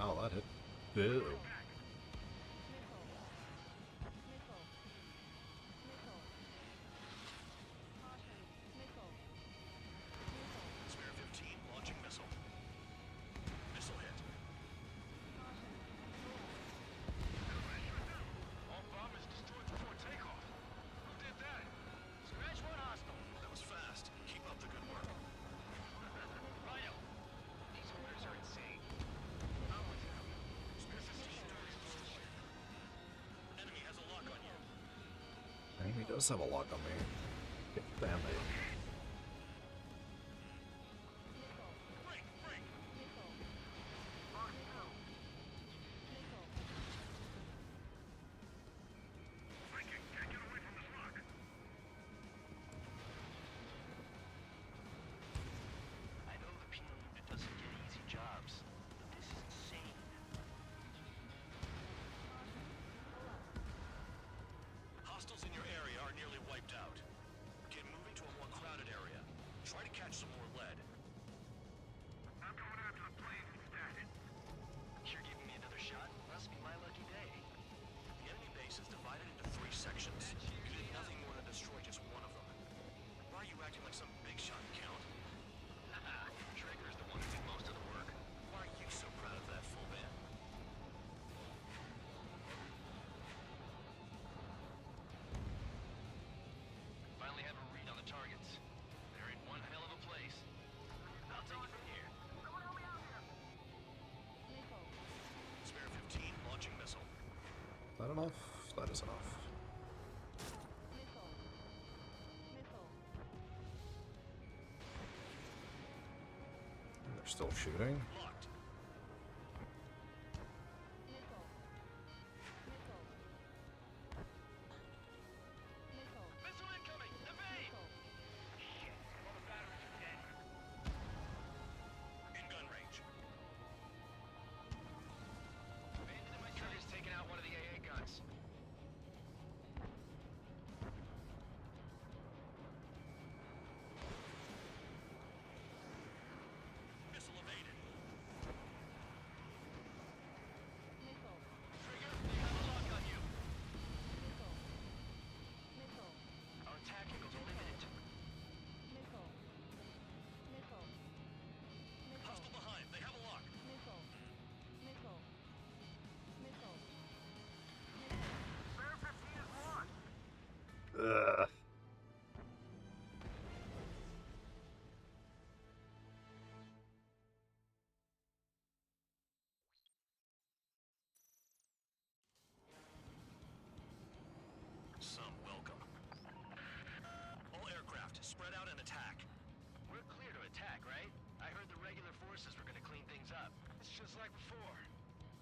Oh, that hit. Boo. Spare 15, launching missile. Missile hit. All bombers destroyed before takeoff. Who did that? Scratch one hostile. That was fast. Keep up the good work. Rhino. These orders are insane. I'm with you. does have a lock on me. Damn it. I know the penal unit doesn't get easy jobs, but this is insane. Hostiles in your area are nearly wiped out. Get moving to a more crowded area. Try to catch some more lead. I'm going out to the plains instead. You're giving me another shot? Must be my lucky day. The enemy base is divided into 3 sections. You did nothing more than destroy just one of them. Why are you acting like some big shot count? Trigger's the one who did most of the work. Why are you so proud of that, full man? Finally have a read on the targets. They're in one hell of a place. I'll take it from here. Spare 15, launching missile. Is that enough? That is enough. And they're still shooting. Locked. Missile incoming! Evade! Shit, all the batteries are dead. In gun range. Bandit in my trigger's taking out one of the AA guns. Missile evaded. Trigger, they have a lock on you. Our attack angles are limited. Hostile behind, they have a lock. Spare 15 is launched. Ugh. Some welcome. All aircraft, spread out and attack. We're clear to attack, right? I heard the regular forces were gonna clean things up. It's just like before.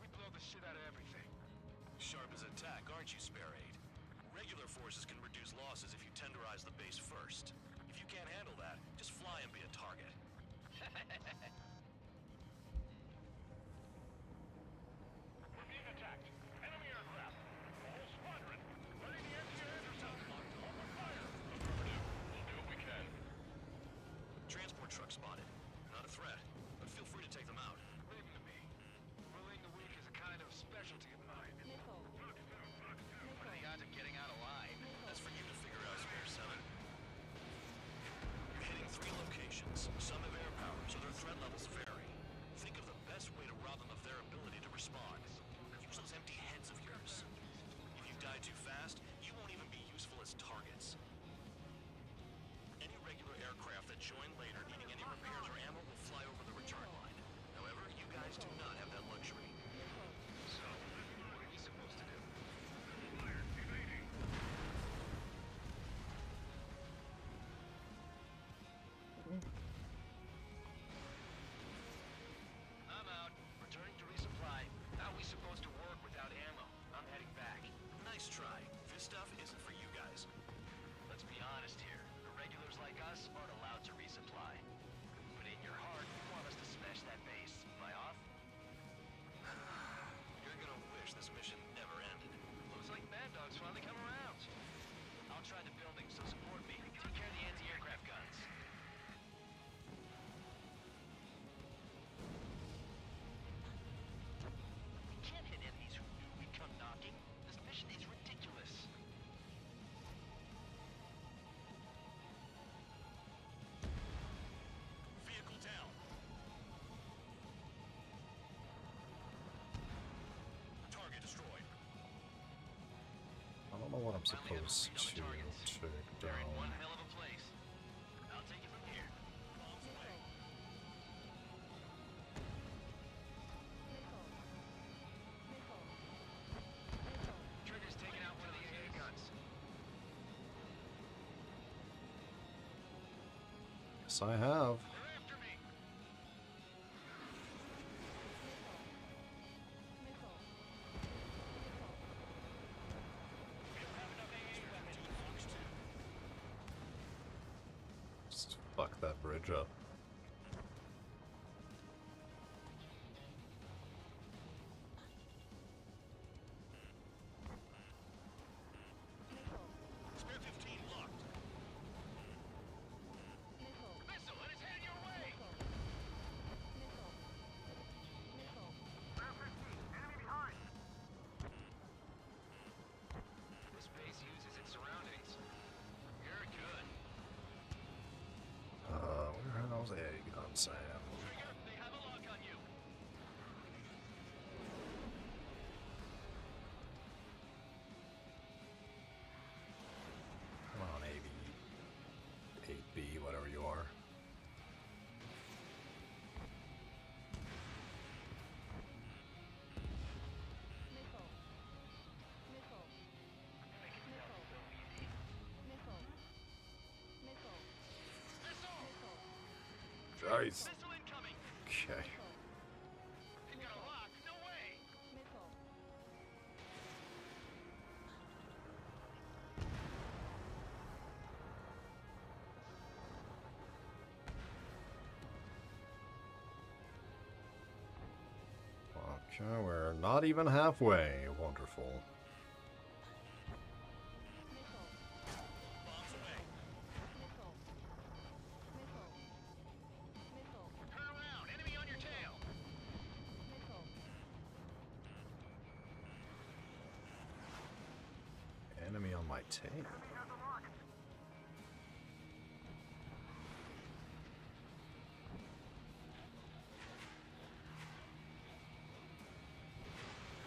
We blow the shit out of everything. Sharp as attack, aren't you, Spare 8? Regular forces can reduce losses if you tenderize the base first. If you can't handle that, just fly and be a target. We're being attacked. Enemy aircraft. The whole squadron. Letting the engineers ourselves locked on fire. Affirmative. We'll do what we can. Transport truck spotted. Not a threat, but feel free to take them out. Leave them to me. Bullying the weak is a kind of specialty of mine. What are the odds of getting out alive? That's for you to figure out, Spare 7. You're hitting 3 locations. Some have air power, so their threat levels vary. Think of the best way to rob them of their ability to respond. Use those empty heads of yours. If you die too fast, you won't even be useful as targets. Any regular aircraft that join later needing any repairs or ammo will fly over the return line. However, you guys do not have that luxury. So, what are we supposed to do? I'm out. Returning to resupply. How are we supposed to work without ammo? I'm heading back. Nice try. This stuff isn't for you guys. Let's be honest here. The regulars like us aren't allowed to resupply. But in your heart, you want us to smash that base. Am I off? You're gonna wish this mission never ended. Looks like Mad Dog's finally come around. I'll try the building, so support me. Take care of the anti-aircraft guns. We can't hit enemies who knew we'd come knocking. This mission is ridiculous. Vehicle down. Target destroyed. I don't know what I'm supposed to take They're in one down. hell of a place. I'll take it from here. Bombs away. Trigger's taking out one of the AA guns. Yes, I have. Just fuck that bridge up. Spare 15 locked. Missile, and it's headed your way! Spare 15, enemy behind! This base uses its surroundings. You're good. Warehouse egg on Sam. Trigger, they have a lock on you. Come on, AB. 8B, whatever you are. Nice. Missile incoming. Okay. You got a lock? No way. Okay, we're not even halfway. Wonderful. Bombs away. Turn around. Enemy on your tail. Enemy on my tail.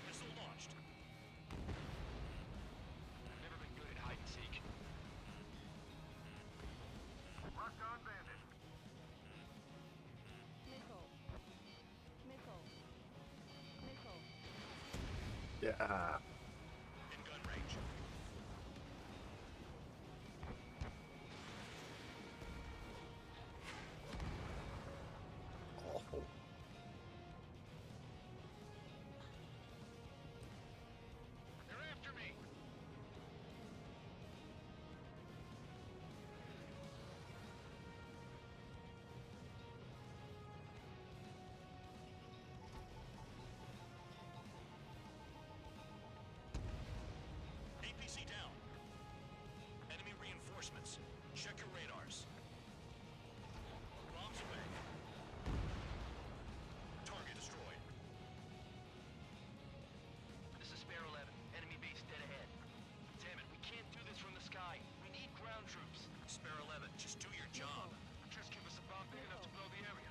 Missile launched. Never been good at hide and seek. Locked on bandit. Yeah. In gun range. Awful. They're after me. APC down. Enemy reinforcements. Check your radars. Bombs away. Target destroyed. This is Spare 11. Enemy base dead ahead. Damn it, we can't do this from the sky. We need ground troops. Spare 11, just do your job. Just give us a bomb big enough to blow the area.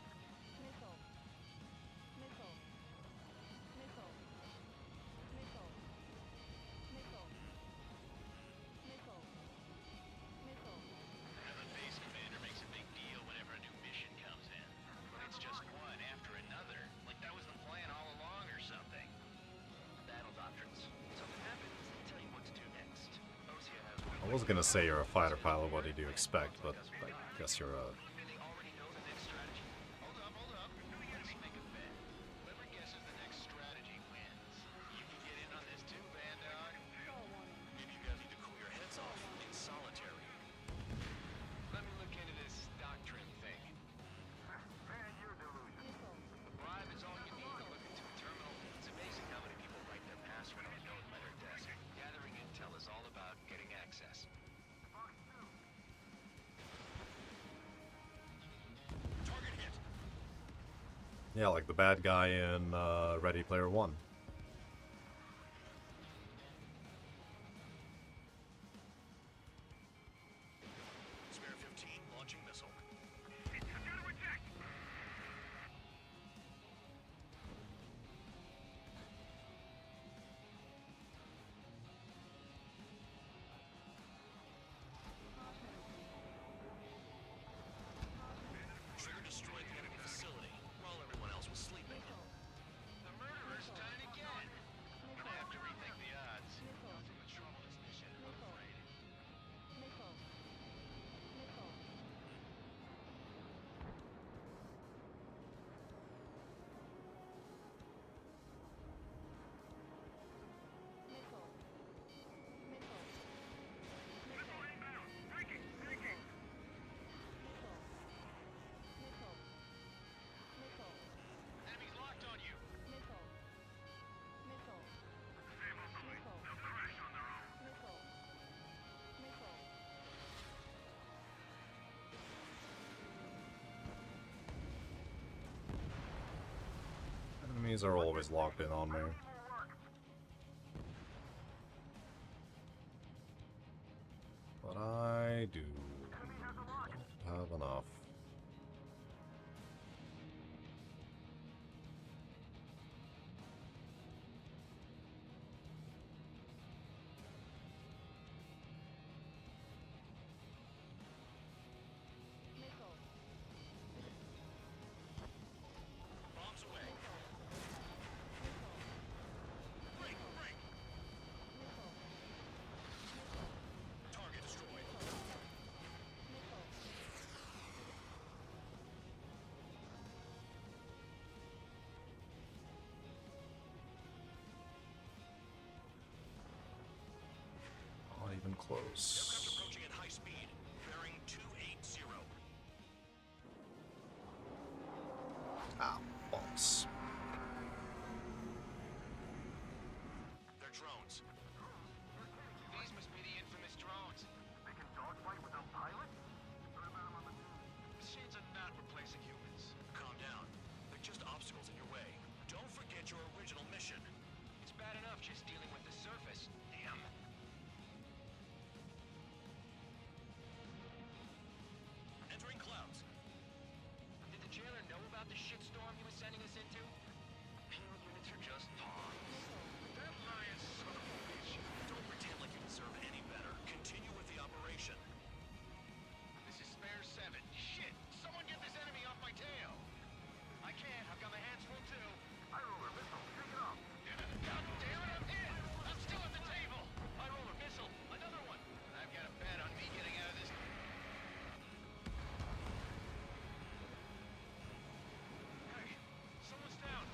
Now the base commander makes a big deal whenever a new mission comes in. But it's just one after another. Like that was the plan all along or something. Battle doctrines. Something happens, they tell you what to do next. Osea has one. I was gonna say you're a fighter pilot, what did you expect? But I guess you're a... Do they already know the next strategy? Hold up, hold up. Let's make a bet. Whoever guesses the next strategy wins. You can get in on this too, Bandog. Maybe you guys need to cool your heads off in solitary. Let me look into this doctrine thing. Man, your delusion. The bribe is all you need to look into a terminal. It's amazing how many people write their password on a note by their desk. Gathering intel is all about getting access. Target hit. Yeah, like the bad guy in Ready Player One. Spare 15, launching missile. It's gonna eject! Trigger destroyed the enemy facility while everyone else was sleeping. The murderer's trying to These are always locked in on me. But I do not have enough. Bombs away. Break, break. Target destroyed. Not even close. Aircraft approaching at high speed. Bearing 280. Ah, bombs. They're drones. These must be the infamous drones. They can dogfight without pilots? Machines are not replacing humans. Calm down. They're just obstacles in your way. Don't forget your original mission. It's bad enough just dealing with the surface. Damn. Entering clouds. Did the jailer know about the shitstorm he was sending us into? Penal units are just pawns. That lying son of a bitch. Don't pretend like you deserve any better. Continue with the operation. This is Spare 7. Shit! Someone get this enemy off my tail! I can't. I've got my hands full too. High roller missile, take it off. God damn it, I'm hit! I'm still at the table! High roller missile, another one! I've got a bet on me getting out of this. Hey, someone's down.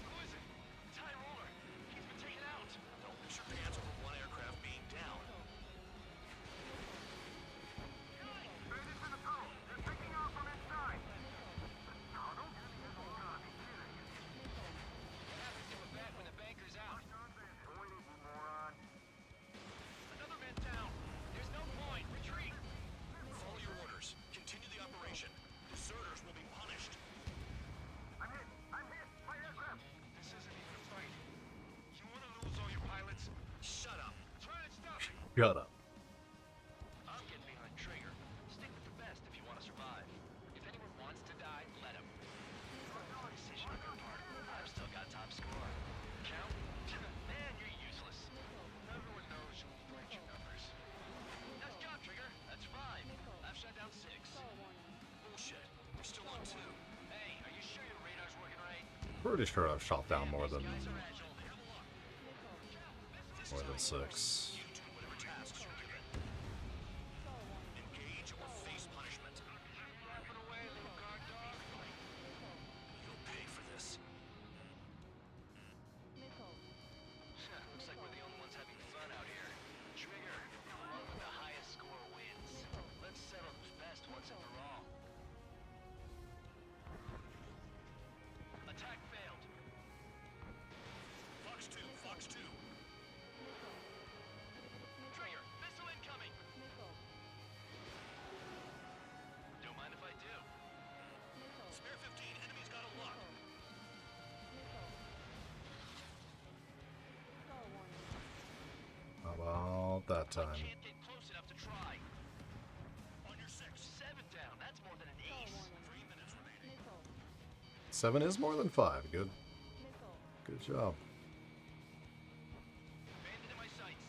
Who is it? It's High roller. He's been taken out. Don't miss your pants over one aircraft being down. Straight into the tunnel. They're taking off from inside. Tunnel? Gotta be kidding. What happens to a bet when the banker's out? Point it, you moron. Another man down. There's no point. Retreat. Follow your orders. Continue the operation. Deserters will be punished. I'm hit. I'm hit. My aircraft. This isn't even a fight. You want to lose all your pilots? Shut up. Try and stop it. Shut up. I'm getting behind Trigger. Stick with the best if you want to survive. If anyone wants to die, let him. Decision on your part. I've still got top score. Count? Man, you're useless. Everyone knows you will fight your numbers. Nice job, Trigger. That's 5. I've shut down 6. Bullshit. We're still on 2. Hey, are you sure your radar's working right? Pretty sure I've shot down more than Guys are agile. This more is than how it 6. You do whatever tasks you're given. Engage or face punishment. Yapping away, little guard dog. You'll pay for this. Looks like we're the only ones having fun out here. Trigger, the one with the highest score wins. Let's settle who's best once and for all. Attack failed. Fox 2, Fox 2. Trigger, missile incoming. Don't mind if I do. Spare 15, enemy's got a lock. How about that time? Can't get close enough to try. On your 6. 7 down. That's more than an ace. 3 minutes remaining. 7 is more than 5. Good. Good job. Bandit in my sights.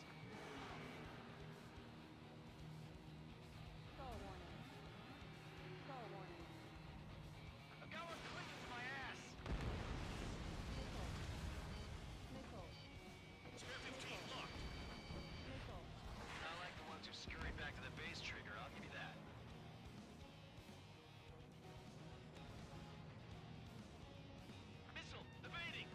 I've got one clinging to my ass. Spare 15, locked. Not like the ones who scurry back to the base, Trigger. I'll give you that. Missile, evading.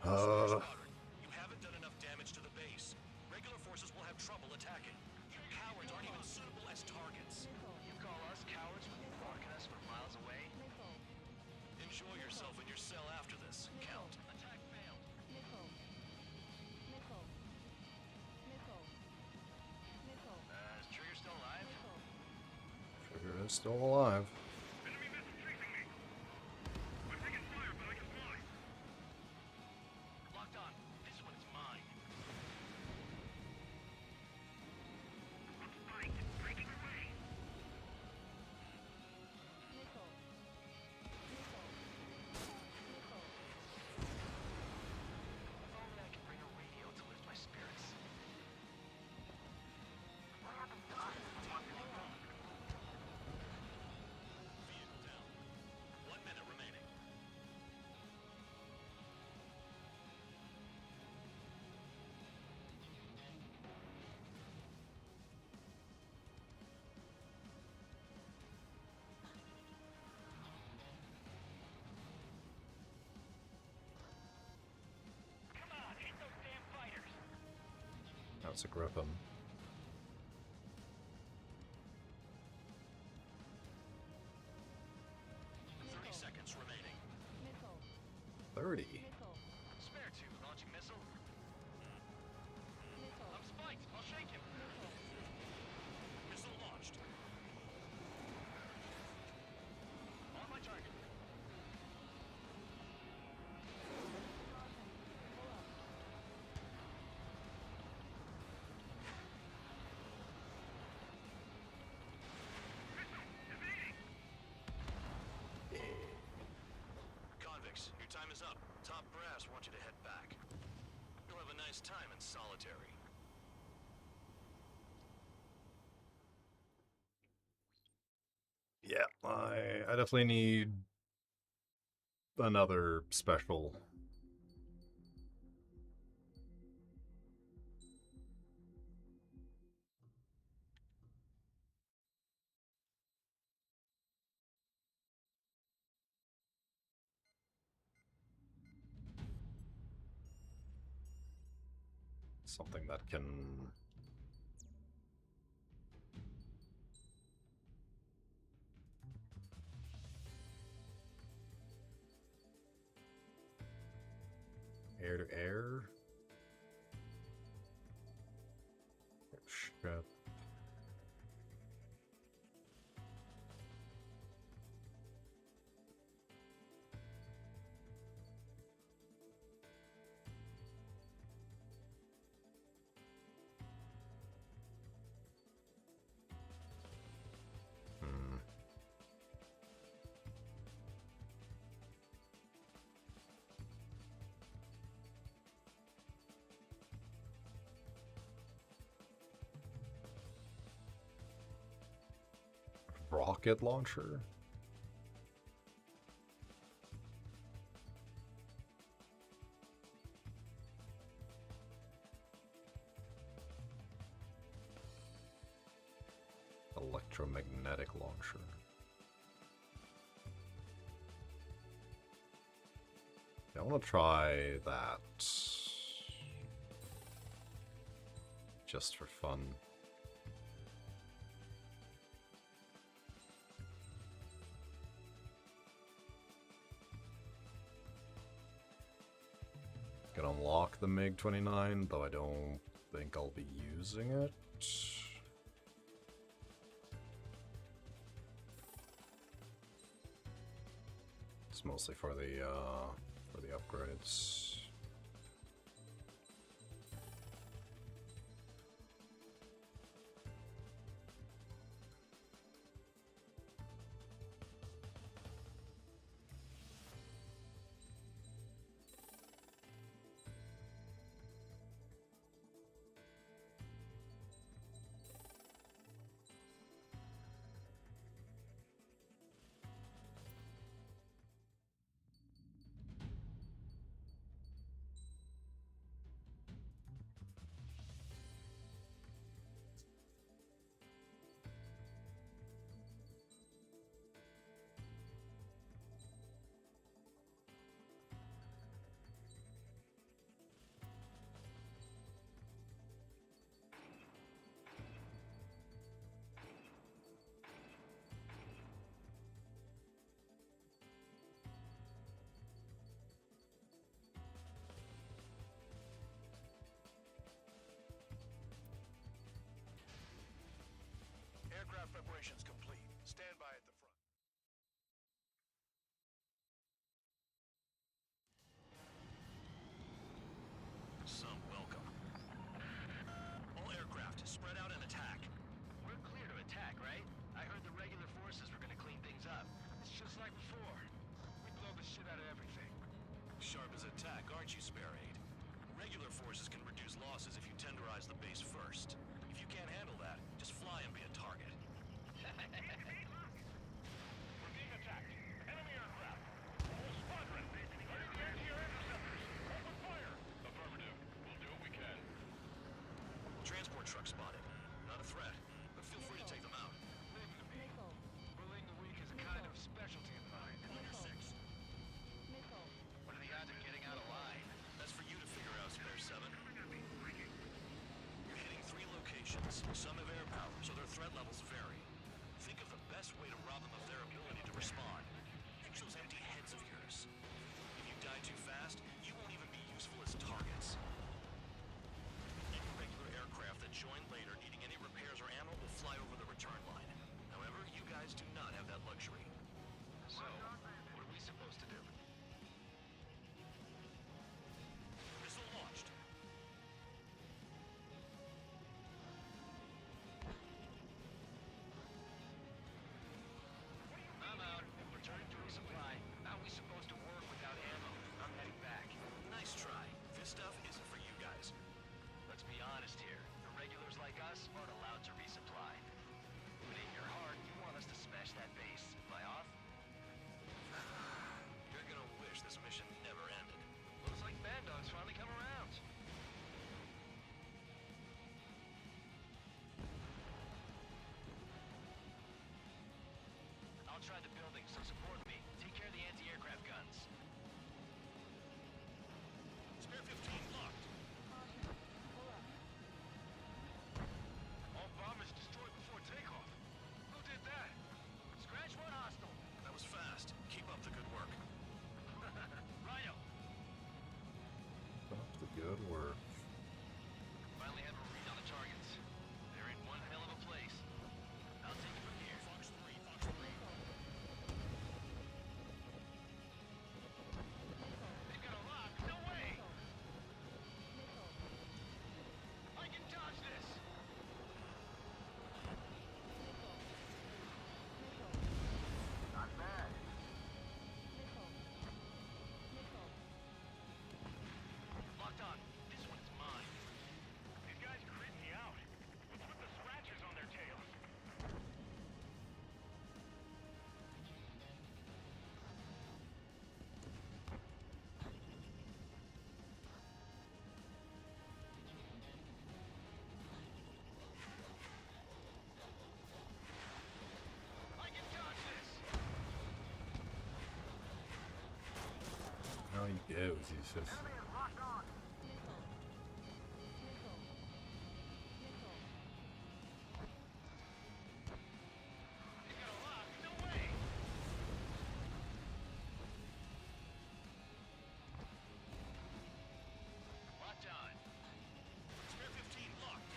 You haven't done enough damage to the base. Regular forces will have trouble attacking. Cowards aren't even suitable as targets. You call us cowards when you're marking us from miles away? Enjoy yourself in your cell after this, Count. Attack failed. Is Trigger still alive? Trigger is still alive. Locked on. This one is mine. If only I could bring a radio to lift my spirits. What happened to us? Vehicle down. 1 minute remaining. Come on, hit those damn fighters. That's a Griffin. Seconds remaining. 30. Spare two, launching missile. I'm spiked. I'll shake him. Missile launched. On my target. Convicts, your time is up. Top brass wants you to head back. You'll have a nice time in solitary. Yeah, I definitely need another special. Something that can air to air. Shit. Rocket launcher? Electromagnetic launcher. Yeah, I want to try that. Just for fun. Can unlock the MiG-29, though I don't think I'll be using it. It's mostly for the upgrades. Mission's complete. Stand by at the front. Some welcome. All aircraft, spread out and attack. We're clear to attack, right? I heard the regular forces were gonna clean things up. It's just like before. We blow the shit out of everything. Sharp as attack, aren't you, Spare Aid? Regular forces can reduce losses if you tenderize the base first. If you can't handle that, just fly and be a target. We're being attacked. Enemy aircraft. Whole squadron. Ready the anti-air interceptors. Open fire. Affirmative. We'll do what we can. Transport truck spotted. Not a threat, but feel free to take them out. Leave them to me. Bullying the weak is a kind of specialty of mine. What are the odds of getting out alive? That's for you to figure out, Spare 7. You're hitting 3 locations. Some have air power, so their threat levels vary. Think of the best way to rob them of their ability to respond. Use those empty heads of yours. If you die too fast, you won't even be useful as targets. Any regular aircraft that join later needing any repairs or ammo will fly over the return line. However, you guys do not have that luxury. So, what are we supposed to do? Missile launched. I'm out. Returning to resupply. How are we supposed to work without ammo? I'm heading back. Nice try. This stuff isn't for you guys. Let's be honest here. Irregulars like us aren't allowed to resupply. But in your heart, you want us to smash that base. Am I off? You're gonna wish this mission never ended. Looks like Bad Dog's finally come around. I'll try the building, so support me. Take care of the anti-aircraft guns. Spare 15 locked. All bombers destroyed before takeoff. Who did that? Scratch one hostile. That was fast. Keep up the good work. Rhino. Up the good work. Finally have a read on the targets. They're in one hell of a place. I'll take it from here. Fox 3, Fox 3. They've got a lock. No way! I can dodge this! Not bad. Locked on. This one is mine. These guys creep me out. What's with the scratches on their tails? I can dodge this! Now he goes, he's just... Enemy is locked on. They've got a lock. No way! Locked on. Spare 15 locked.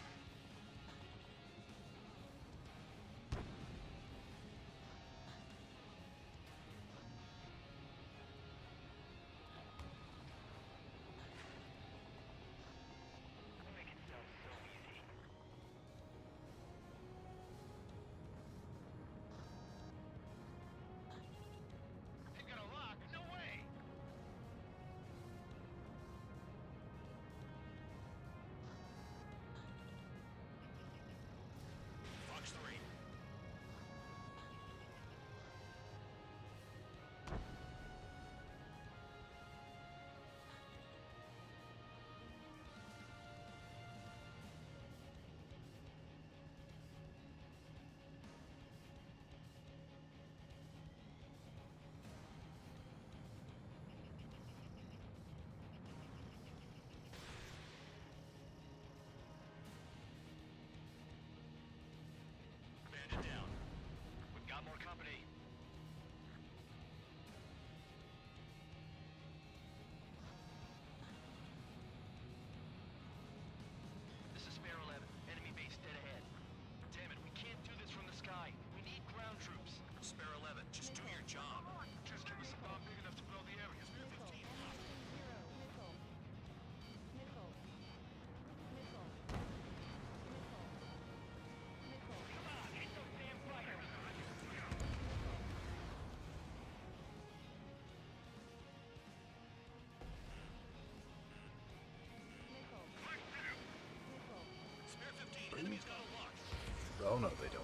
Oh no, they don't.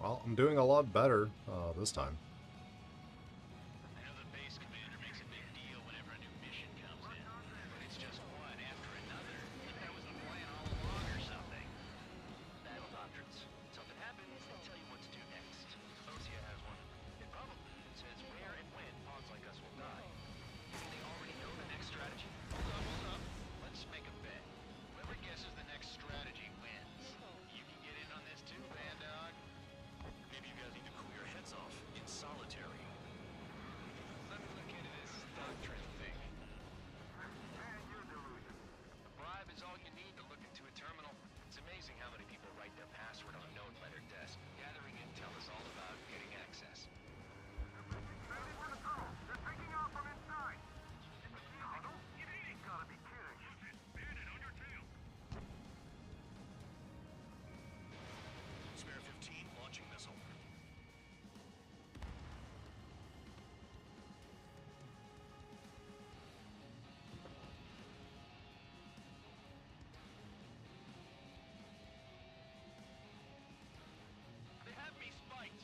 Well, I'm doing a lot better this time. I know the base commander makes a big deal whenever a new mission comes in, but it's just one after another. That was the plan all along or something. Battle doctrines. Something happens, they tell you what to do next. Osea has one. It probably says where and when pawns like us will die. They already know the next strategy? Hold up. Let's make a bet. Whoever guesses the next strategy wins. You can get in on this too, Bandog. Maybe you guys need to cool your heads off in solitary. Let me look into this doctrine thing. A bribe is all you need to look into a terminal. It's amazing how many people write their password on a note by their desk. Gathering intel is all about getting access. They're taking off from inside. You gotta be kidding. Bandit on your tail. Spare 15 launching missile. They have me spiked.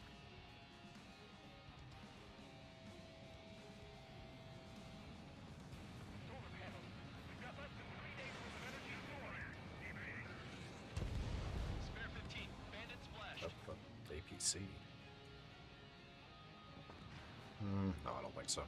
Solar panels. We've got less than 3 days worth of energy stored. Spare 15. Bandit splashed. APC. No, I don't think so.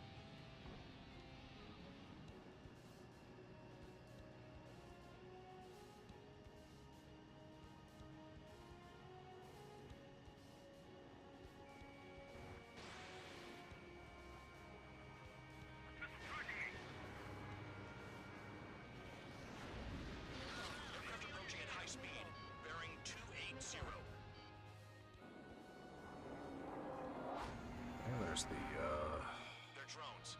Aircraft approaching at high speed, bearing 280. And there's the, They're drones.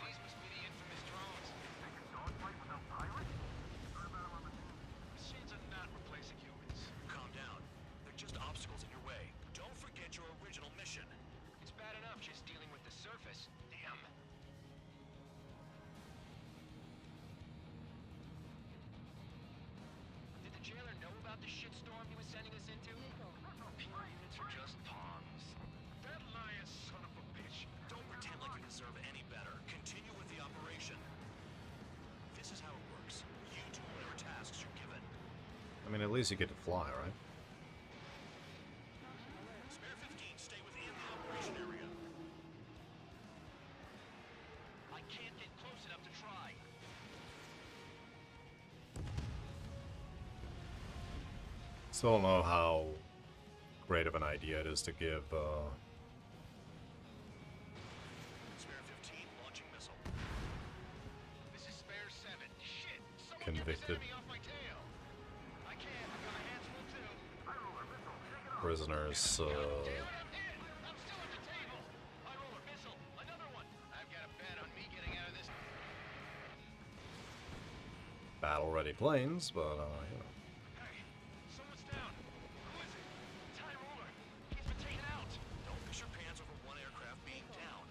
These must be the infamous drones. Machines are not replacing humans. Calm down. They're just obstacles in your way. Don't forget your original mission. It's bad enough just dealing with the surface. Damn. Did the jailer know about the shitstorm he was sending us into? PR units are just pawns. That lying son of a bitch. Don't pretend like you deserve any better. Continue with the operation. This is how it works. You do whatever tasks you're given. I mean, at least you get to fly, right? Spare 15, stay within the operation area. I can't get close enough to try. Still don't know how great of an idea it is to give Spare 15, launching missile. This is spare 7. Shit! Someone convicted get this enemy off my tail! I can't. I've got my hands full too. prisoners. I'm still at the table. High roller missile. Another one. I've got a bet on me getting out of this. Battle-ready planes, but you know. Hey, someone's down. Who is it? It's High roller. He's been taken out. Don't piss your pants over one aircraft being down.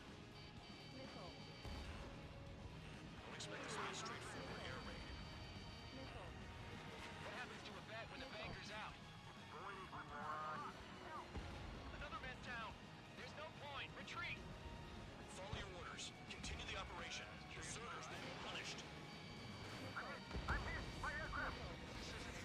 Don't expect this to be a straightforward air raid. What happens to a bet when the banker's out? Another man down. There's no point. Retreat. Follow your orders. Continue the operation. Deserters will be punished. I missed my aircraft. This isn't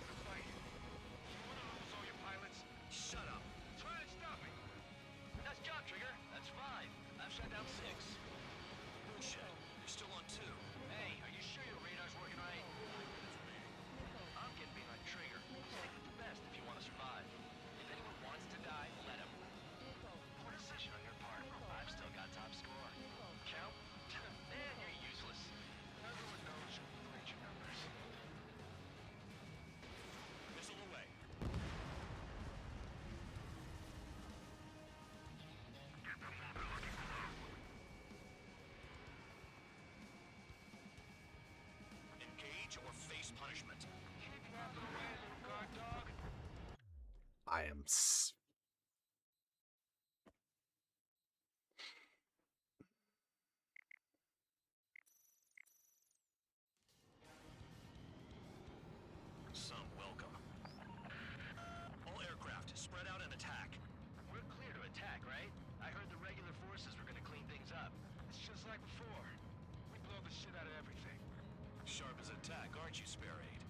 I am. Some welcome. All aircraft, spread out and attack. We're clear to attack, right? I heard the regular forces were gonna clean things up. It's just like before. We blow the shit out of everything. Sharp as attack, aren't you, Spare Aid?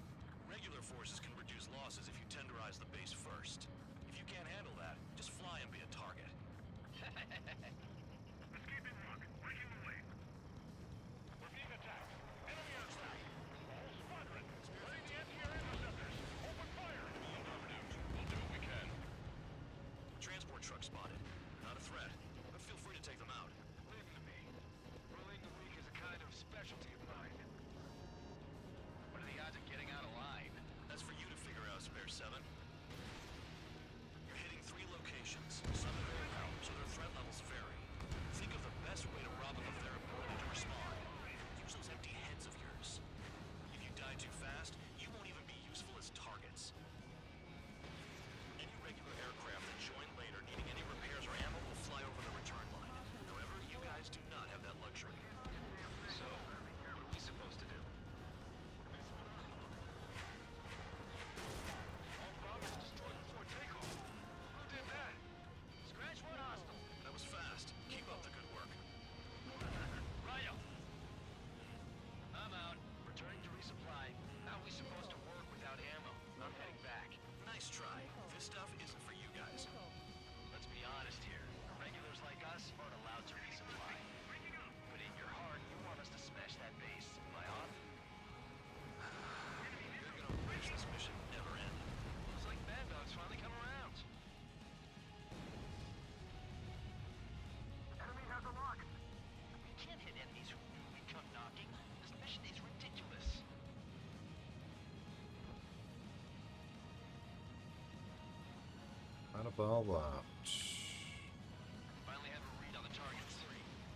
Regular forces can reduce losses if you tenderize the base first. If you can't handle that, just fly and be a target. Escaping rock. Breaking away. We're being attacked. Enemy on site. Whole squadron. Ready the anti-air interceptors. Open fire. Affirmative. We'll do what we can. Transport truck spotted. Not a threat, but feel free to take them out. Leave them to me. Rolling the weak is a kind of specialty of mine. What are the odds of getting out alive? That's for you to figure out, Spare 7. You're hitting 3 locations. Some are very loud, so their threat levels vary. Think of the best way to rob them of their ability to respond. Use those empty heads of yours. If you die too fast, you won't even be useful as targets. Any regular aircraft that join later needing any repairs or ammo will fly over the return line. However, you guys do not have that luxury. So, what are we supposed to do? All bombers destroyed before takeoff. Who did that? Scratch one hostile. That was fast. Keep up the good work. Rhino! I'm out. Returning to resupply. How are we supposed to work without ammo? I'm heading back. Nice try. This stuff isn't for you guys. Let's be honest here. Regulars like us aren't allowed to resupply. But in your heart, you want us to smash that base. Am I off? You're gonna wish this mission never ended. Looks like Bad Dog's finally come around. Enemy has a lock. We can't hit enemies who we come knocking. This mission is ridiculous. What about that? Finally have a read on the targets.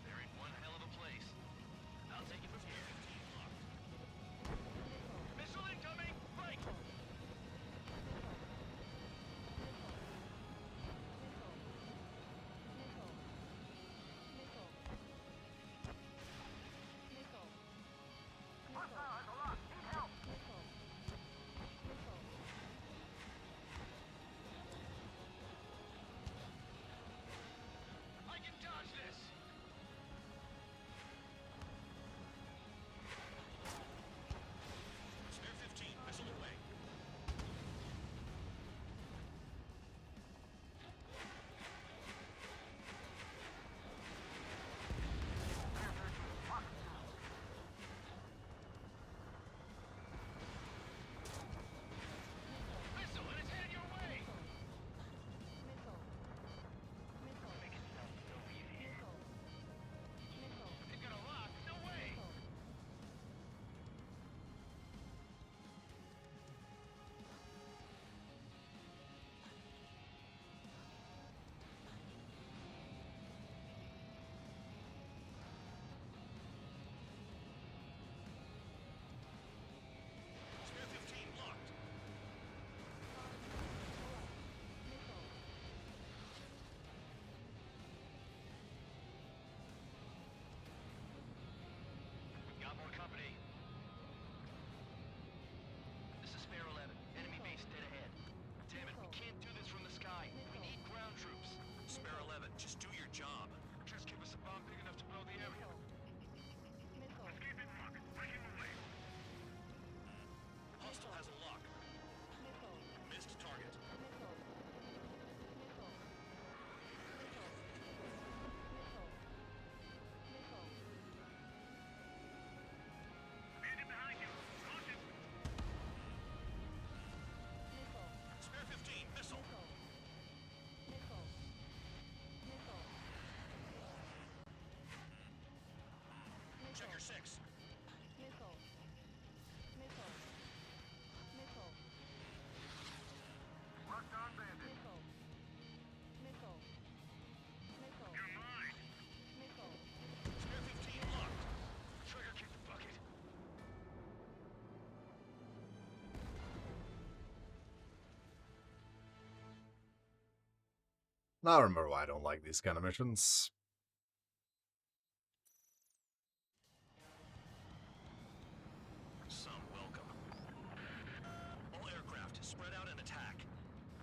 They're in one hell of a place. I'll take it from here. Missile incoming! Break! Hostile has a lock. Need help. I can dodge this! Spare 15, missile away. Missile, and it's headed your way! Make it sound so easy. They've got a lock. No way! Spare 15 locked. Got more company. This is Spare 11. Enemy base dead ahead. Damn it, we can't do this from the sky. We need ground troops. Spare 11, just do your job. Just give us a bomb big enough to blow the area. Escaping rock. Breaking away. Hostile has a lock. Missed target. Bandit behind you. Launch it. Spare 15, missile. Check your 6. Locked on bandit. You're mine. Spare 15 locked. Trigger, kick the bucket. Now I remember why I don't like these kind of missions. Some welcome. All aircraft, spread out and attack.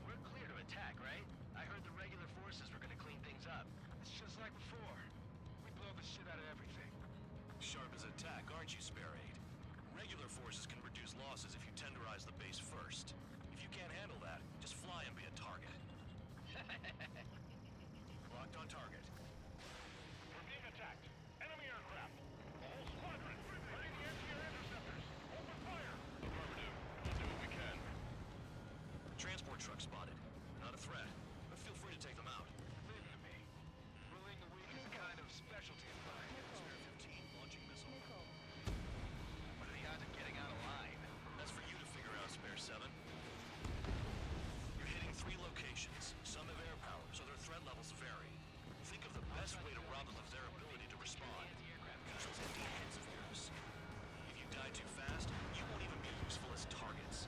We're clear to attack, right? I heard the regular forces were gonna clean things up. It's just like before. We blow the shit out of everything. Sharp as attack, aren't you, Spare Aid? Regular forces can reduce losses if you tenderize the base first. If you can't handle that, just fly and be a target. Locked on target. We're being attacked. Enemy aircraft. A whole squadron. Ready the anti-air interceptors. Open fire. Affirmative. We'll do what we can. Transport truck spotted. Not a threat, but feel free to take them out. Leave it to me. Bullying the weak is a kind of specialty of mine. Spare 15, launching missile. What are the odds of getting out alive? That's for you to figure out, Spare 7. You're hitting 3 locations. Some have air power, so their threat levels vary. Think of the best way to rob them of their ability to respond. Controls empty heads of yours. If you die too fast, you won't even be useful as targets.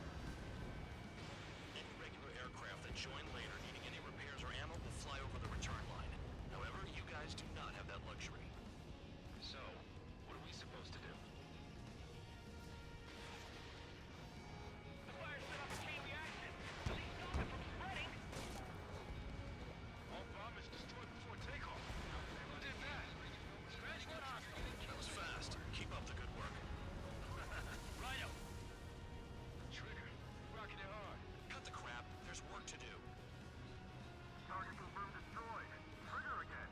Any regular aircraft that join later needing any repairs or ammo will fly over the return line. However, you guys do not have that luxury. So, what are we supposed to do? The fire set off a chain reaction. At least stop it from spreading. All bomb is destroyed before takeoff. Who did that? Scratch one hostile. That was fast. Keep up the good work. Rhino! Trigger, rocking it hard. Cut the crap. There's work to do. Target confirmed destroyed. Trigger again.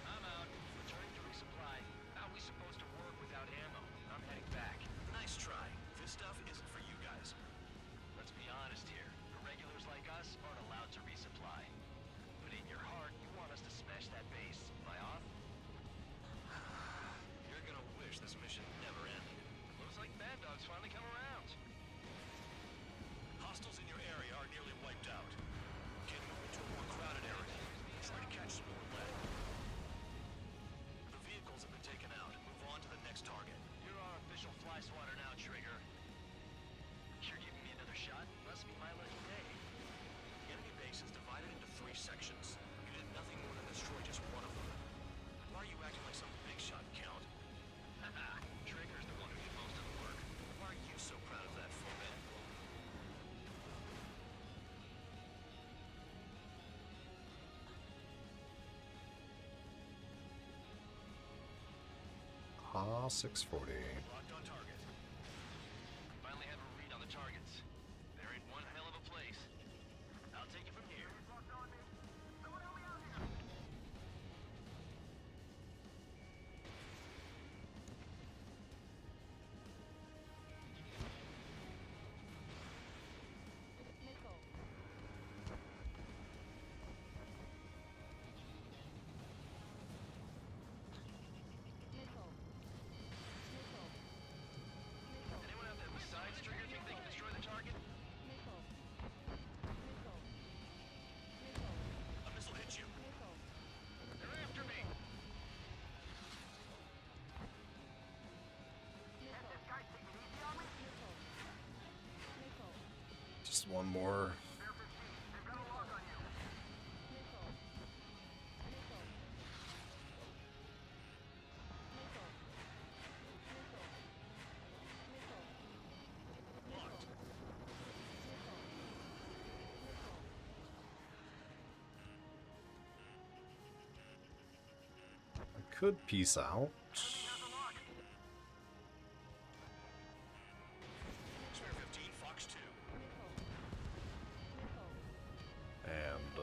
I'm out. Returning to resupply. How are we supposed to work without ammo? I'm heading back. Nice try. This stuff isn't for you guys. Let's be honest here. Irregulars like us aren't allowed to resupply. But in your heart, you want us to smash that base. Am I off? You're gonna wish this mission never ended. Looks like Bad Dog's finally come around. Hostiles in your area are nearly wiped out. Get moving to a more crowded area. Try to catch some more lead. The vehicles have been taken out. Move on to the next target. You're our official fly swatter now, Trigger. You're giving me another shot? Must be my lucky day. The enemy base is divided into 3 sections. You did nothing more than destroy just one of them. Why are you acting like some big shot, Count? Haha, Trigger's the one who did most of the work. Why are you so proud of that, Foreman? Ah, 640. Locked on target. Finally have a read on the targets. They're in one hell of a place. I'll take it from here. Anyone out there besides Trigger think they can destroy the target? A missile hit you. They're after me! Just one more. Locked. I could peace out. Spare 15, Fox 2. And,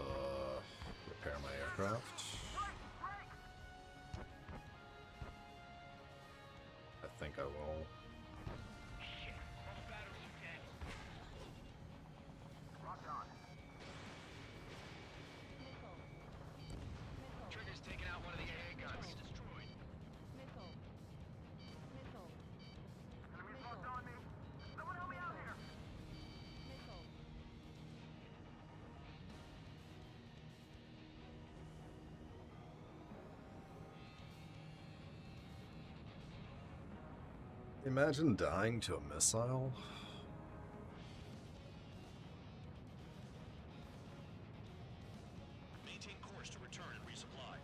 repair my aircraft. I think I will. Trigger's taking out one of the AA guns. Destroyed. Enemies locked on me. Someone help me out here. Imagine dying to a missile. Maintain course to return and resupply.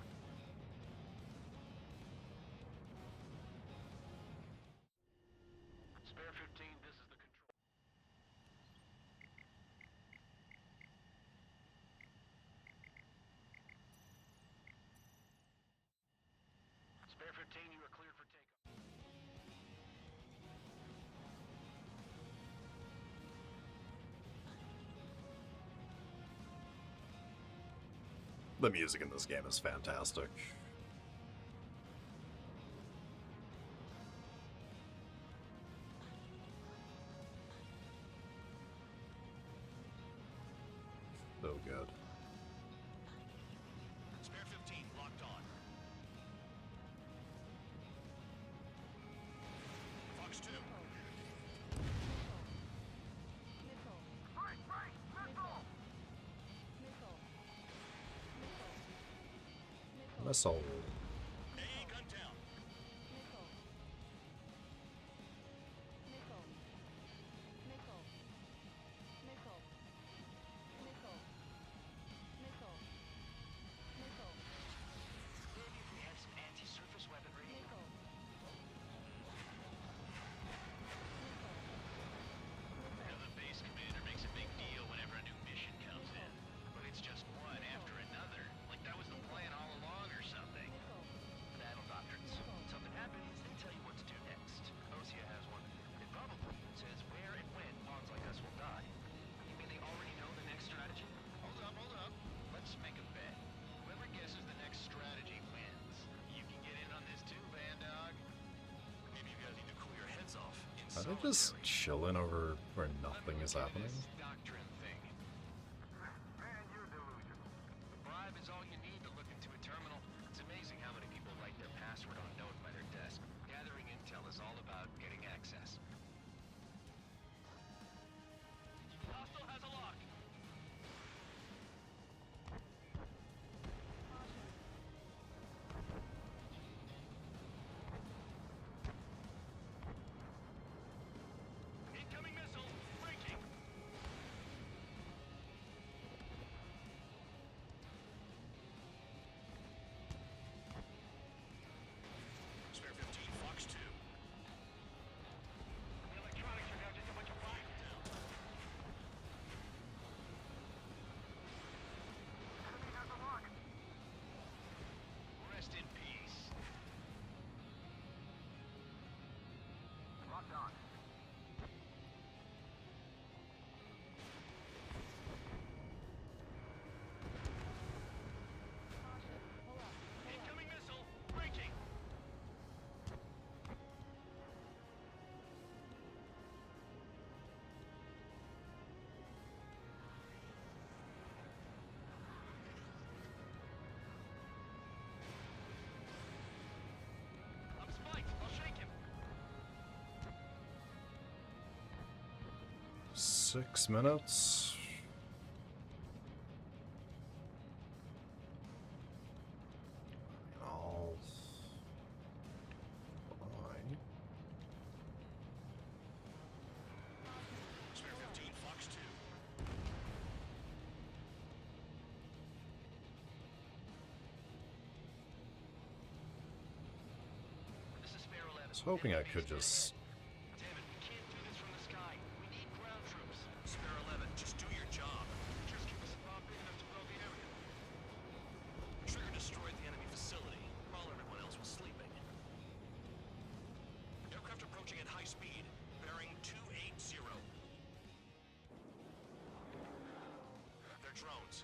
Spare 15, this is the control. Spare 15, you are cleared for takeoff. The music in this game is fantastic. So good. Spare 15 locked on. Fox 2. Missile. A gun down. Maybe if we had some anti-surface weaponry. You know, the base commander makes a big deal whenever a new mission comes in. But it's just one after another. Like that was the plan all along or something. Battle doctrines. Something happens, they tell you what to do next. Osea has one. It probably says where and when pawns like us will die. You mean they already know the next strategy? Hold up. Let's make a bet. Whoever guesses the next strategy wins. You can get in on this too, Bandog. Maybe you guys need to cool your heads off. Are they just chilling over where nothing is happening? Doctrine thing. Man, you're delusional. The bribe is all you need to look into a terminal. It's amazing how many people write their password on a note by their desk. Gathering intel is all about getting access. Hostile has a lock. Incoming missile. Breaking. Spare 15 Fox 2. The electronics are now just a bunch of fire. Enemy has a lock. Rest in peace. Locked on. Incoming missile. Breaking. I'm spiked. I'll shake him. 6 minutes. All fine. Spare 15 Fox 2. This is Spare 11. I was hoping I could just Damn it, we can't do this from the sky. We need ground troops. Spare 11, just do your job. Just give us a bomb big enough to blow the area. Trigger destroyed the enemy facility while everyone else was sleeping. Aircraft approaching at high speed, bearing 280. They're drones.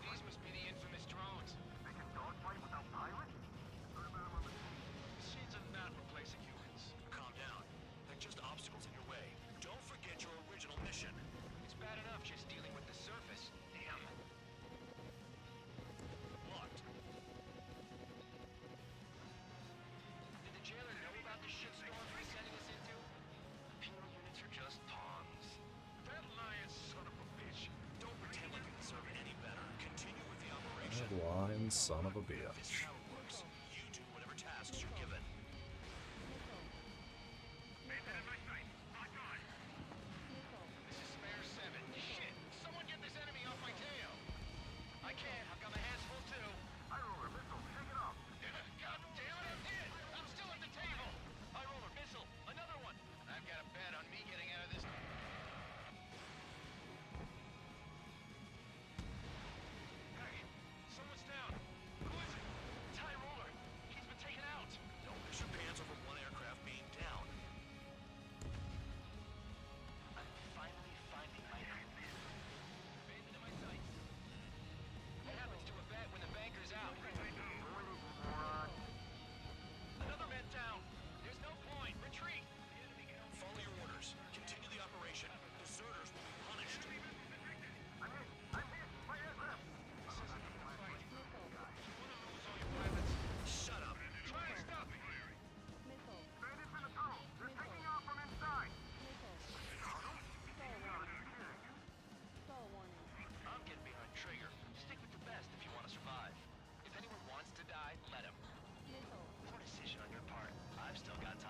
These must be the infamous drones. They can dogfight without pilots? Machines are not replacing humans. Calm down. They're just obstacles in your way. Don't forget your original mission. It's bad enough just dealing with the surface. Damn. Locked. Did the jailer know about the shitstorm he's sending us into? Penal units are just pawns. That lion son of a bitch. Don't pretend like you deserve any better. Continue with the operation. headline, son of a This is bitch. how it works. You do whatever tasks you're given. Maintain my sight. Lock on. This is Spare 7. Shit! Someone get this enemy off my tail! I can't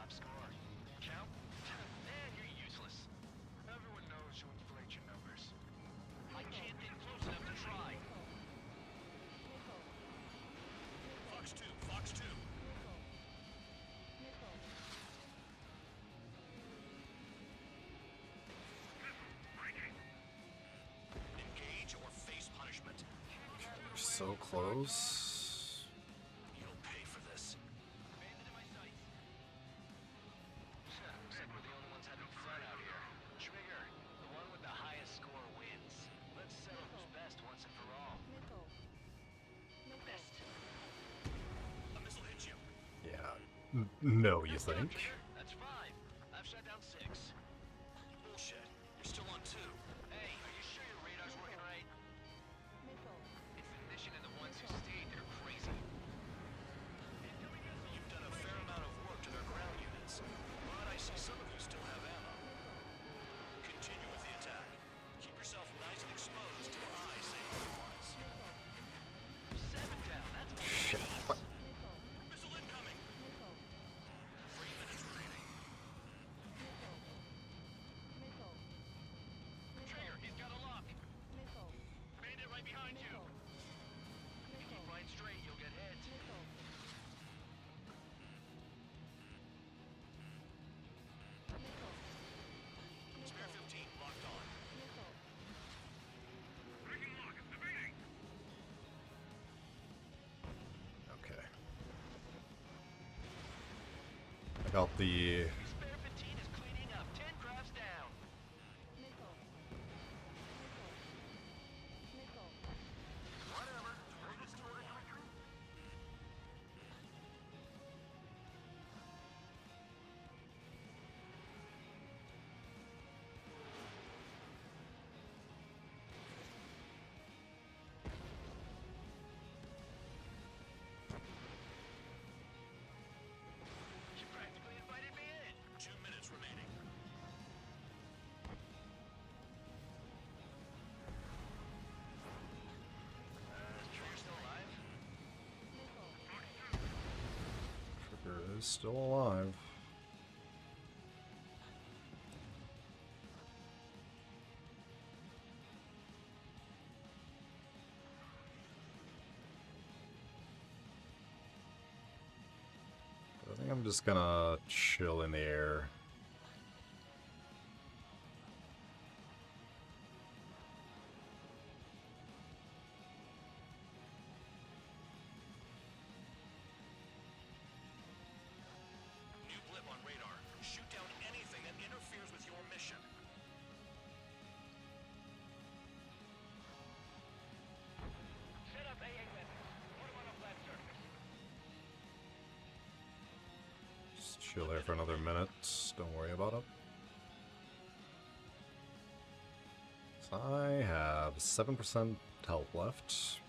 top score. Count? Man, you're useless. Everyone knows you inflate your numbers. I can't get close enough to try. Fox 2, Fox 2. Engage or face punishment. We're so close. You'll pay for this. Looks like we're the only ones having fun out here. Trigger, the one with the highest score wins. Let's settle who's best once and for all. Best. A missile hits you. Yeah. No, you think? That's 5. I've shut down 6. Bullshit. You're still on 2. Hey, are you sure your radar's working right? It's the mission and the ones who stayed there crazy. You've done a fair amount of work to their ground units, but I see some of you still have ammo. Continue with the attack. Keep yourself nice and exposed to eye safety-wise. 7 down. That's Shit. What? Missile incoming. 3 minutes remaining. Trigger, he's got a lock. Bandit right behind you. If you keep flying straight, you'll get hit. Spare 15 locked on. Breaking lock, evading! Okay. I got the Spare 15 is cleaning up. 10 crafts down. Whatever. Take us to a retreat. You practically invited me in. 2 minutes remaining. Trigger still alive? trigger is still alive. I think I'm just gonna chill in the air. New blip on radar. Shoot down anything that interferes with your mission. Set up AA weapons. Put 'em on a flat surface. Just chill there for another minute. Don't worry about it. So I have 7% health left.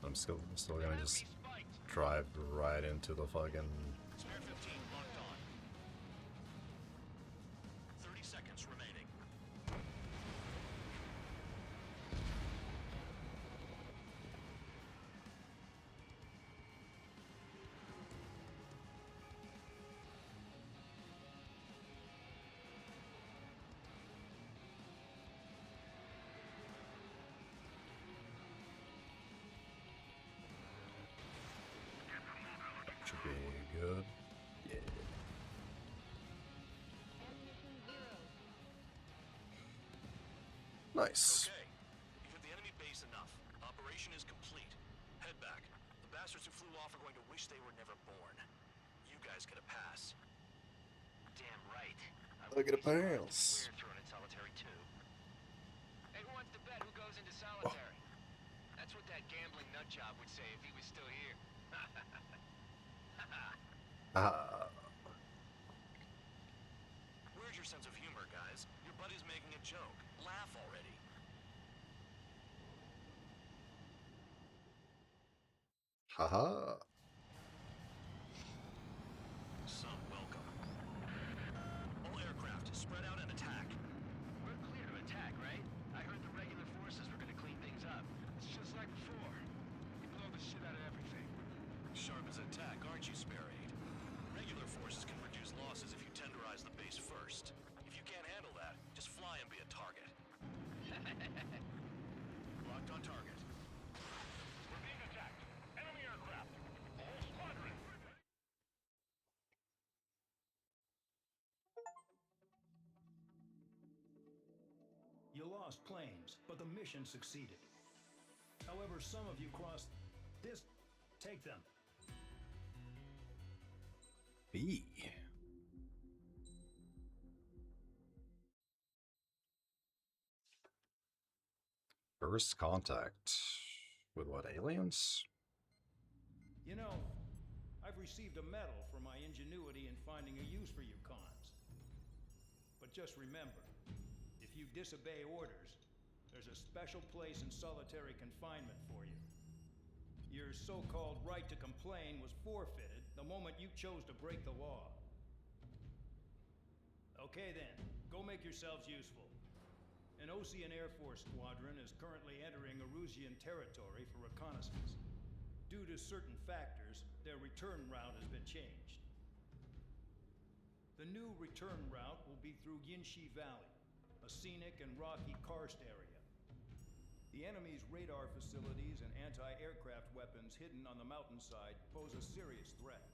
I'm still gonna just drive right into the fucking. Spare 15 locked on. 30 seconds remaining. Should be good. Yeah. Nice. Okay. You've hit the enemy base enough. Operation is complete. Head back. The bastards who flew off are going to wish they were never born. You guys get a pass. Damn right. I get a pass. We're thrown in solitary too. Hey, who wants to bet who goes into solitary? That's what that gambling nut job would say if he was still here. Where's your sense of humor, guys? Your buddy's making a joke. Laugh already. Haha. Some welcome. All aircraft, spread out and attack. the target. We're being attacked. Enemy aircraft. A whole squadron. You lost planes, but the mission succeeded. However, some of you crossed this. Take them. B. First contact with what, aliens? You know, I've received a medal for my ingenuity in finding a use for you cons. But just remember, if you disobey orders, there's a special place in solitary confinement for you. Your so-called right to complain was forfeited the moment you chose to break the law. Okay then, go make yourselves useful. An Osean Air Force squadron is currently entering Erusian territory for reconnaissance. Due to certain factors, their return route has been changed. The new return route will be through Yinshi Valley, a scenic and rocky karst area. The enemy's radar facilities and anti-aircraft weapons hidden on the mountainside pose a serious threat.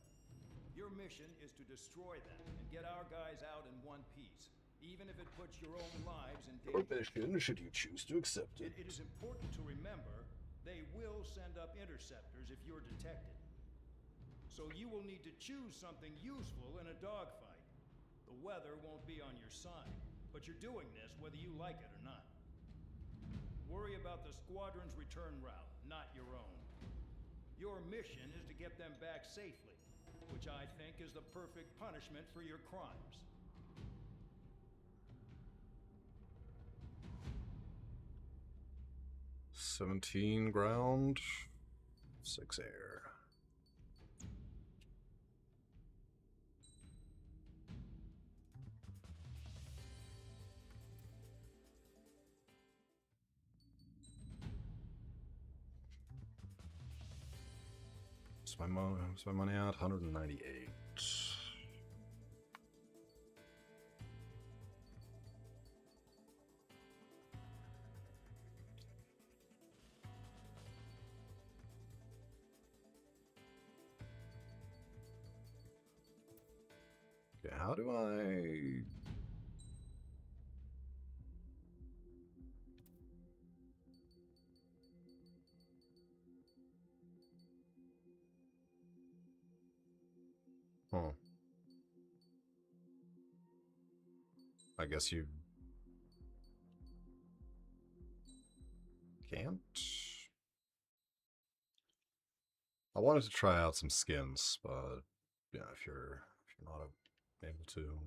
Your mission is to destroy them and get our guys out in one piece, even if it puts your own lives in danger. Permission, should you choose to accept it. It is important to remember, they will send up interceptors if you're detected. So you will need to choose something useful in a dogfight. The weather won't be on your side, but you're doing this whether you like it or not. Worry about the squadron's return route, not your own. Your mission is to get them back safely, which I think is the perfect punishment for your crimes. "17 ground, 6 air." What's my money at? 198. Okay, how do I... Huh. I guess you can't. I wanted to try out some skins, but yeah, if you're not able to.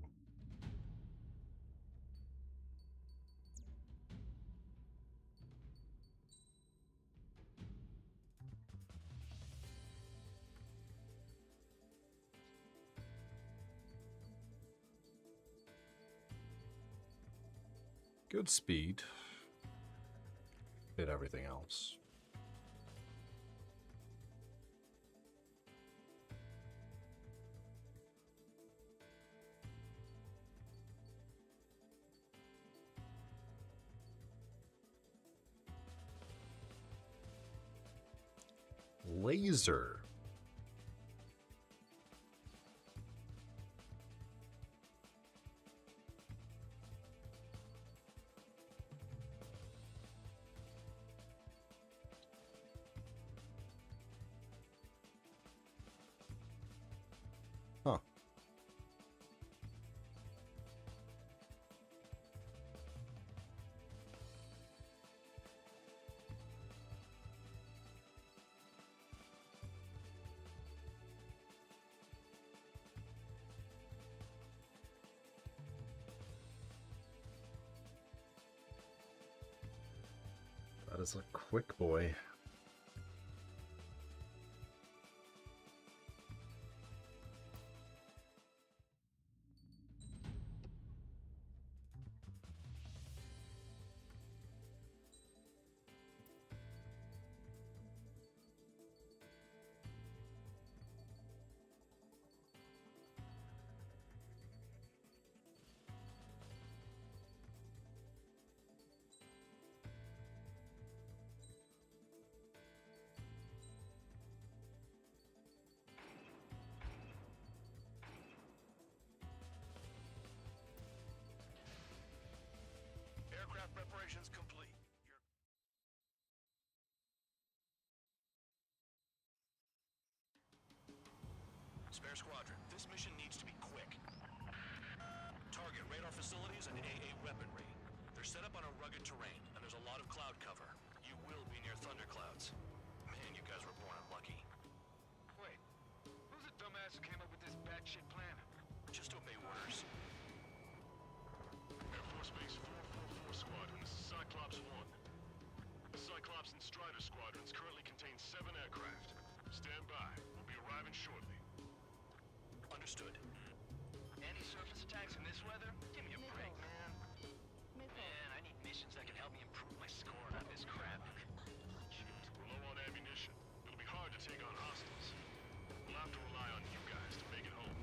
Good speed. Did everything else. Laser. Huh. That is a quick boy. Spare Squadron, this mission needs to be quick. Target radar facilities and AA weaponry. They're set up on a rugged terrain, and there's a lot of cloud cover. You will be near thunderclouds. Man, you guys were born unlucky. Wait, who's the dumbass who came up with this batshit plan? Just obey orders. Air Force Base 444 Squadron, this is Cyclops 1. The Cyclops and Strider squadrons currently contain 7 aircraft. Stand by. We'll be arriving shortly. Understood. Anti-surface attacks in this weather? Give me a break, man. Man, I need missions that can help me improve my score on this crap. Shoot, we're low on ammunition. It'll be hard to take on hostiles. We'll have to rely on you guys to make it home.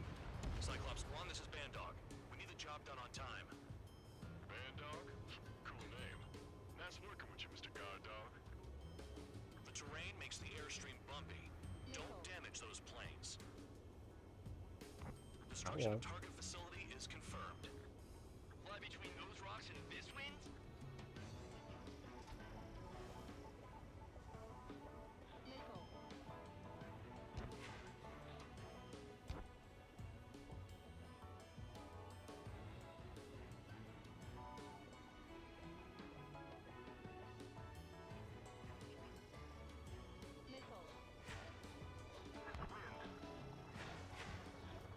Cyclops 1, this is Bandog. We need the job done on time. Bandog? Cool name. Nice working with you, Mr. Guard Dog. The terrain makes the airstream bumpy. Don't damage those planes. Destruction of target facility is confirmed. Fly between those rocks and this wind?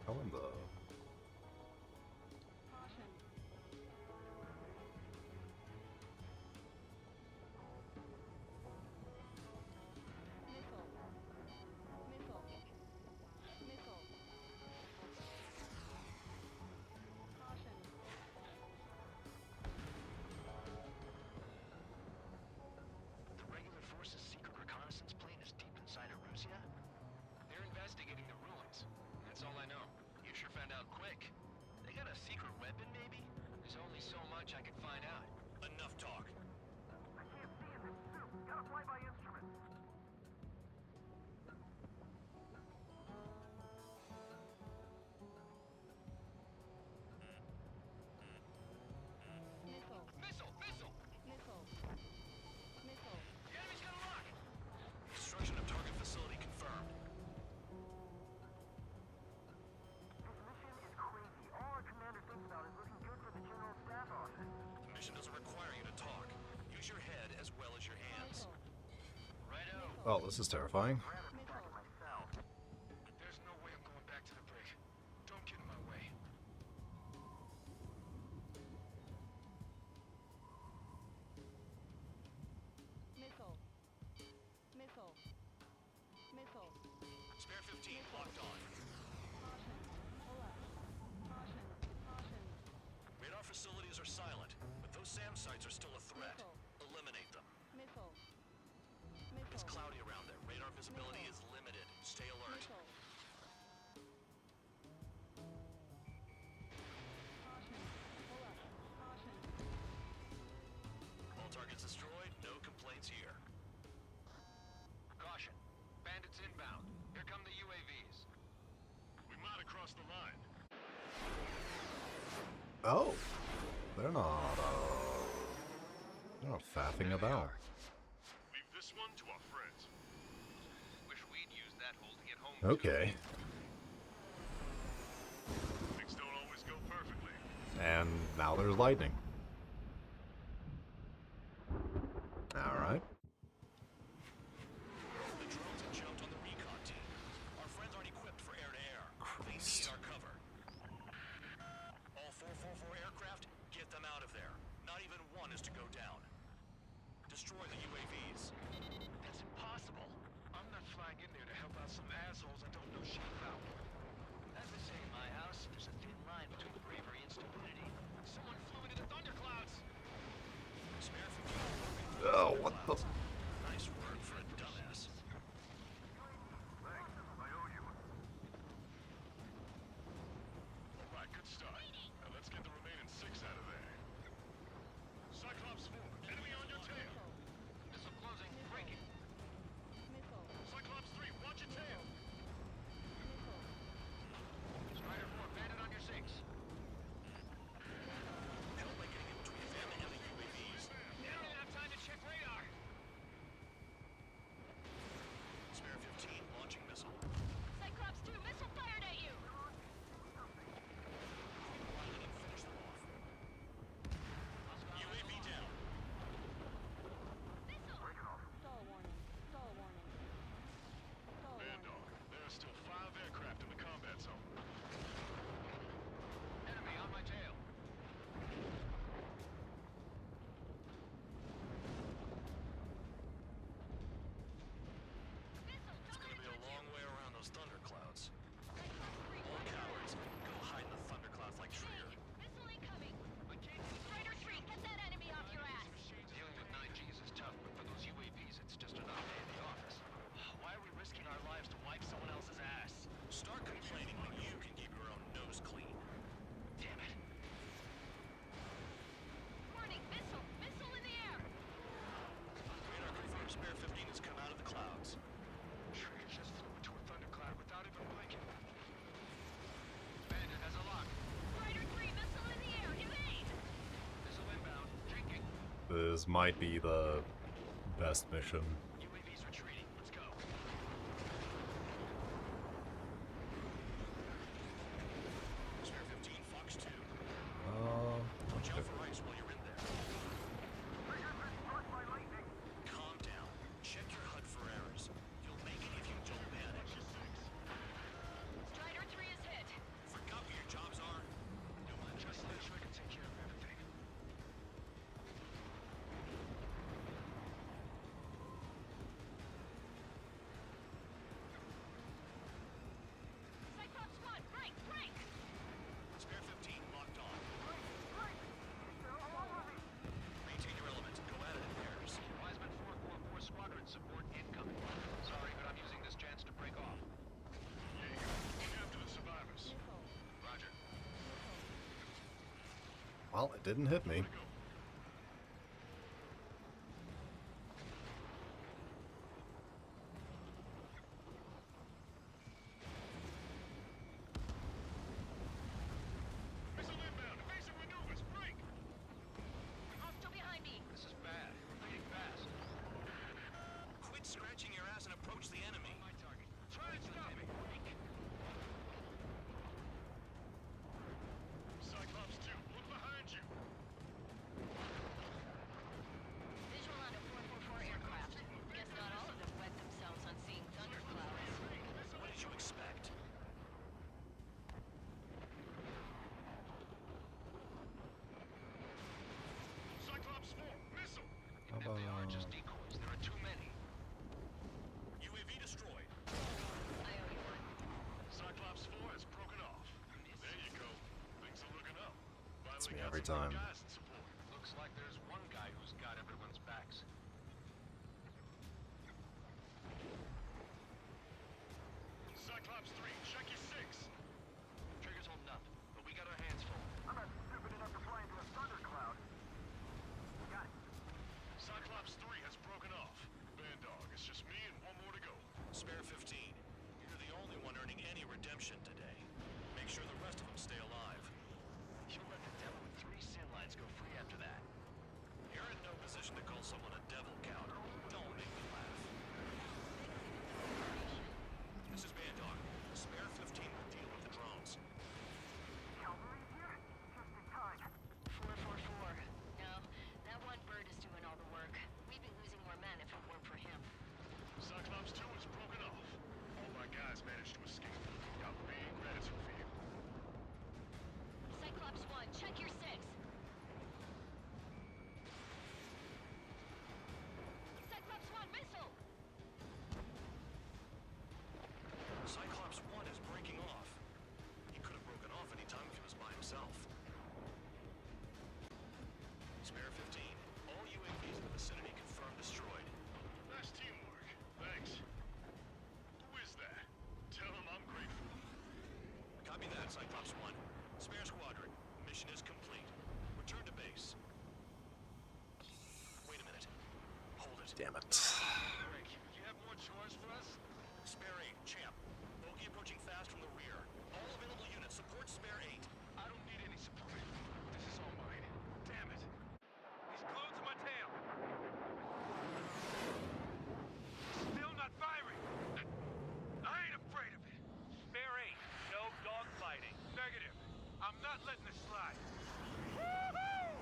How in the... The regular force's secret reconnaissance plane is deep inside Erusea? They're investigating the ruins. That's all I know. You sure found out quick. They got a secret weapon, maybe? There's only so much I can find out. Enough talk. I can't see in this suit. Gotta fly by instrument. Missile! Missile! The enemy's got a lock! Destruction of target facility confirmed. This mission is crazy. All our commander thinks about is looking good for the general staff office. The mission doesn't require you to talk. Use your head as well as your hands. Righto. Oh, this is terrifying. There's no way I'm going back to the brig. Don't get in my way. Spare 15 locked on. Radar facilities are silent, but those SAM sites are still a threat. Eliminate them. It's cloudy around there. Radar visibility is limited. Stay alert. All targets destroyed. No complaints here. Caution. Bandits inbound. Here come the UAVs. We might have crossed the line. Oh. They're not faffing about. Leave this one to our friends. Wish we'd used that hole to get home. Okay. Things don't always go perfectly. And now there's lightning. Alright. The drones have jumped on the recon team. Our friends aren't equipped for air-to-air. They need our cover. All 444 aircraft, get them out of there. Not even one is to go down. Destroy the UAVs. That's impossible. I'm not flying in there to help out some assholes I don't know shit about. As they say in my house, there's a thin line between bravery and stupidity. Someone flew into the thunderclouds! Spare 15. Oh, what the... Nice work for a dumbass. Alright, good start. Now let's get the remaining 6 out of there. Cyclops 4, enemy on your tail. Missile closing, breaking. Cyclops 3, watch your tail. Strider 4, bandit on your 6. Help by getting in between them and the UAVs. They don't have time to check radar. this might be the best mission. UAV's retreating. Let's go. Spare 15, Fox 2. Watch out for ice while you're in there. Calm down. Check your HUD for errors. You'll make it if you don't panic. Strider 3 is hit. Forgot what your jobs are? No, I'm just so I can take care of everything. Cyclops 1, break, break! Spare 15, locked on. Maintain your element. Go at it in pairs. Wiseman 4 Corps 4 Squadron support incoming. Sorry, but I'm using this chance to break off. Yeah, look after the survivors. Roger. Well, it didn't hit me. Missile inbound. Evasive maneuvers. Break. Hostile behind me. This is bad. We're bleeding fast. Quit scratching your ass and approach the enemy. My target. Try and stop me. Cyclops 2, look behind you. Visual on a 444 aircraft. Guess not all of them wet themselves on seeing thunderclouds. What did you expect? Cyclops 4, missile. Even if they are just decoys, there are too many. UAV destroyed. I owe you one. Cyclops 4 has broken off. There you go. Things are looking up. It's Finally me got every some time. good guys in support. Looks like there's one guy who's got everyone's backs. Cyclops 3, check your 6. Trigger's holding up, but we got our hands full. I'm not stupid enough to fly into a thundercloud. Got it. Cyclops 3 has broken off. Bandog, it's just me and one more to go. Spare 15. You're the only one earning any redemption today. Make sure the rest of them stay alive. You'll let the devil with 3 sin lines go free after that. You're in no position to call someone a devil count. Don't make me laugh. This is Bandog. Spare 15 will deal with the drones. Cavalry here? Just in time. 444. No, that one bird is doing all the work. We'd be losing more men if it weren't for him. Cyclops 2 has broken off. All my guys managed to escape. Got big gratitude for you. Cyclops 1, check your 6. Cyclops 1, missile! Cyclops 1 is breaking off. He could have broken off any time if he was by himself. Spare 15. All UAVs in the vicinity confirmed destroyed. Nice teamwork. Thanks. Who is that? Tell him I'm grateful. Copy that, Cyclops 1. Spare squadron. Mission is complete. Return to base. Wait a minute. Hold it. Damn it. Rick, you have more chores for us? Spare 8, champ. Bogey approaching fast from the rear. All available units support Spare 8. I don't need any support. This is all mine. Damn it. He's glued to my tail. Still not firing. I ain't afraid of it. Spare 8. No dogfighting. Negative. I'm not letting this slide. Woohoo!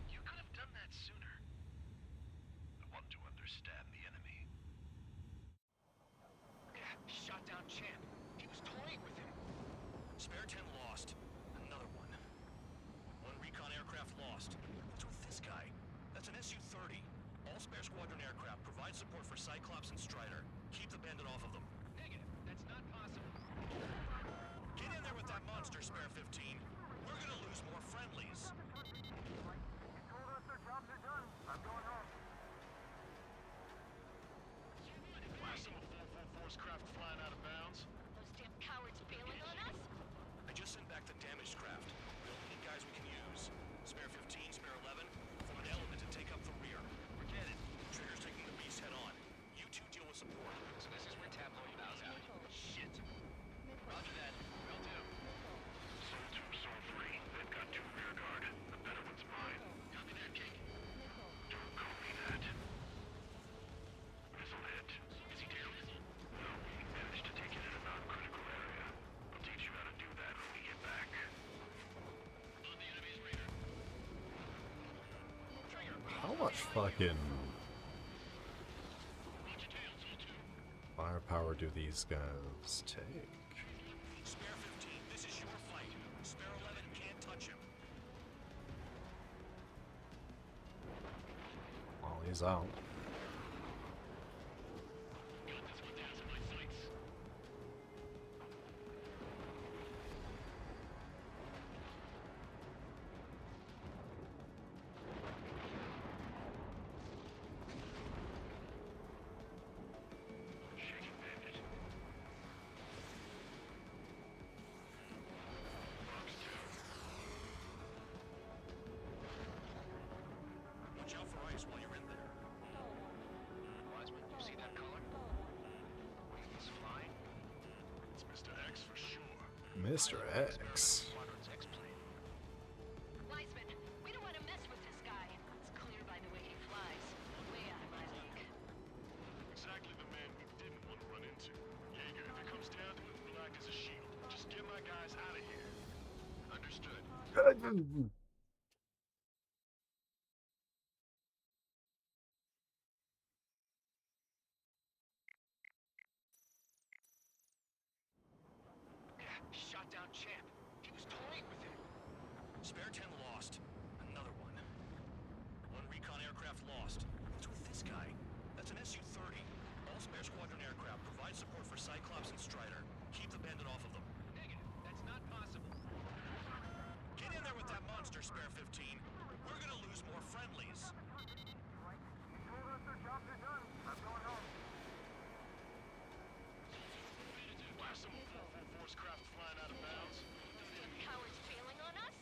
You could have done that sooner. I want to understand the enemy. Shot down Champ. He was toying with him. Spare 10 lost. Another one. One recon aircraft lost. What's with this guy? That's an Su-30. All spare squadron aircraft provide support for Cyclops and Strider. Keep the bandit off of them. Negative. That's not possible. Get in there with that monster, Spare 15. We're gonna lose more friendlies. You told us their jobs are done. I'm going home. Why some of 444's craft flying out of bounds? Those damn cowards bailing on us? I just sent back the damaged craft. We only need guys we can use. Spare 15, Spare 11, form an element and take up the rear. Forget it. much fucking firepower do these guys take? Spare 15, this is your fight. Spare 11 can't touch him. Well, he's out. Watch out for ice while you're in there. Wiseman, you see that color? Wings flying? It's Mr. X for sure. Mr. X. Squadron's X-plane. Wiseman, we don't want to mess with this guy. It's clear by the way he flies. Way out of my league. Exactly the man we didn't want to run into. Jaeger, if it comes down to it, we'll act as a shield. Just get my guys out of here. Understood. Shot down Champ. He was toying with him. Spare 10 lost. Another one. One recon aircraft lost. What's with this guy? That's an Su-30. All spare squadron aircraft provide support for Cyclops and Strider. Keep the bandit off of them. Negative. That's not possible. Get in there with that monster, Spare 15. We're gonna lose more friendlies. Blast some 444's craft flying out of bounds. Those damn cowards failing on us?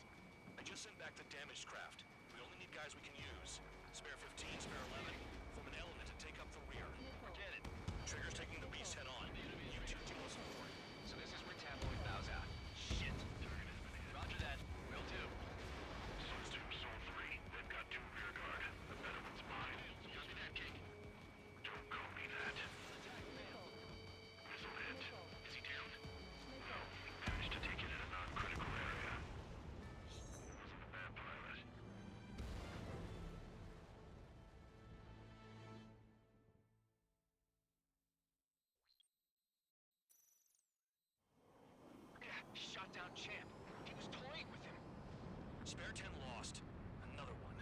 I just sent back the damaged craft. We only need guys we can use. Spare 15, Spare 11, form an element and take up the rear. Forget it. Trigger's taking the beast head on. You two deal us forward. So this is where Tabloid bows out. Shit. Roger that. Will do. Source 2, Soul 3. They've got 2 rear guard. The better one's mine. Copy that, King. Don't call me that. Missile hit. Is he down? No. Managed to take it in a non-critical area. Wasn't a bad pilot. Shot down Champ. He was toying with him. Spare 10 lost. Another one.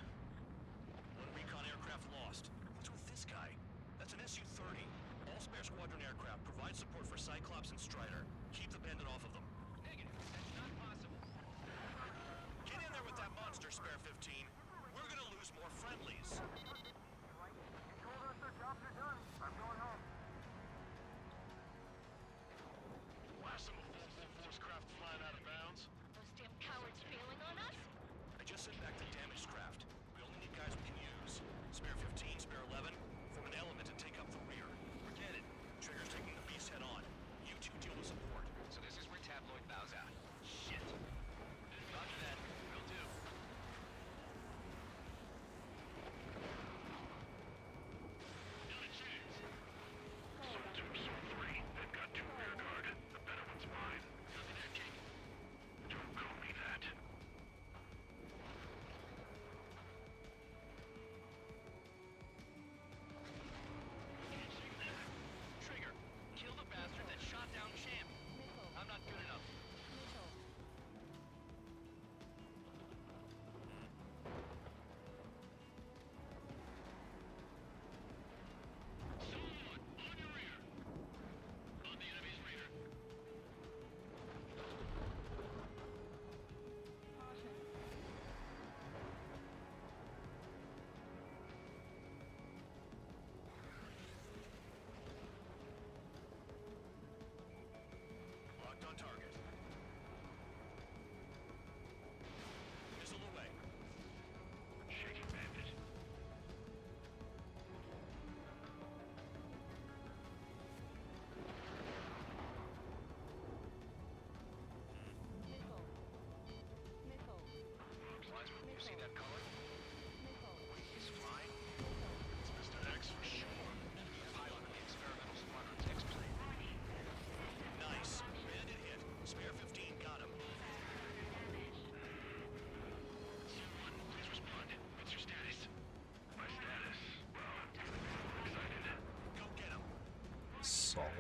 One recon aircraft lost. What's with this guy? That's an Su-30. All spare squadron aircraft provide support for Cyclops and Strider. Keep the bandit off of them. Negative. That's not possible. Get in there with that monster, Spare 15. We're gonna lose more friendlies. Blast some 444's craft flying out of bounds. Those damn cowards failing on us? I just sent back the damaged craft. We only need guys we can use. Spare 15, Spare 11, form an element and take up the rear. Forget it. Trigger's taking the beast head on. You two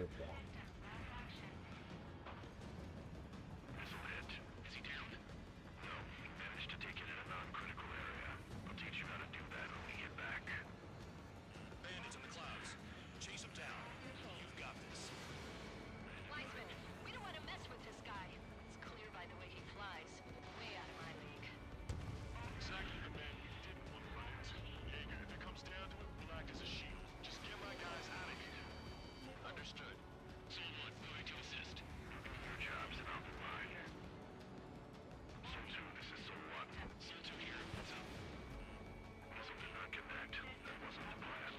Missile hit. Is he down? No. Managed to take it in a non-critical area. I'll teach you how to do that when we get back. Bandits in the clouds. Chase them down. You've got this. Wiseman, we don't want to mess with this guy. It's clear by the way he flies. Way out of my league. Exactly the man we didn't want to run into. Jaeger, if it comes down to it, we'll act as a shield. Just get my guys out of here. Understood. Zone 1, going to assist. Your job's an open line. Zone 2, this is Zone 1. Zone 2 here, what's up? Missile did not connect. That wasn't the plan.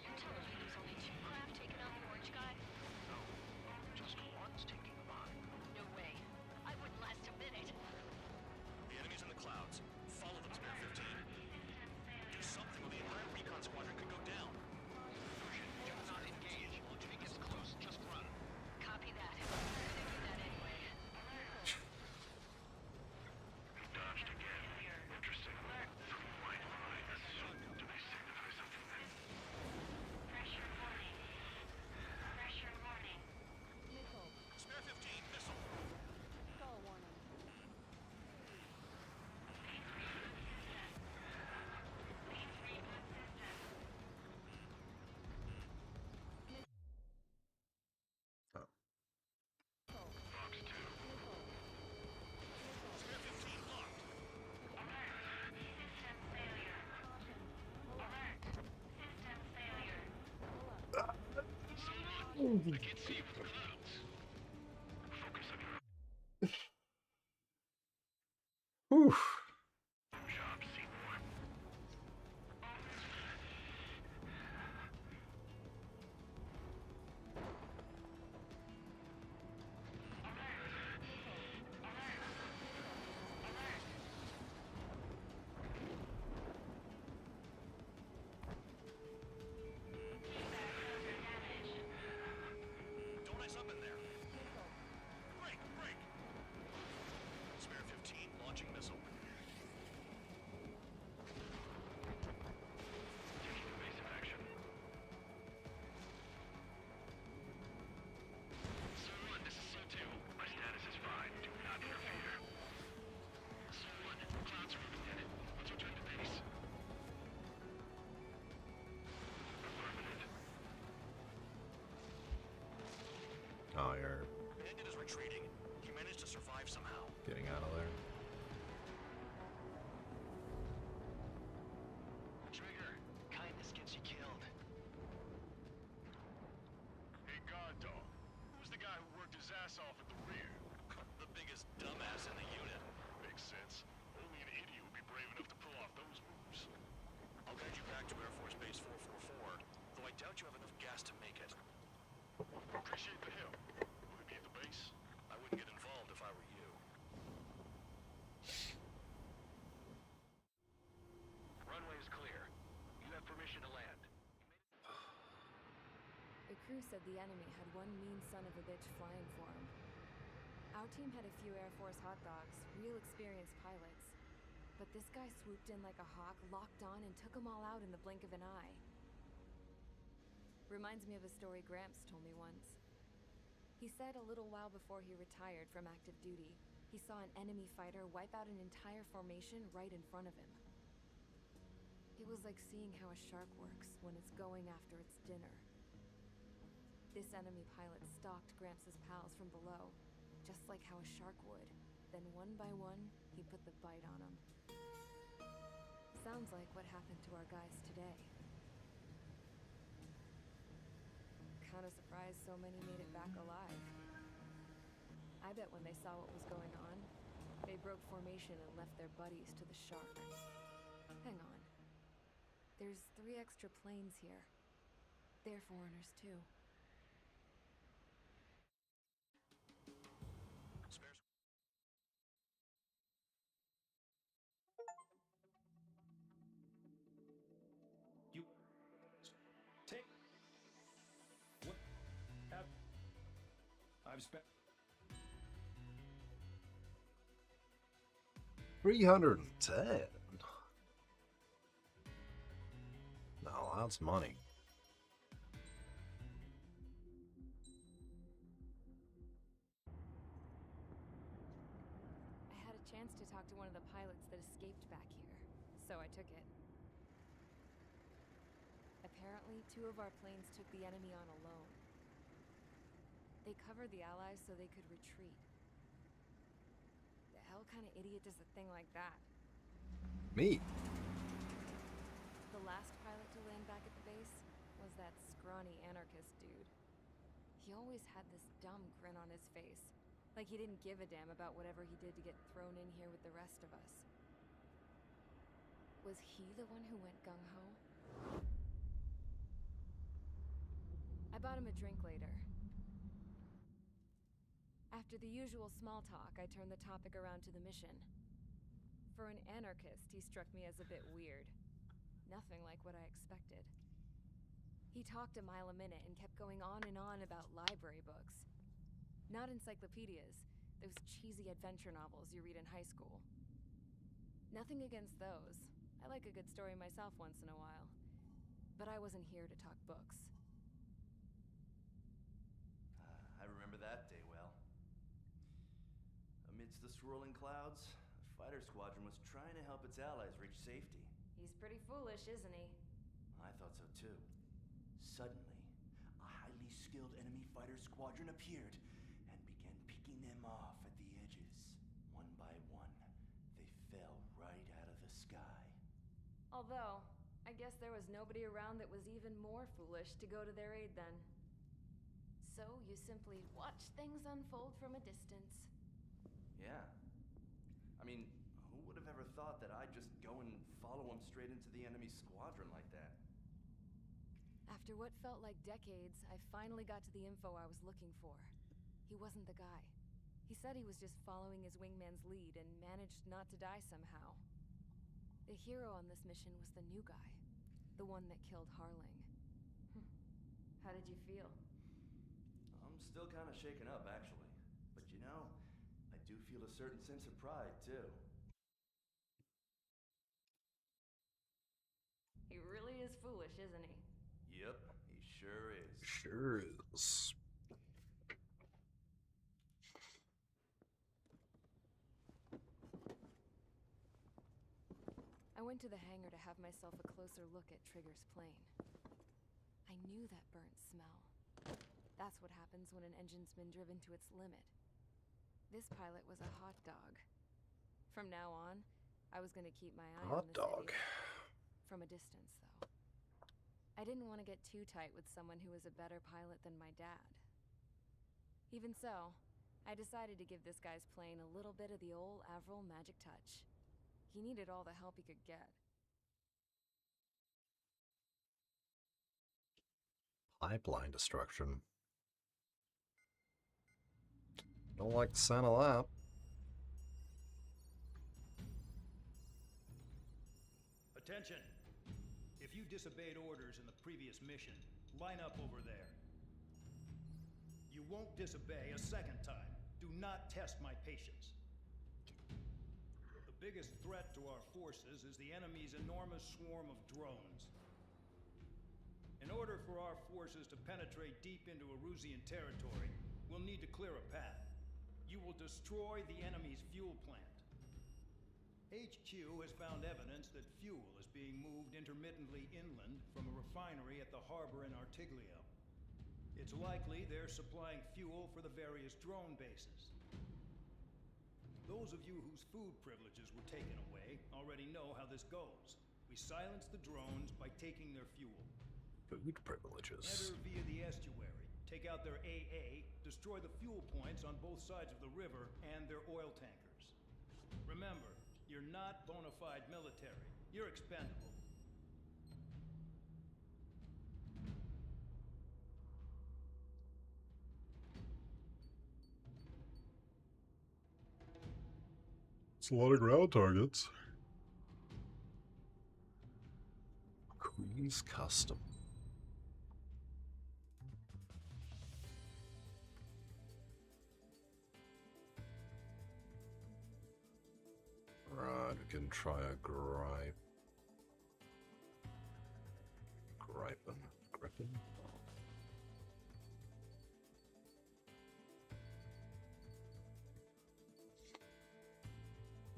You're telling me there's only 2 craft taking out the orange guy? No. Just one's taking them on. No way. I wouldn't last a minute. The enemy's in the clouds. Follow them, Spare 15. Do something or the entire recon squadron could go down. Do not engage. If he gets close, just run. Copy that. I'm gonna do that anyway. He dodged again. Interesting. 3 white lines. Do they signify something then? Pressure warning. Pressure warning. Spare 15, missile. Call warning. Fox 2. Spare 15 locked. System failure. Alert. System failure. Zone 1, I can't see you with the clouds. Focus on your Whew. job, Seymour. Don't ice up in there. Break, break. Spare 15, launching missile. Taking evasive action. Zone 1, this is Zone 2. My status is fine. Do not interfere. Zone 1, clouds are overhead. Let's return to base. Affirmative. Oh, you're Bandit is retreating. He managed to survive somehow. getting out of there. Trigger, kindness gets you killed. Hey, guard dog. Who's the guy who worked his ass off at the rear? The biggest dumbass in the unit. Makes sense. Only an idiot would be brave enough to pull off those moves. I'll guide you back to Air Force Base 444, though I doubt you have enough gas to make it. Appreciate the help. Will it be at the base? I wouldn't get involved if I were you. Runway is clear. You have permission to land. The crew said the enemy had one mean son of a bitch flying for him. Our team had a few Air Force hot dogs, real experienced pilots. But this guy swooped in like a hawk, locked on, and took them all out in the blink of an eye. Reminds me of a story Gramps told me once. He said a little while before he retired from active duty, he saw an enemy fighter wipe out an entire formation right in front of him. It was like seeing how a shark works when it's going after its dinner. This enemy pilot stalked Gramps' pals from below, just like how a shark would. Then one by one, he put the bite on them. Sounds like what happened to our guys today. Kinda surprised so many made it back alive. I bet when they saw what was going on, they broke formation and left their buddies to the shark. Hang on. There's 3 extra planes here. They're foreigners too. Spares. You take what have I've spent 310. No, that's money. chance to talk to one of the pilots that escaped back here, so I took it. Apparently, 2 of our planes took the enemy on alone. They covered the Allies so they could retreat. The hell kind of idiot does a thing like that? Me. The last pilot to land back at the base was that scrawny anarchist dude. He always had this dumb grin on his face, like he didn't give a damn about whatever he did to get thrown in here with the rest of us. Was he the one who went gung-ho? I bought him a drink later. After the usual small talk, I turned the topic around to the mission. For an anarchist, he struck me as a bit weird. Nothing like what I expected. He talked a mile a minute and kept going on and on about library books. Not encyclopedias, those cheesy adventure novels you read in high school. Nothing against those. I like a good story myself once in a while. But I wasn't here to talk books. I remember that day well. Amidst the swirling clouds, a fighter squadron was trying to help its allies reach safety. He's pretty foolish, isn't he? I thought so too. Suddenly, a highly skilled enemy fighter squadron appeared and began picking them off at the edges. One by one, they fell right out of the sky. Although, I guess there was nobody around that was even more foolish to go to their aid then. So you simply watch things unfold from a distance. Yeah. I mean, who would have ever thought that I'd just go and follow him straight into the enemy squadron like that? After what felt like decades, I finally got to the info I was looking for. He wasn't the guy. He said he was just following his wingman's lead and managed not to die somehow. The hero on this mission was the new guy. The one that killed Harling. How did you feel? I'm still kind of shaken up, actually. But you know, I do feel a certain sense of pride, too. He really is foolish, isn't he? Yep, he sure is. Sure is. I went to the hangar to have myself a closer look at Trigger's plane. I knew that burnt smell. That's what happens when an engine's been driven to its limit. This pilot was a hot dog. From now on, I was going to keep my eye on the city. From a distance, though. I didn't want to get too tight with someone who was a better pilot than my dad. Even so, I decided to give this guy's plane a little bit of the old Avril magic touch. He needed all the help he could get. Pipeline destruction. Don't like the sound of that. Attention! If you disobeyed orders in the previous mission, line up over there. You won't disobey a second time. Do not test my patience. The biggest threat to our forces is the enemy's enormous swarm of drones. In order for our forces to penetrate deep into Erusian territory, we'll need to clear a path. You will destroy the enemy's fuel plant. HQ has found evidence that fuel is being moved intermittently inland from a refinery at the harbor in Artiglio. It's likely they're supplying fuel for the various drone bases. Those of you whose food privileges were taken away already know how this goes. We silence the drones by taking their fuel. Food privileges. Enter via the estuary, take out their AA, destroy the fuel points on both sides of the river and their oil tankers. Remember, you're not bona fide military. You're expendable. It's a lot of ground targets. Queen's Custom. Right, we can try a gripe. Grippin?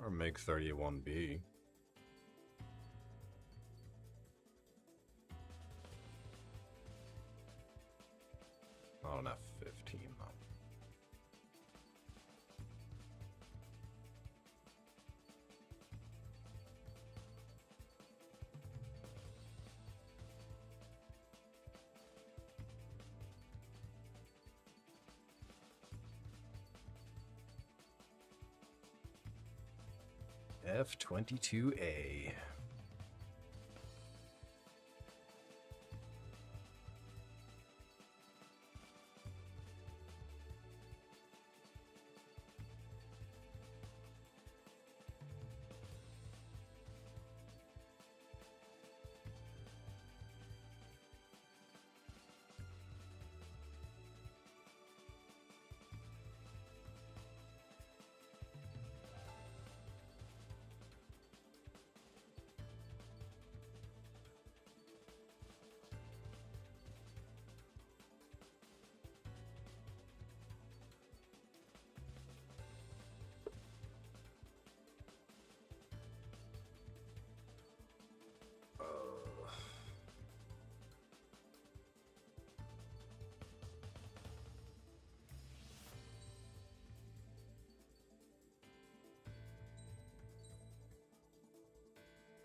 Or MiG-31B. Not an F-15 though. F-22A.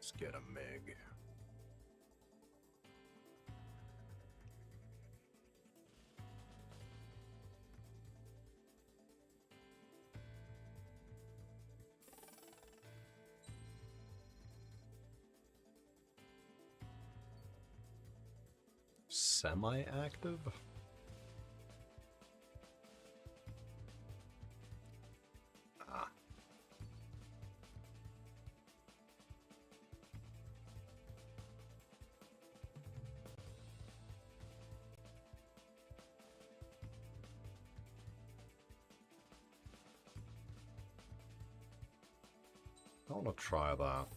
Let's get a MiG. Semi-active? Ah. I want to try that.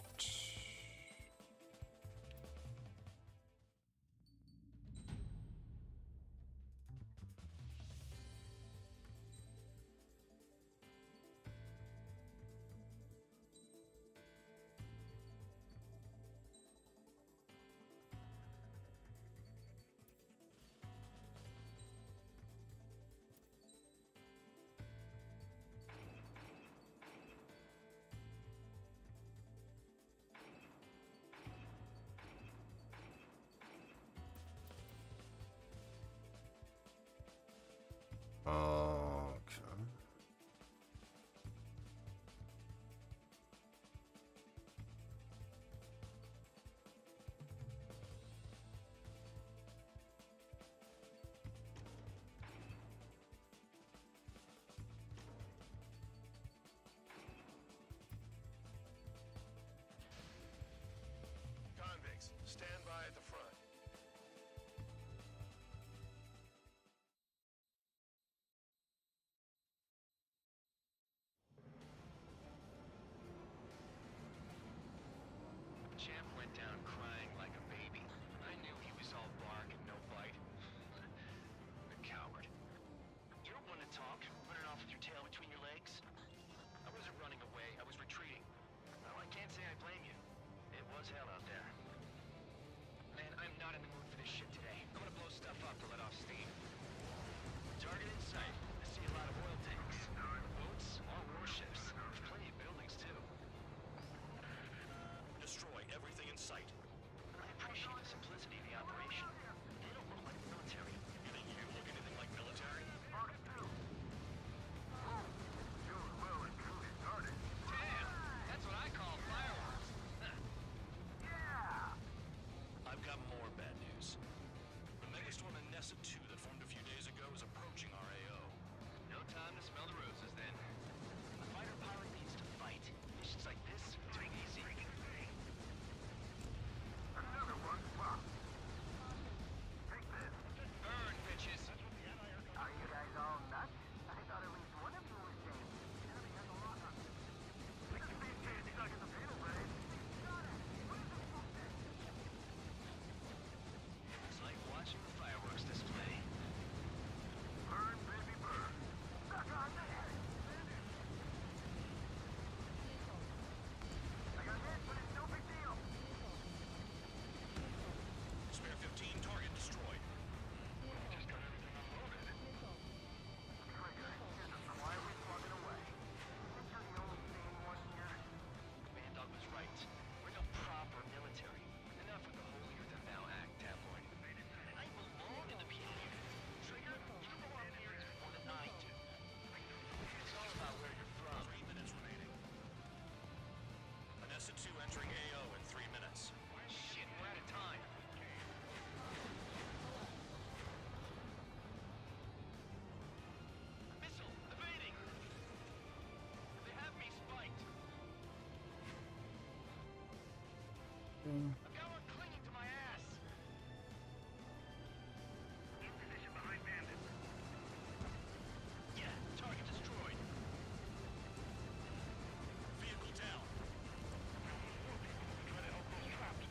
Okay. Convicts, stand by at the front. Champ went down crying like a baby. I knew he was all bark and no bite. The coward. You're one to talk, running off with your tail between your legs. I wasn't running away, I was retreating. Well, I can't say I blame you. It was hell out there. Man, I'm not in the mood for this shit today. I'm gonna blow stuff up to let off steam. Target in sight. I see a lot of oil tanks. Boats, all warships. There's plenty of buildings, too. Destroy everything in sight. I appreciate the simplicity of the operation. They don't look like military. You think you look anything like military? Damn! That's what I call fireworks. I've got more bad news. The megastorm in Nessa 2 that formed a few days ago is approaching our AO. No time to smell the roses, then. A fighter pilot needs to fight. Missions like this, too easy. Another one popped. Take this. Burn, bitches! Are you guys all nuts? I thought at least one of you was dead. Enemy has a lock on. We can be kids stuck in the fatal blade. It's like watching the fireworks display. anything. I've got one clinging to my ass. In position behind Bandit. Yeah, target destroyed. Vehicle down. Try to help those trapped.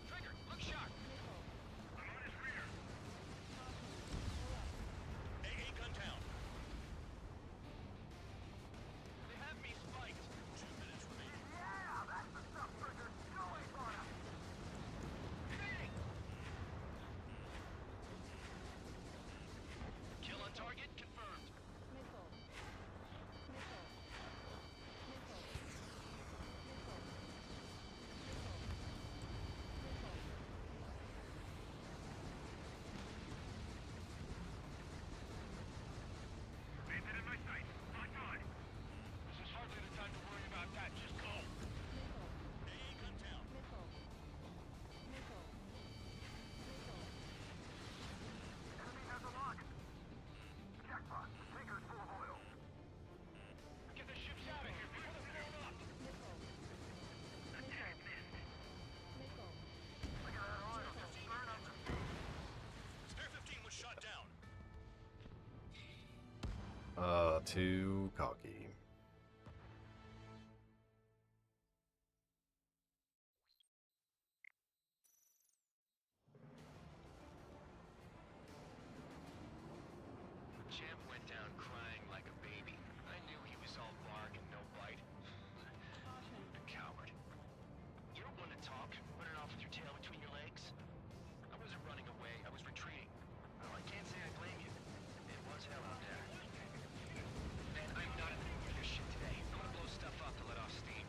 Trigger, look sharp. I'm on his rear. AA gun down. They have me spiked. 2 minutes remaining. Yeah, that's the stuff, Trigger. Go away for him. Hitting. Kill on target confirmed. Bandit in my sight. On guard. This is hardly the time to worry about that. Just go. AA gun down. Enemy has a lock. Jackpot. The tanker's full of oil. Get the ships out of here before they're blown up. Attack missed. Look at that oil. Just burn up the Spare 15 was shot down. Too cocky. Champ went down crying like a baby. I knew he was all bark and no bite. A coward. You don't want to talk, running off with your tail between your legs. I wasn't running away, I was retreating. Well, I can't say I blame you. It was hell out there. And I'm not in the mood for this shit today. I'm gonna blow stuff up to let off steam.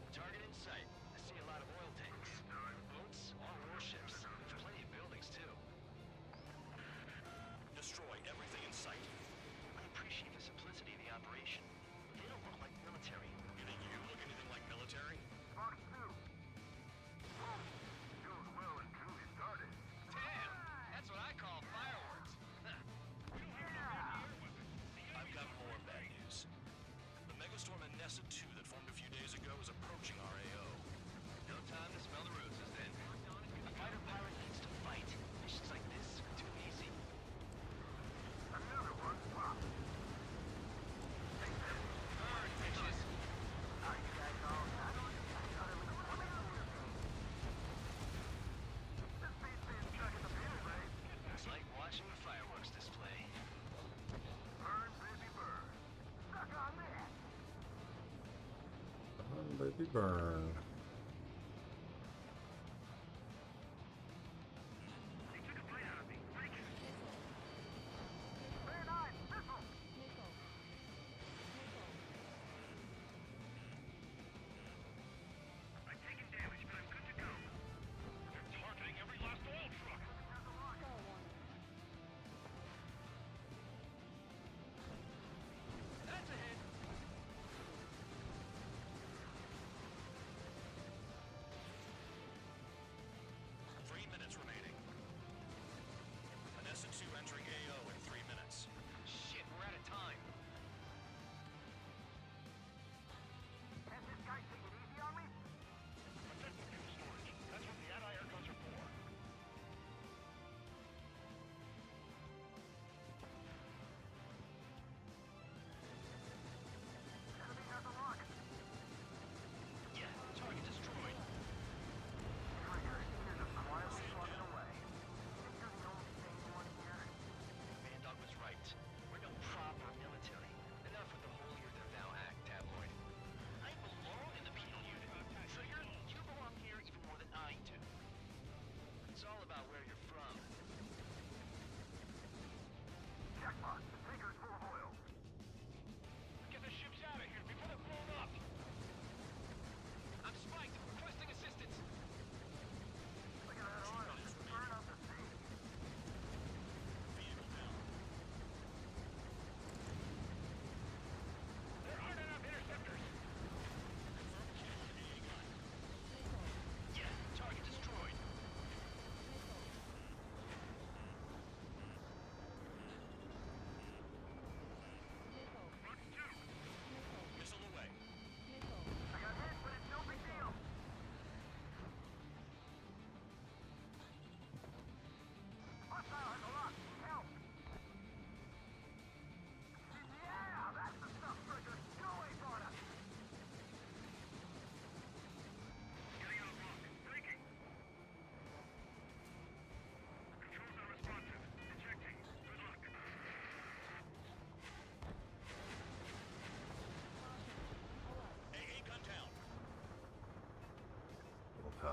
Target in sight. I see a lot of oil tanks. Boats, all warships. There's plenty of buildings, too. Destroy everything in sight. I appreciate the simplicity of the operation, but they don't look like military. You think you look anything like military? Fox 2. Whoa. Feels well and truly started. Damn! That's what I call fireworks. I've got more bad news. The Megastorm and Nessa 2 that formed a few days ago is approaching our AO. No time to smell the roses, then. A fighter pilot needs to fight. Missions like this are too easy. Another one. Wow. Burn, bitches! Are you guys all done? This beats being stuck in the field, right? It's like watching a fireworks display. Burn, baby, burn. Stuck on that. Burn, baby, burn. They took a bite out of me. Break it. Bear 9, missile. I'm taking damage, but I'm good to go. They're targeting every last oil truck. That's a hit.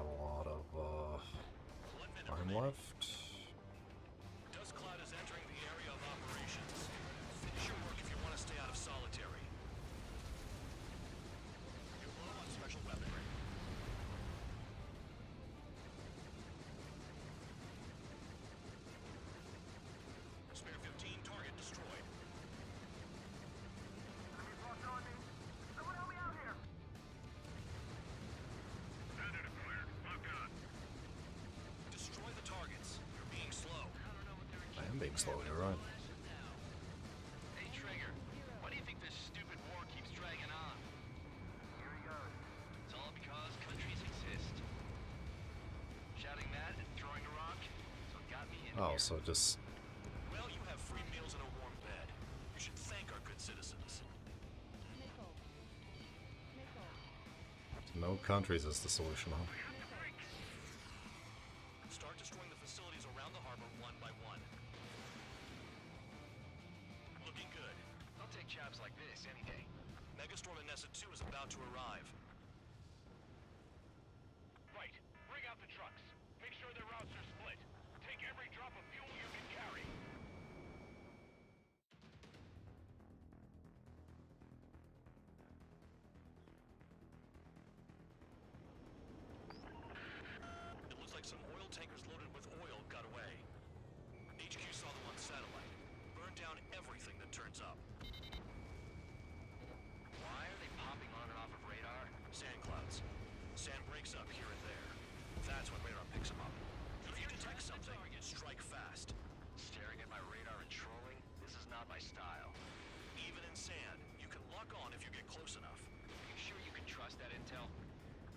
have a lot of time left. Dust Cloud is entering the area of operations. Finish your work if you want to stay out of solitary. You're low on special weaponry. Spare 15, target destroyed. Someone help me out here! Bandit acquired. Lock on. Destroy the targets. You're being slow. I am being slow, you're right. Hey, Trigger, why do you think this stupid war keeps dragging on? Here he goes. It's all because countries exist. Shouting that and throwing a rock, so it got me in Oh, here. so just Well, you have free meals and a warm bed. You should thank our good citizens. no countries is the solution, huh? Start destroying the facilities around the harbor one by one. Looking good. I'll take jobs like this any day. Megastorm and Nessa 2 is about to arrive. Right, bring out the trucks. Make sure their routes are split. Take every drop of fuel you can carry. It looks like some oil tankers loaded with oil got away. HQ saw them on satellite. Burned down everything that turns up. Why are they popping on and off of radar? Sand clouds. Sand breaks up here and there. That's when radar picks them up. If you detect something, strike fast. Staring at my radar and trolling? This is not my style. Even in sand, you can lock on if you get close enough. You sure you can trust that intel?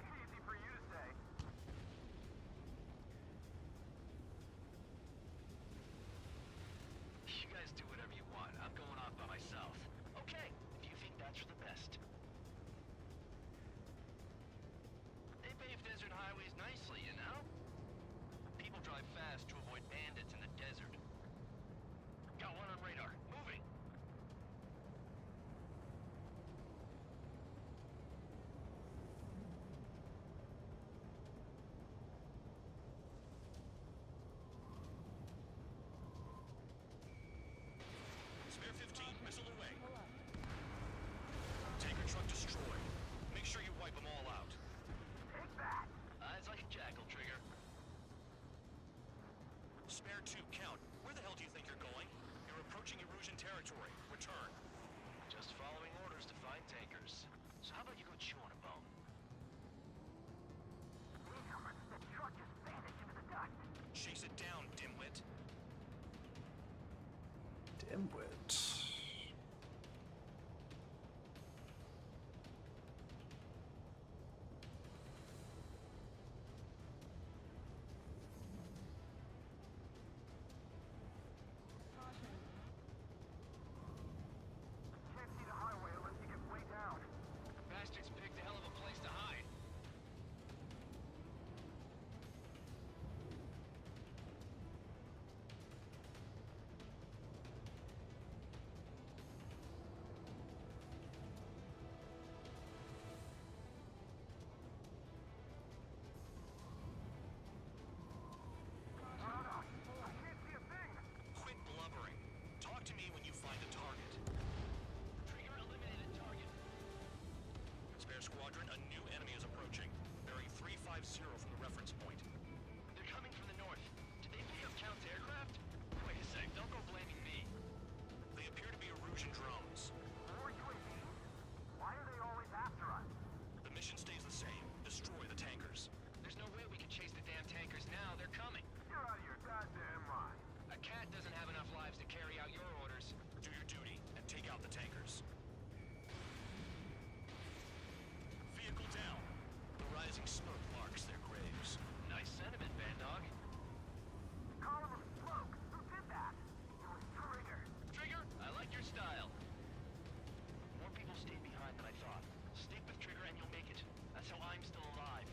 Easy for you to say. You guys do whatever you want. I'm going off by myself. Okay, if you think that's for the best. They pave desert highways nicely, you know? People drive fast to avoid bandits in the desert. Got one on radar. Moving. Spare 15, missile away. Tanker truck destroyed. Make sure you wipe them all out. Take that! Eyes like a jackal, Trigger. Spare 2, count. Where the hell do you think you're going? You're approaching Erusian territory. Return. Just following orders to find tankers. So how about you go chew on a bone? Newcomers, the truck just vanished into the dust. Chase it down, dimwit. Dimwit. Can't see the highway unless you get way down. Bastards picked a hell of a place to hide. I can't see a thing. Quit blubbering. Talk to me when you find a target. Trigger eliminated target. Spare squadron, a new enemy is approaching. Bearing 350 from the reference point. They're coming from the north. Did they pick up Count's aircraft? Wait a sec, don't go blaming me. They appear to be Erusian drones. More UAVs? Why are they always after us? The mission stays the same. Destroy the tankers. There's no way we can chase the damn tankers now. They're coming. You're out of your goddamn mind. A cat doesn't have enough lives to carry out your orders. Do your duty and take out the tankers. Vehicle down. The rising smoke marks their graves. Nice sentiment, Bandog. Column of smoke. Who did that? It was Trigger. Trigger, I like your style. More people stayed behind than I thought. Stick with Trigger and you'll make it. That's how I'm still alive.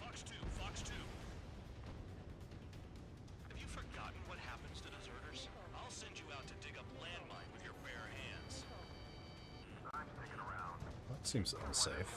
Fox 2, Fox 2. Have you forgotten what happens to deserters? I'll send you out to dig up landmine with your bare hands. I'm sticking around. That seems unsafe.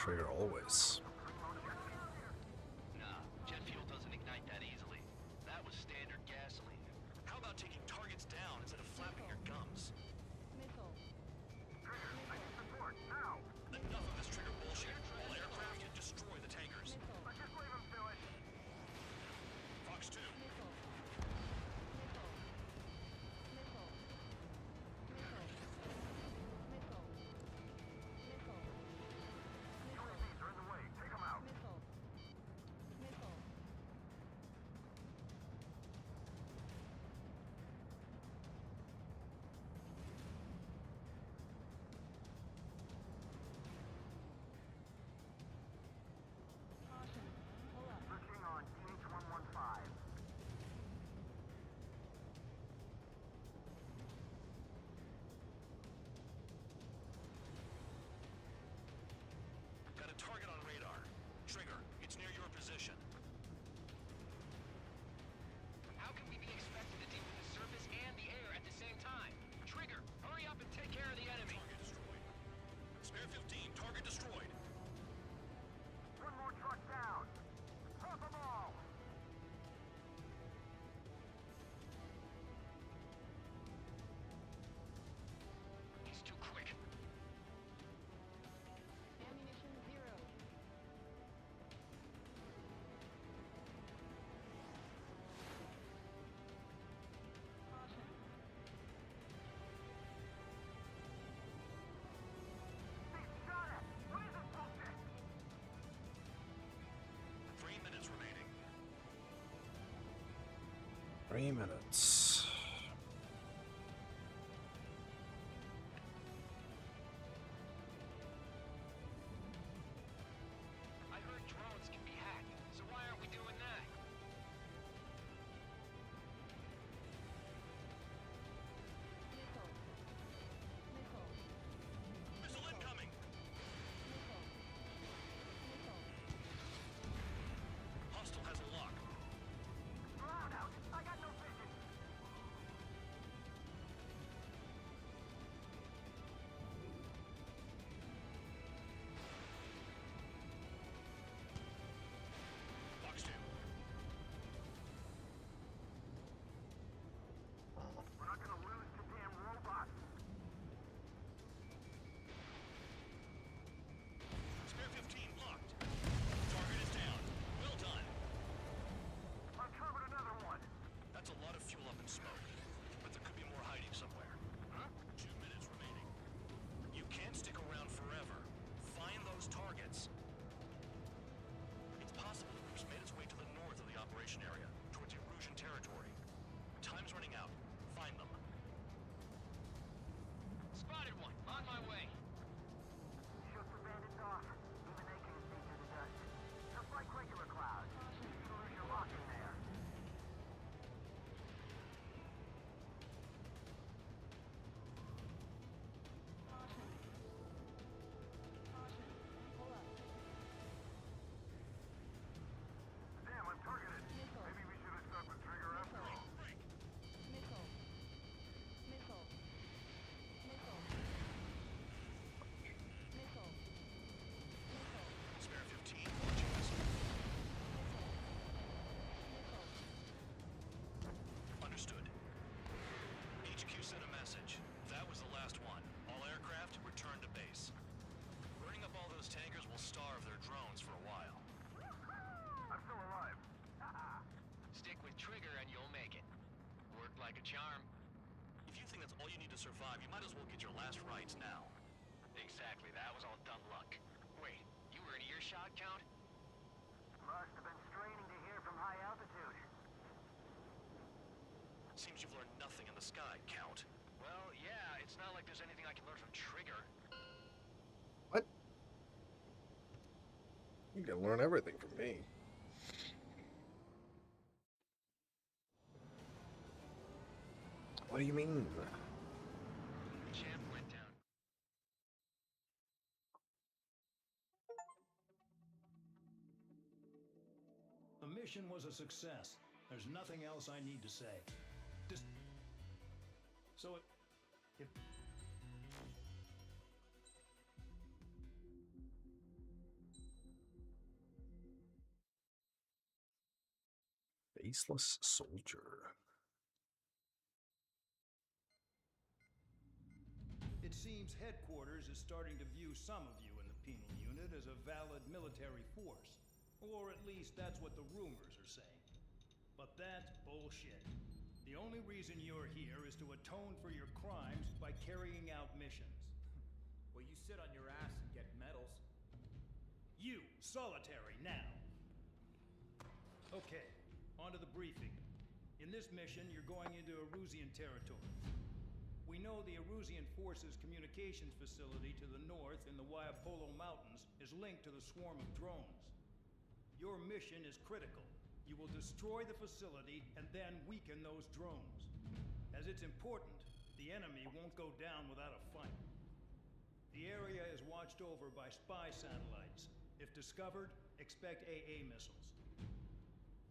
Trigger always. Nah, jet fuel doesn't ignite that easily. That was standard gasoline. How about taking targets down instead of flapping your gums? Missile. I need support, now! Enough of this Trigger bullshit. All aircraft, destroy the tankers. Just leave him to it. Fox 2. UAVs are in the way. Take them out. Searching on DH-115. Got a target on radar. Trigger, it's near your position. How can we be expected to deal with the surface and the air at the same time? Trigger, hurry up and take care of the enemy. Target destroyed. Spare 15, target destroyed. One more truck down. Drop them all. He's too quick. Ammunition 0. Shot it. What is this bullshit? 3 minutes remaining. 3 minutes. I heard drones can be hacked, so why aren't we doing that? Missile incoming! Hostile has a lock. Loud out. I got no vision. Fox 2. We're not gonna lose to damn robots. Spare 15 locked. Target is down. Well done. Uncovered another one. That's a lot of fuel up in smoke. But there could be more hiding somewhere. Huh? 2 minutes remaining. You can't stick around forever. Find those targets. It's possible the group's made its way to the north of the operation area, towards Erusian territory. Time's running out. Find them. Spotted one, on my way. Shoot the bandits off. Even they can see through the dust. Just like regular clouds. You lose your lock in there. Damn, I'm targeted. Maybe we should have stuck with Trigger after all. Spare 15. Launching missile. Understood. HQ sent a message. That was the last one. All aircraft return to base. Burning up all those tankers will starve their drones for a while. I'm still alive. Stick with Trigger and you'll make it. Worked like a charm. If you think that's all you need to survive, you might as well get your last rites now. Exactly, that was all dumb luck. Wait, you were in earshot, Count? Must have been straining to hear from high altitude. Seems you've learned nothing in the sky, Count. Well, yeah, it's not like there's anything I can learn from Trigger. What? You can learn everything from me. What do you mean? Champ went down. The mission was a success. There's nothing else I need to say. Just... So if... Faceless soldier. It seems headquarters is starting to view some of you in the penal unit as a valid military force. Or at least that's what the rumors are saying. But that's bullshit. The only reason you're here is to atone for your crimes by carrying out missions. Well, you sit on your ass and get medals. You, solitary, now. Okay, on to the briefing. In this mission, you're going into Erusian territory. We know the Erusian Forces communications facility to the north in the Waiapolo Mountains is linked to the swarm of drones. Your mission is critical. You will destroy the facility and then weaken those drones. As it's important, the enemy won't go down without a fight. The area is watched over by spy satellites. If discovered, expect AA missiles.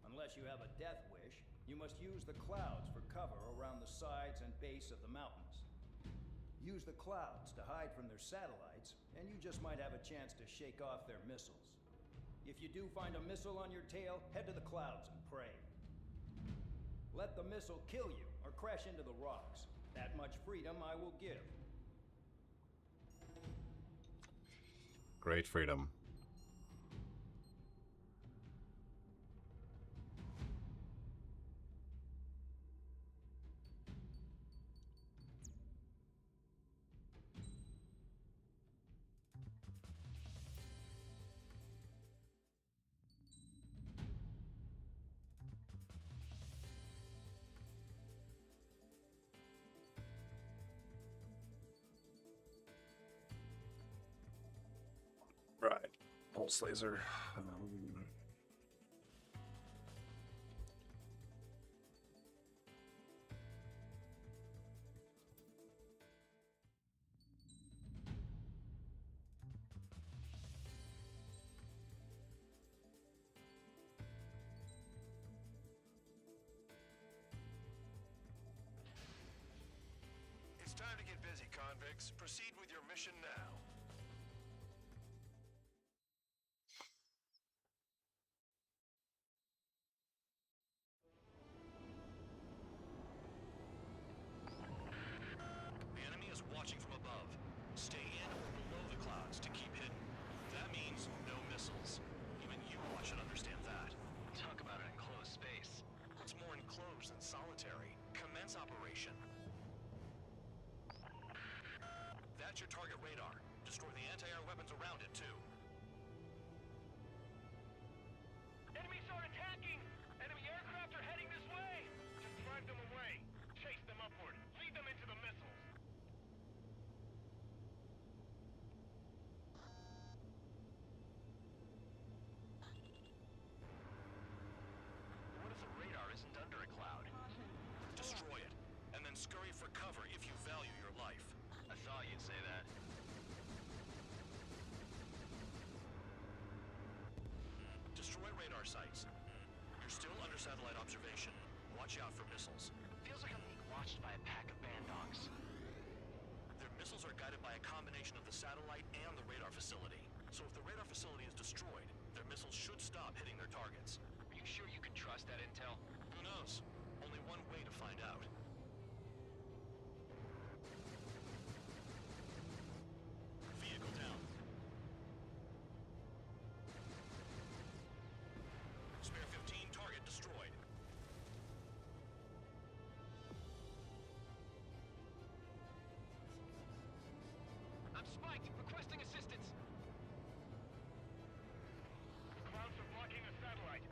Unless you have a death wish, you must use the clouds for cover around the sides and base of the mountains. Use the clouds to hide from their satellites, and you just might have a chance to shake off their missiles. If you do find a missile on your tail, head to the clouds and pray. Let the missile kill you or crash into the rocks. That much freedom I will give. Great freedom. Right. Pulse laser. It's time to get busy, convicts. Proceed with your mission now. The enemy is watching from above. Stay in or below the clouds to keep hidden. That means no missiles. Even you all should understand that. Talk about an enclosed space. It's more enclosed than solitary. Commence operation. That's your target radar. Destroy the anti-air weapons around it, too. Enemies are attacking! Enemy aircraft are heading this way! Just drive them away. Chase them upward. Lead them into the missiles. What if the radar isn't under a cloud? Destroy it, and then scurry for cover if you value your life. I thought you'd say that. Destroy radar sites. You're still under satellite observation. Watch out for missiles. Feels like I'm being watched by a pack of band dogs. Their missiles are guided by a combination of the satellite and the radar facility. So if the radar facility is destroyed, their missiles should stop hitting their targets. Are you sure you can trust that intel? Who knows? Only one way to find out. Vehicle down. Spare 15, target destroyed. I'm spiked. Requesting assistance. Clouds are blocking the satellite.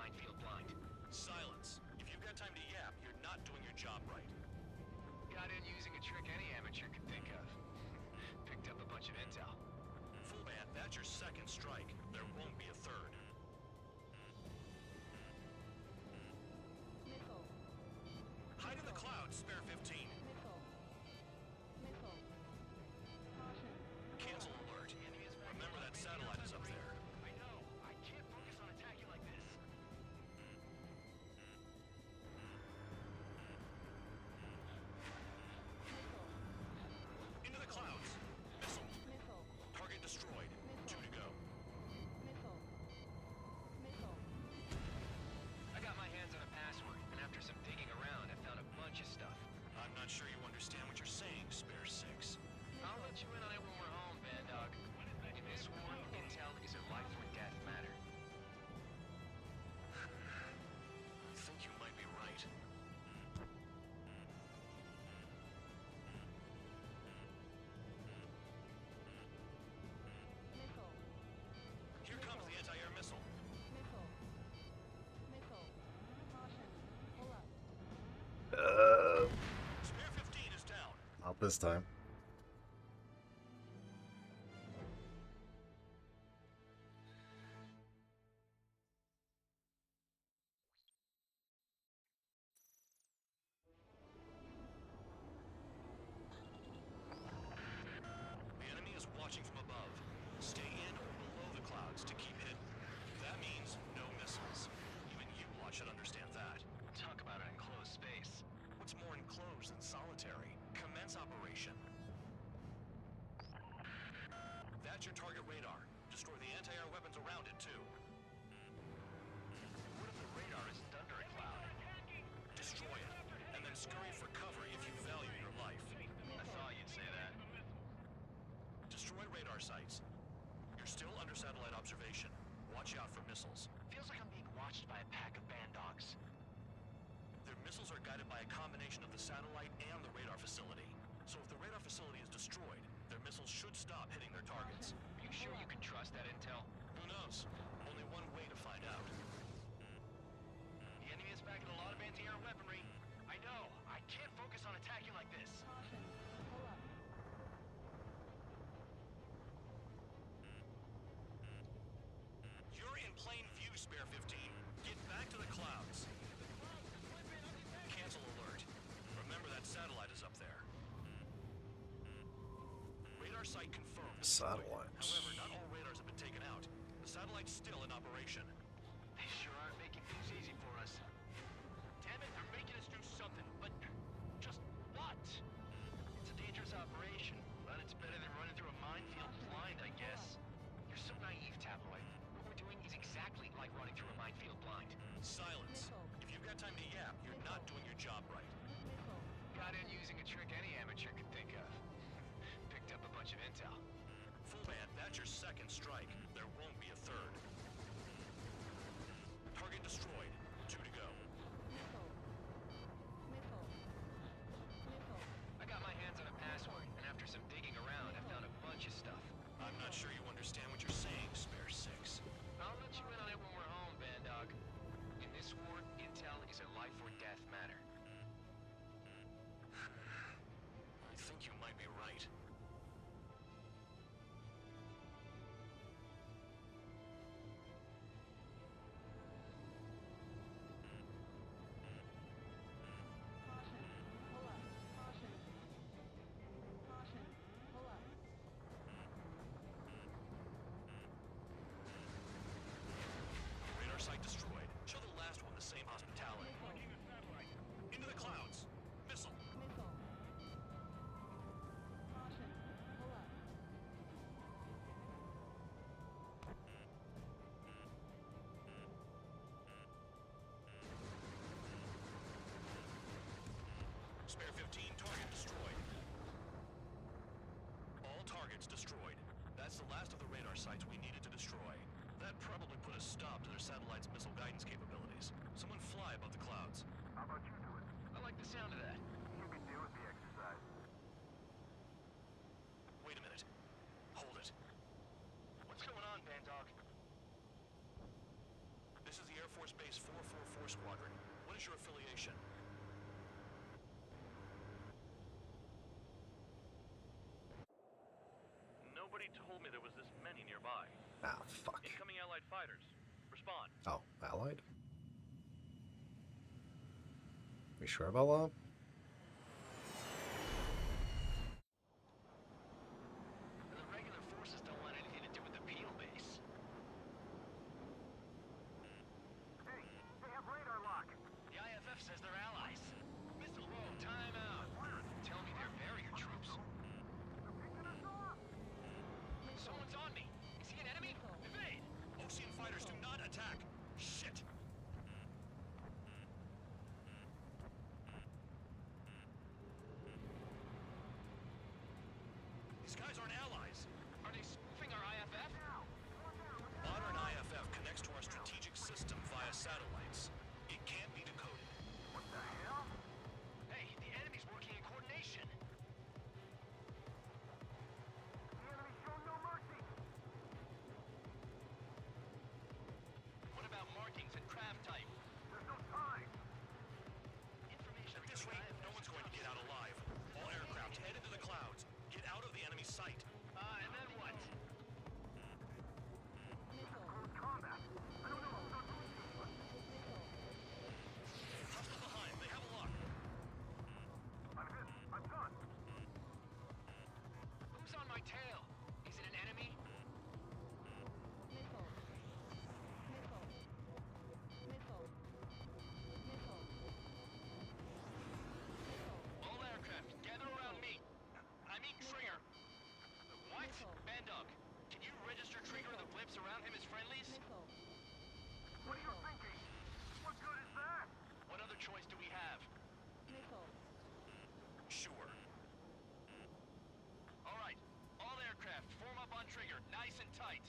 minefield blind. Silence. If you've got time to yap, you're not doing your job right. Got in using a trick any amateur could think of. Picked up a bunch of intel. Full band, that's your second strike. There won't be a third. Missile. Hide in the clouds, spare 15. Missile. Missile. Caution. Cancel alert. Remember that satellite is up there. I know. I can't focus on attacking like this. Into the clouds. Missile. Missile. Target destroyed. 2 to go. Missile. Missile. I got my hands on a password, and after some digging around, I found a bunch of stuff. I'm not sure you understand what you're saying, spare 6. I'll let you in on it when we're home, Bandog. In this war, intel is a life or death matter. I think you might be right. Missile. Here comes the anti-air missile. Missile. Missile. Caution. Pull up. Spare 15 is down. Not this time. The enemy is watching from above. Stay in or below the clouds to keep hidden. That means no missiles. Even you lot should understand that. Talk about an enclosed space. What's more enclosed than solitary? Commence operation. That's your target radar. Destroy the anti-air weapons around it, too. What if the radar isn't under a cloud? Destroy it, and then scurry for cover if you value your life. I thought you'd say that. Destroy radar sites. You're still under satellite observation. Watch out for missiles. Feels like I'm being watched by a pack of Bandogs. Their missiles are guided by a combination of the satellite and the radar facility. So if the radar facility is destroyed, their missiles should stop hitting their targets. Are you sure you can trust that intel? Who knows? Only one way to find out. The enemy is packing a lot of anti-air weaponry. I know. I can't focus on attacking like this. Caution. Pull up. You're in plain view, spare 15. Get back to the clouds. Cancel alert. Remember that satellite is up there. Radar site confirmed. Satellites. However, not all radars have been taken out. The satellite's still in operation. They sure aren't making things easy for us. Damn it, they're making us do something, but just what? It's a dangerous operation, but it's better than running through a minefield blind, I guess. You're so naive, Tabloid. What we're doing is exactly like running through a minefield blind. Silence. If you've got time to yap, you're not doing your job right. Missile. Got in using a trick any amateur could think of. Picked up a bunch of intel. Full band, that's your second strike. There won't be a third. Target destroyed. 2 to go. Missile. Missile. Missile. I got my hands on a password, and after some digging around, I found a bunch of stuff. I'm not sure you understand what you're saying, spare 6. I'll let you in on it when we're home, Bandog. In this war, intel is a life or death matter. I think you might be right. Caution. Pull up. Caution. Caution. Pull up. Radar site destroyed. Show the last one the same hospitality. Into the clouds. Missile. Missile. Caution. Pull up. Spare 15, target destroyed. All targets destroyed. That's the last of the radar sites we needed to destroy. That probably put a stop to their satellite's missile guidance capabilities. Someone fly above the clouds. How about you do it? I like the sound of that. You can deal with the exercise. Wait a minute. Hold it. What's going on, Bandog? This is the Air Force Base Force Squadron. What is your affiliation? Nobody told me there was this many nearby. Ah, fuck. Incoming Allied fighters. Respond. Oh, allied? We sure about that? The regular forces don't want anything to do with the Peel base. Hey, they have radar lock. The IFF says they're allies. Missile roll, time out. Tell me they're barrier troops. Someone's on me. Is he an enemy? Evade! Ocean fighters do not attack. Shit! These guys aren't allies. Are they spoofing our IFF? Modern IFF connects to our strategic system via satellites. It can't be decoded. What the hell? Hey, the enemy's working in coordination. The enemy show no mercy. What about markings and craft type? There's no time. Information. At this rate, no one's going to get out alive. All aircraft head into the clouds. Get out of the enemy's sight. And then what? Close combat. I don't know. Hostile behind. They have a lock. I'm hit. I'm done. Who's on my tail? Is it an enemy? All aircraft, gather around me. I mean Trigger. What? Bandog, can you register Trigger and the blips around him as friendlies? What are you thinking? What good is that? What other choice do we have? Sure. All right, all aircraft, form up on Trigger, nice and tight.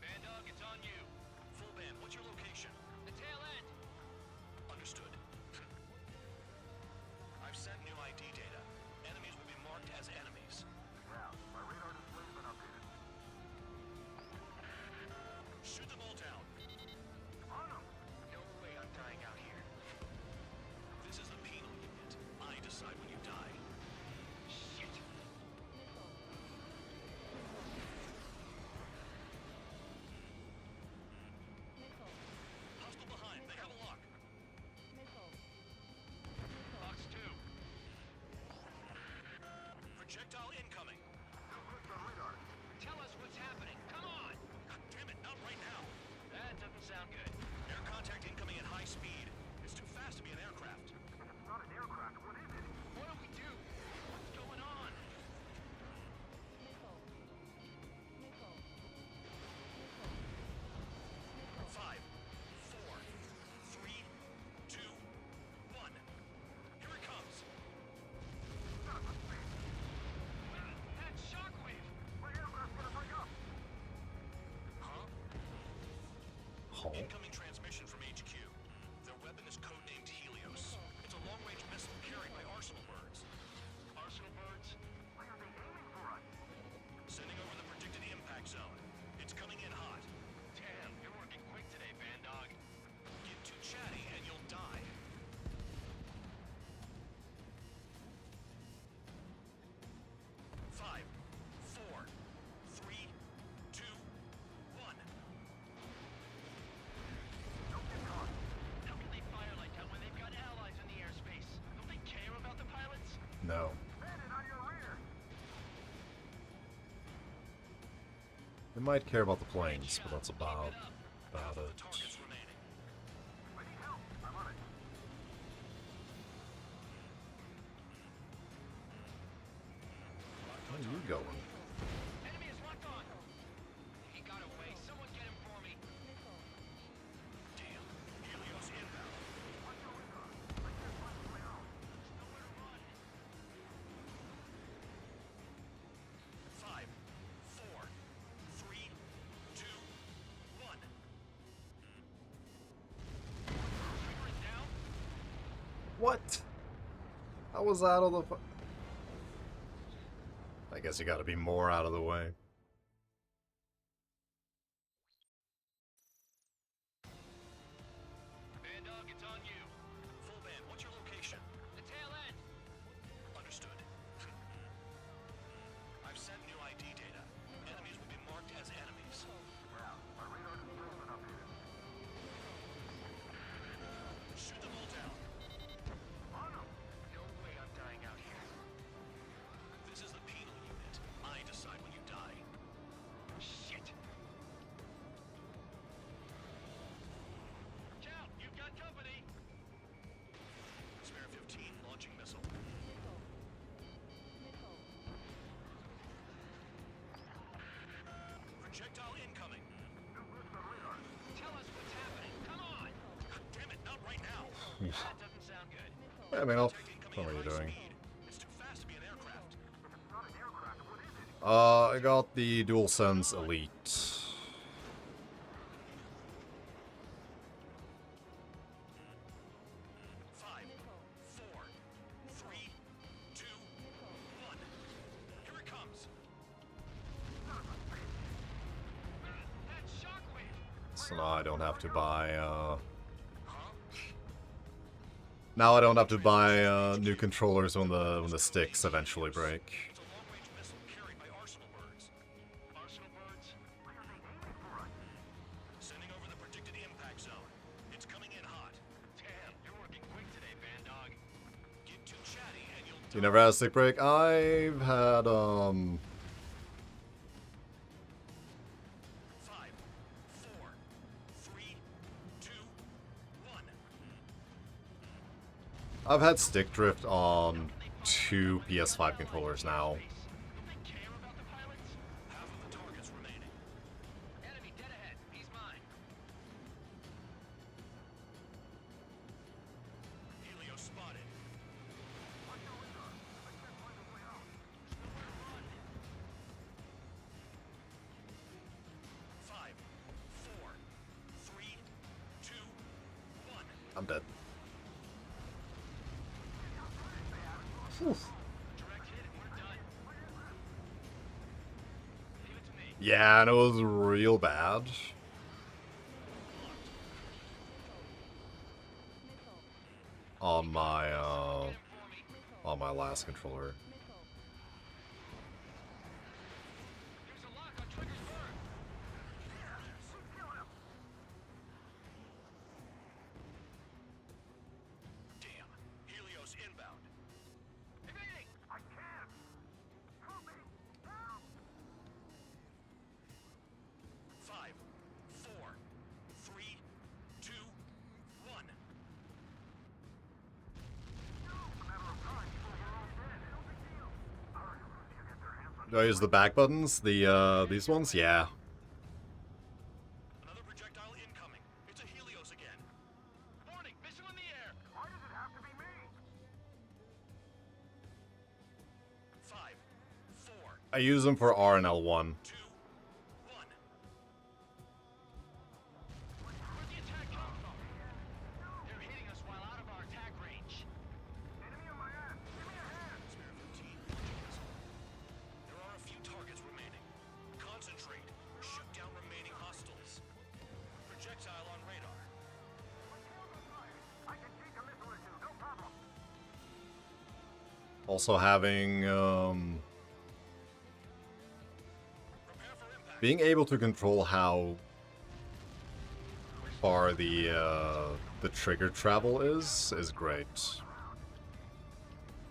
Bandog, it's on you. Full band, what's your location? The tail end. Understood. I've sent new ID data. Enemies will be marked as enemies. Yeah, my radar display's been updated. Shoot them all down. On them. No way I'm dying out here. This is the penal unit. I decide when you die. Shit. Hostile behind. They have a lock. Box 2. Projectile incoming. Tell us what's happening. Come on. God damn it, not right now. That doesn't sound good. Air contact incoming at high speed. It's too fast to be an aircraft. It's not an aircraft. What is it? What do we do? What's going on? Five, four, three, two, one. Here it comes. That shockwave! My aircraft's gonna break up. Huh? Oh. Incoming transmission from HQ. Their weapon is codenamed Helios. It's a long-range missile carried by Arsenal birds. Arsenal birds? Why are they aiming for us? Sending over the predicted impact zone. It's coming in hot. Damn, you're working quick today, Bandog. Get too chatty and you'll die. Five, four, three, two, one. Don't get caught. How can they fire like that when they've got allies in the airspace? Don't they care about the pilots? No. Bandit on your rear. They might care about the planes, but that's about it. Targets remaining. I need help. I'm on it. Where are you going? Enemy is locked on. He got away. Someone get him for me. Damn. Helios inbound. What's going on? I can't find my way out. Nowhere to run. 5, 4, 3, 2, 1. What? I was out of the... I guess you gotta be more out of the way. Bandog, it's on you. Full band, what's your location? The tail end. Understood. I've sent new ID data. Enemies will be marked as enemies. Well, my radar confirms an update. Shoot them all down. On them! No way I'm dying out here. This is the penal unit. I decide when you die. Shit. Cal, you've got company. Spare 15 launching missile. Projectile incoming. Tell us what's happening. Come on. God damn it, not right now. That doesn't sound good. Yeah, man, what are you doing? It's too fast to be an aircraft. Not an aircraft, what is it? I got the DualSense Elite. 5, 4, 3, 2, 1. Here it comes. That's Shockwave. So now I don't have to buy, Now I don't have to buy, new controllers when the sticks eventually break. It's a long-range missile carried by Arsenal birds. Arsenal birds? Where are they aiming for us? Sending over the predicted impact zone. It's coming in hot. Damn, you're working quick today, Bandog. Get too chatty and you'll You never had a stick break? I've had, 5, 4, 3, 2, 1. I've had stick drift on 2 PS5 controllers now. Don't they care about the pilots? Half of the targets remaining. Enemy dead ahead. He's mine. Helios spotted. Five, 4, 3, 2, 1. I'm dead. Direct hit and we're done. Leave it to me. Yeah, and it was real bad. On my last controller. There's a lock on Trigger's bird. Damn. Helios inbound. Evading! I can't! Help me! Help! 5, 4, 3, 2, 1. Do I use the back buttons? These ones? Yeah. Another projectile incoming. It's a Helios again. Warning, missile in the air. Why does it have to be me? 5, 4, I use them for R and L1. 2, 1. Where'd the attack come from? They're hitting us while out of our attack range. Enemy on my ass! Give me a hand! Spare 15 launching missile. There are a few targets remaining. Concentrate. Shoot down remaining hostiles. Projectile on radar. I can take a missile or two, no problem. Also having, Prepare for impact. being able to control how far the trigger travel is great.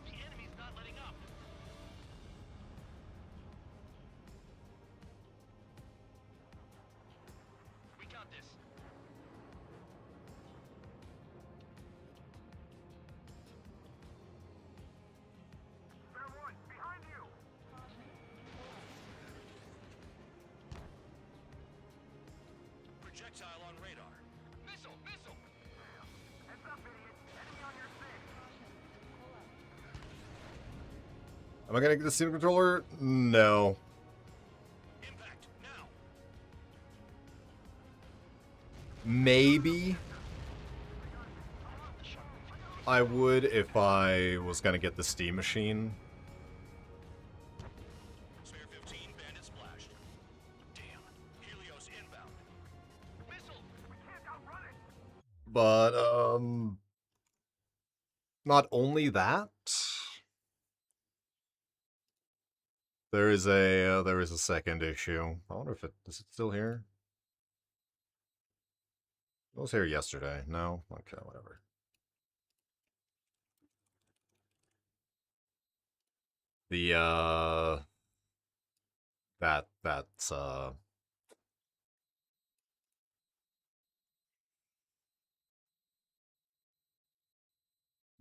The enemy's not letting up. We got this. Spare one, behind you! Projectile on radar. Missile! Missile! Heads up, idiot! Enemy on your six! Am I gonna get the Steam controller? No. Impact now. Maybe. I would if I was gonna get the Steam machine. Spare 15, bandit splashed. Damn. Helios inbound. Missile! We can't outrun it! But, not only that, there is a second issue. I wonder if is it still here? It was here yesterday. No? Okay, whatever. The, that's,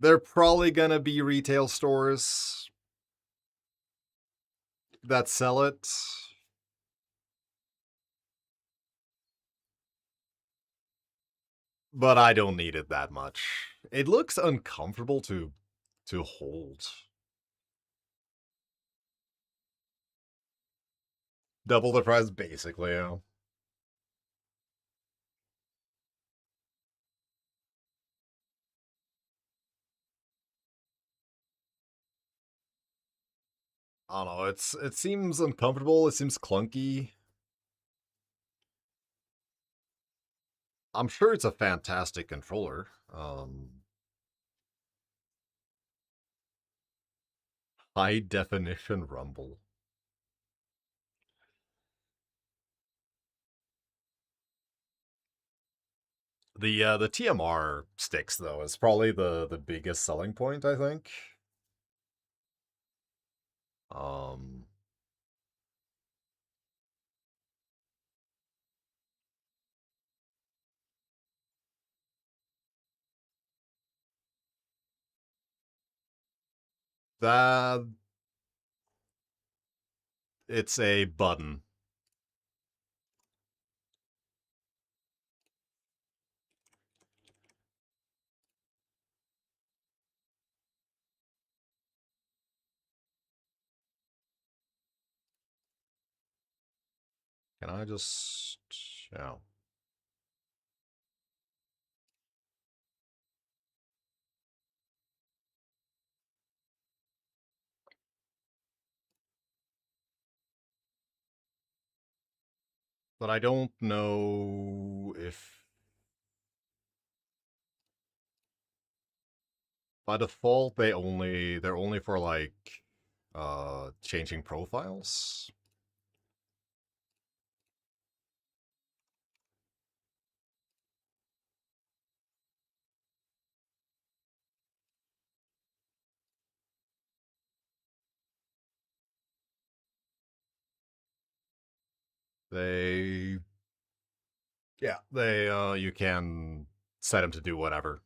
they're probably gonna be retail stores that sell it. But I don't need it that much. It looks uncomfortable to hold. Double the price, basically, yeah. I don't know, it seems uncomfortable, it seems clunky. I'm sure it's a fantastic controller. High definition rumble. The TMR sticks though is probably the biggest selling point, I think. That it's a button. Can I just, yeah. But I don't know if by default they're only for like changing profiles. They you can set them to do whatever.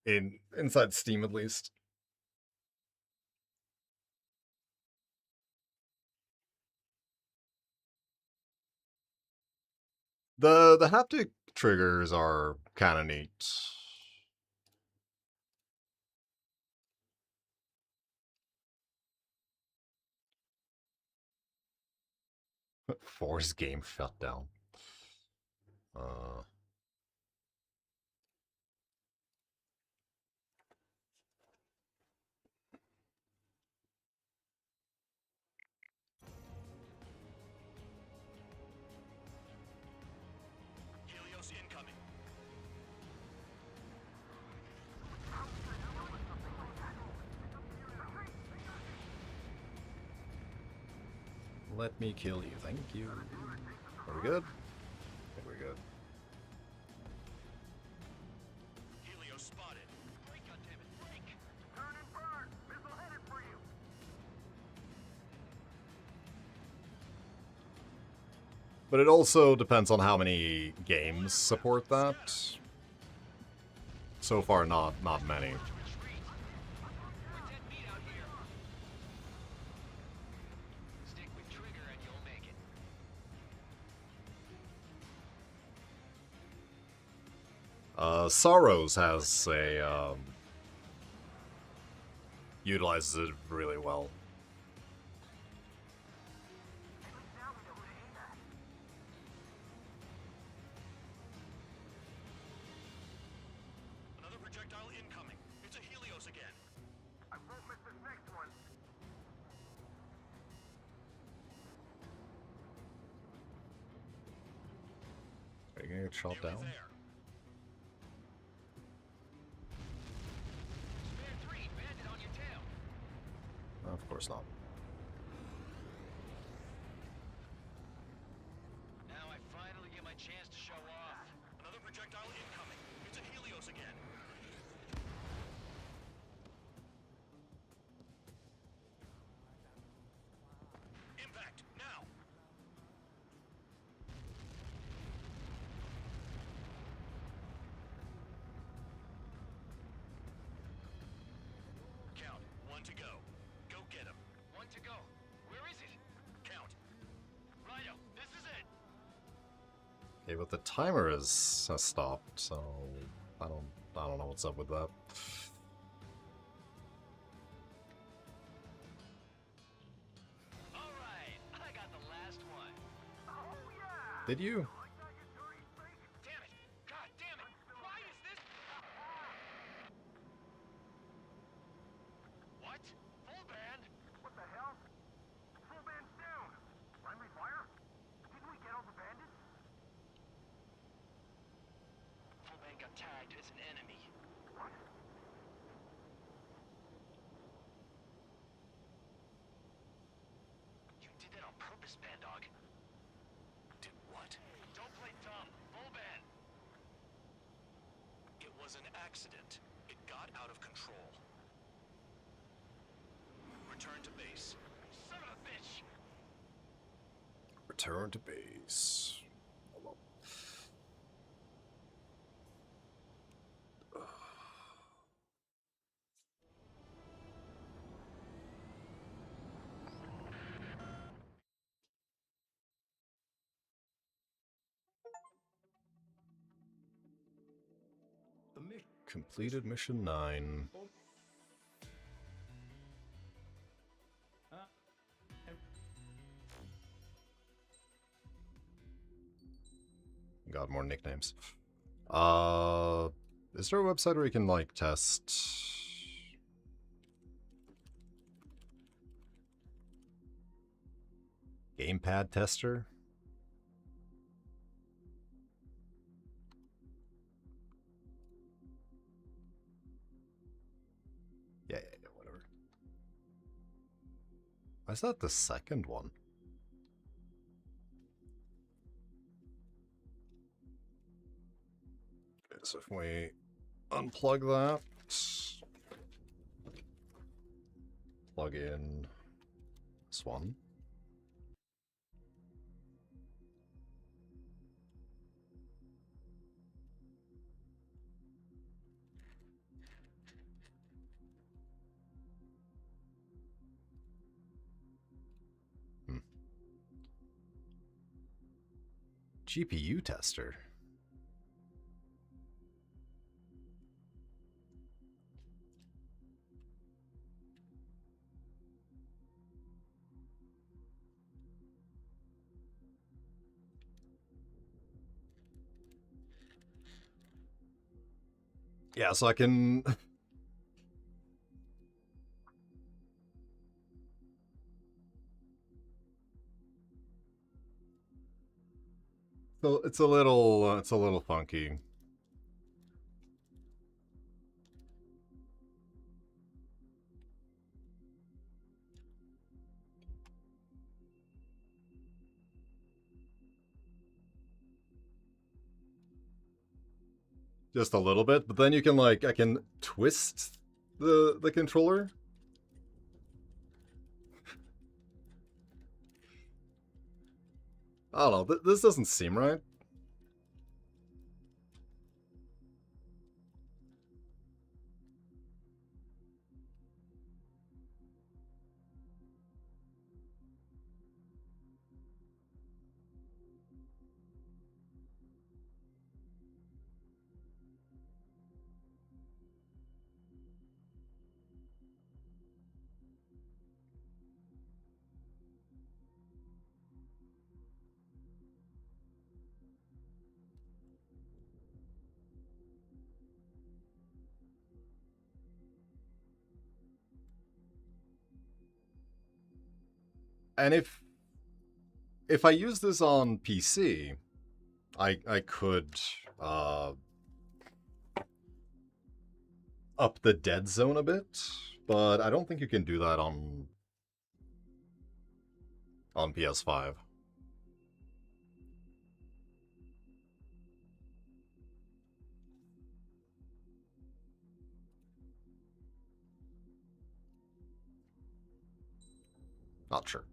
Inside Steam at least. The haptic triggers are kind of neat. Force game shut down. Helios incoming. Let me kill you, thank you. Are we good? I think we're good. Helios spotted. Break, goddammit, break! Turn and burn! Missile headed for you! But it also depends on how many games support that. So far, not many. Sorrows has a utilizes it really well. gonna get shot down? Of course not. Now I finally get my chance to show off. Another projectile incoming. It's a Helios again. Impact, now! Count, one to go. Go get him. One to go. Where is it? Count. Rhino, this is it! Okay, but the timer has stopped, so I don't know what's up with that. Alright, I got the last one. Did you? Damn it! God damn it! Why is this? What? Full band? What the hell? Full band's down. Friendly fire? Didn't we get all the bandits? Full band got tagged as an enemy. What? You did that on purpose, Bandog. Did what? Don't play dumb. Full band. It was an accident. It got out of control. Return to base. Son of a bitch! Return to base. Hold on. Completed mission 9. Got more nicknames. Is there a website where you can like test gamepad tester? Yeah, whatever. Why is that the second one? Okay, so if we unplug that, plug in this one. GPU tester. Yeah, so I can so it's a little funky. Just a little bit, but then you can like I can twist the controller. I don't know, this doesn't seem right. And if I use this on PC, I could up the dead zone a bit, but I don't think you can do that on PS5. Not sure.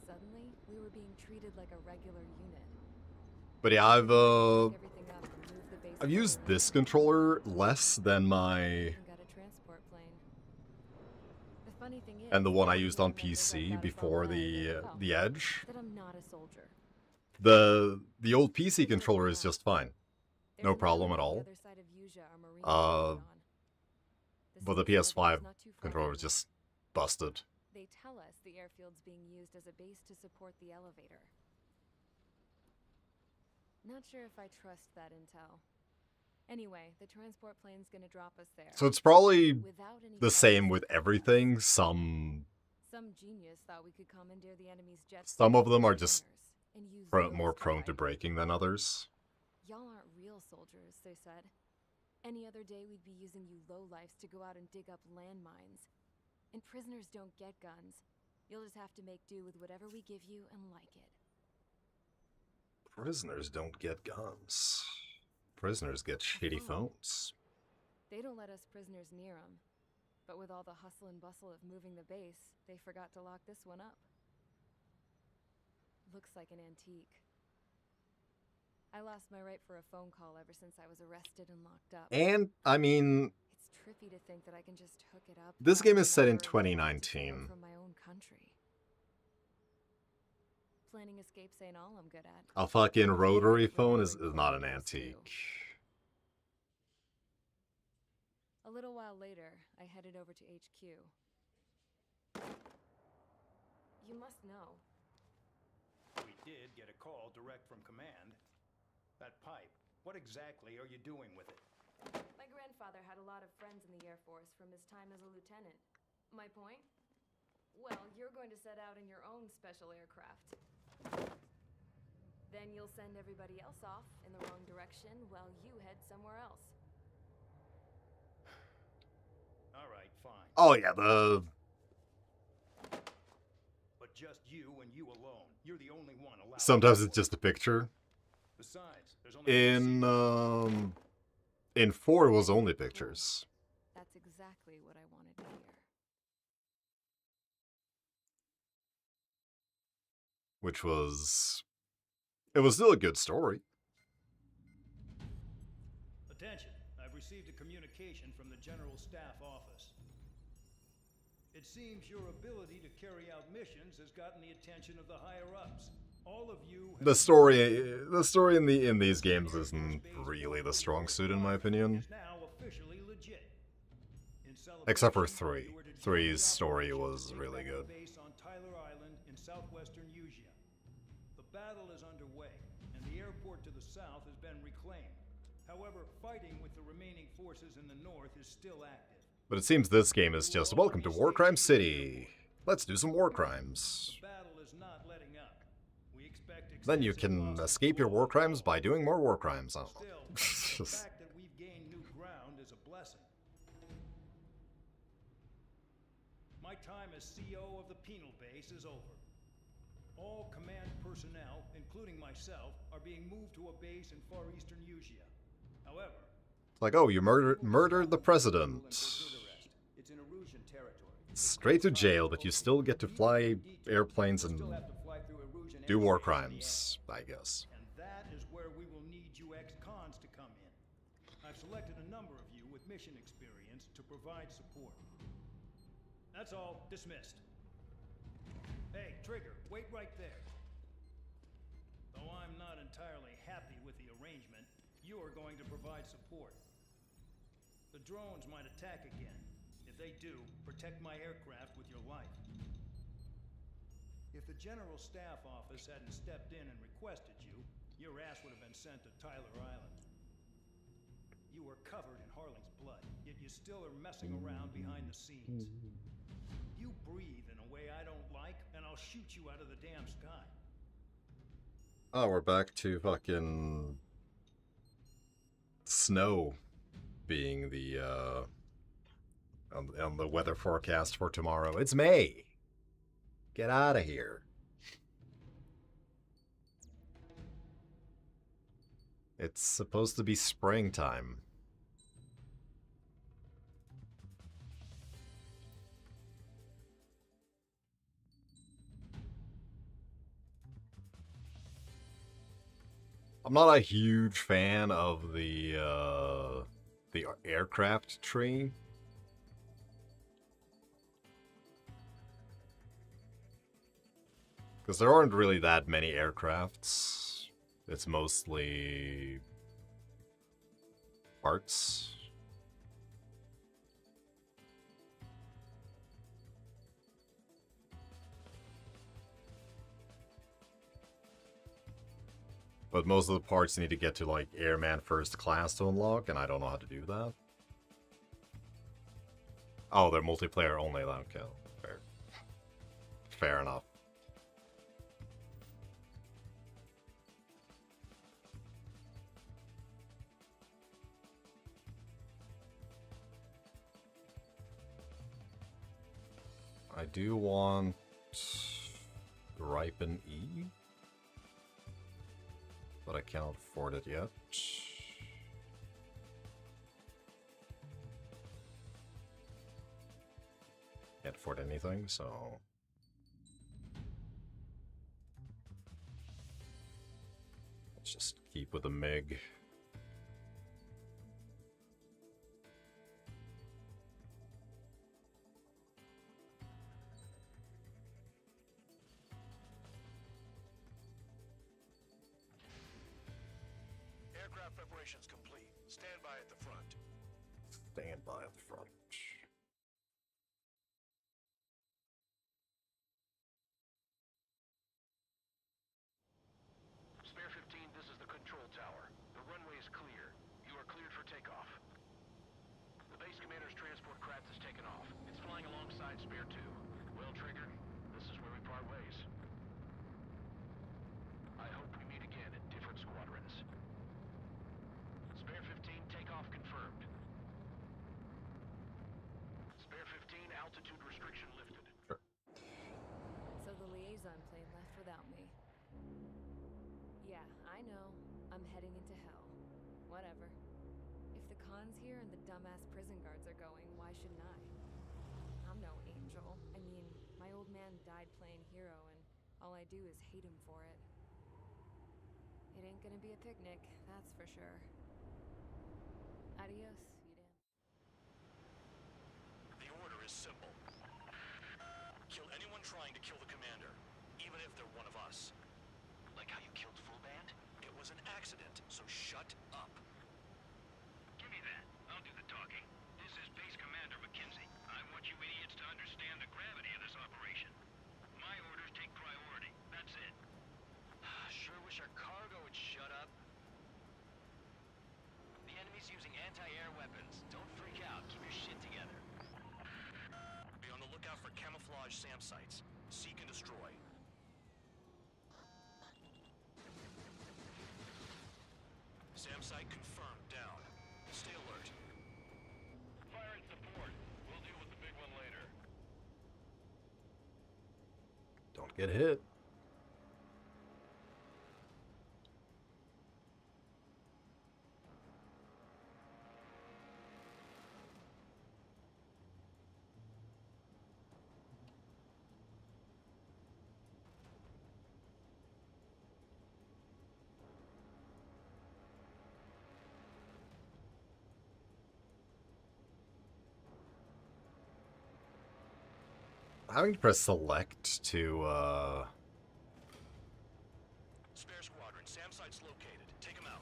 Suddenly, we were being treated like a regular unit. But yeah, I've used this controller less than my and the one I used on PC before the Edge. That I'm not a soldier. The old PC controller is just fine, no problem at all. But the PS5 controller is just busted. They tell us the airfield's being used as a base to support the elevator. Not sure if I trust that intel. Anyway, the transport plane's gonna drop us there. So it's probably the same with everything. Some genius thought we could commandeer the enemy's jets. Some of them are just more prone to breaking than others. Y'all aren't real soldiers, they said. Any other day we'd be using you lowlifes to go out and dig up landmines. And prisoners don't get guns. You'll just have to make do with whatever we give you and like it. Prisoners don't get guns. Prisoners get shitty phones. They don't let us prisoners near them. But with all the hustle and bustle of moving the base, they forgot to lock this one up. Looks like an antique. I lost my right for a phone call ever since I was arrested and locked up. And, I mean... It's trippy to think that I can just hook it up. This game is set in 2019. From my own country. Planning escapes ain't all I'm good at. A fucking rotary phone is not an antique. A little while later, I headed over to HQ. You must know. We did get a call direct from command. That pipe, what exactly are you doing with it? My grandfather had a lot of friends in the Air Force from his time as a lieutenant. My point? Well, you're going to set out in your own special aircraft. Then you'll send everybody else off in the wrong direction while you head somewhere else. All right, fine. Oh yeah, But just you and you alone. You're the only one allowed. Sometimes it's just a picture. Besides, there's only in 4 it was only pictures. That's exactly what I wanted to hear. Which was... It was still a good story. Attention, I've received a communication from the General Staff Office. It seems your ability to carry out missions has gotten the attention of the higher-ups. All of you... The story in these games isn't really the strong suit in my opinion. Except for 3. 3's story was really good. On Tyler Island in southwestern Usea. The battle is underway, and the airport to the south has been reclaimed. However, fighting with the remaining forces in the north is still active. But it seems this game is just, welcome to War Crime City. Let's do some war crimes. The battle is not letting up. We expect Then you can escape your war crimes by doing more war crimes. I don't know. the fact that we've gained new ground is a blessing. My time as CO of the penal base is over. All command personnel, including myself, are being moved to a base in far eastern Usea. However, It's like, oh, you murdered the president. it's in Erusian territory. Straight to jail, but you still get to fly airplanes and do war crimes, I guess. And that is where we will need you ex-cons to come in. I've selected a number of you with mission experience to provide support. That's all. Dismissed. Hey, Trigger, wait right there. Though I'm not entirely happy with the arrangement, you are going to provide support. The drones might attack again. If they do, protect my aircraft with your life. If the General Staff Office hadn't stepped in and requested you, your ass would have been sent to Tyler Island. You were covered in Harling's blood, yet you still are messing around behind the scenes. You breathe in a way I don't like, and I'll shoot you out of the damn sky. Oh, we're back to fucking snow being the on the weather forecast for tomorrow. It's May. Get out of here. It's supposed to be springtime. I'm not a huge fan of the aircraft tree. Because there aren't really that many aircrafts. It's mostly parts. But most of the parts need to get to, like, Airman First Class to unlock, and I don't know how to do that. Oh, they're multiplayer only, okay. Fair. Fair enough. I do want Ripen E, but I cannot afford it yet. Can't afford anything, so... let's just keep with the MiG. Aircraft preparations complete. Stand by at the front. Stand by at the front. Spare 15, this is the control tower. The runway is clear. You are cleared for takeoff. The base commander's transport Kratz has taken off. It's flying alongside Spare 2. Well, Trigger, this is where we part ways. I hope we meet again in different squadrons. Spare 15, takeoff confirmed. Spare 15, altitude restriction lifted. So the liaison plane left without me. Yeah, I know. I'm heading into hell. Whatever. If the Khan's here and the dumbass prison guards are going, why shouldn't I? I'm no angel. I mean, my old man died playing hero, and all I do is hate him for it. It ain't gonna be a picnic, that's for sure. Adios, you damn. The order is simple. Kill anyone trying to kill the commander, even if they're one of us. Like how you killed Full Band? It was an accident, so shut up. Give me that. I'll do the talking. This is Base Commander McKenzie. I want you idiots to understand the gravity of this operation. My orders take priority. That's it. Sure wish our cargo would shut up. The enemy's using anti-air weapons. Don't freak out. Keep your shit together. Be on the lookout for camouflage SAM sites. Seek and destroy. SAM site confirmed. Down. Stay alert. Fire and support. We'll deal with the big one later. Don't get hit. Having to press select to, Spare squadron. SAM site's located. Take them out.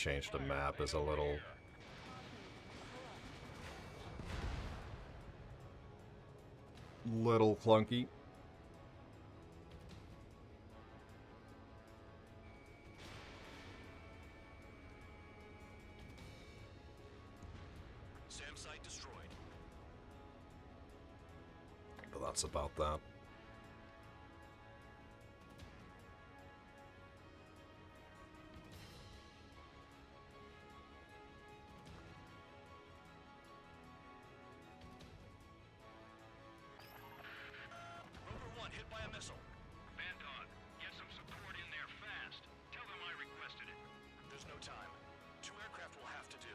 change the map is a little... little clunky. SAM site destroyed. nuts about that. Rover 1 hit by a missile. Bandog, get some support in there fast. Tell them I requested it. There's no time. 2 aircraft will have to do.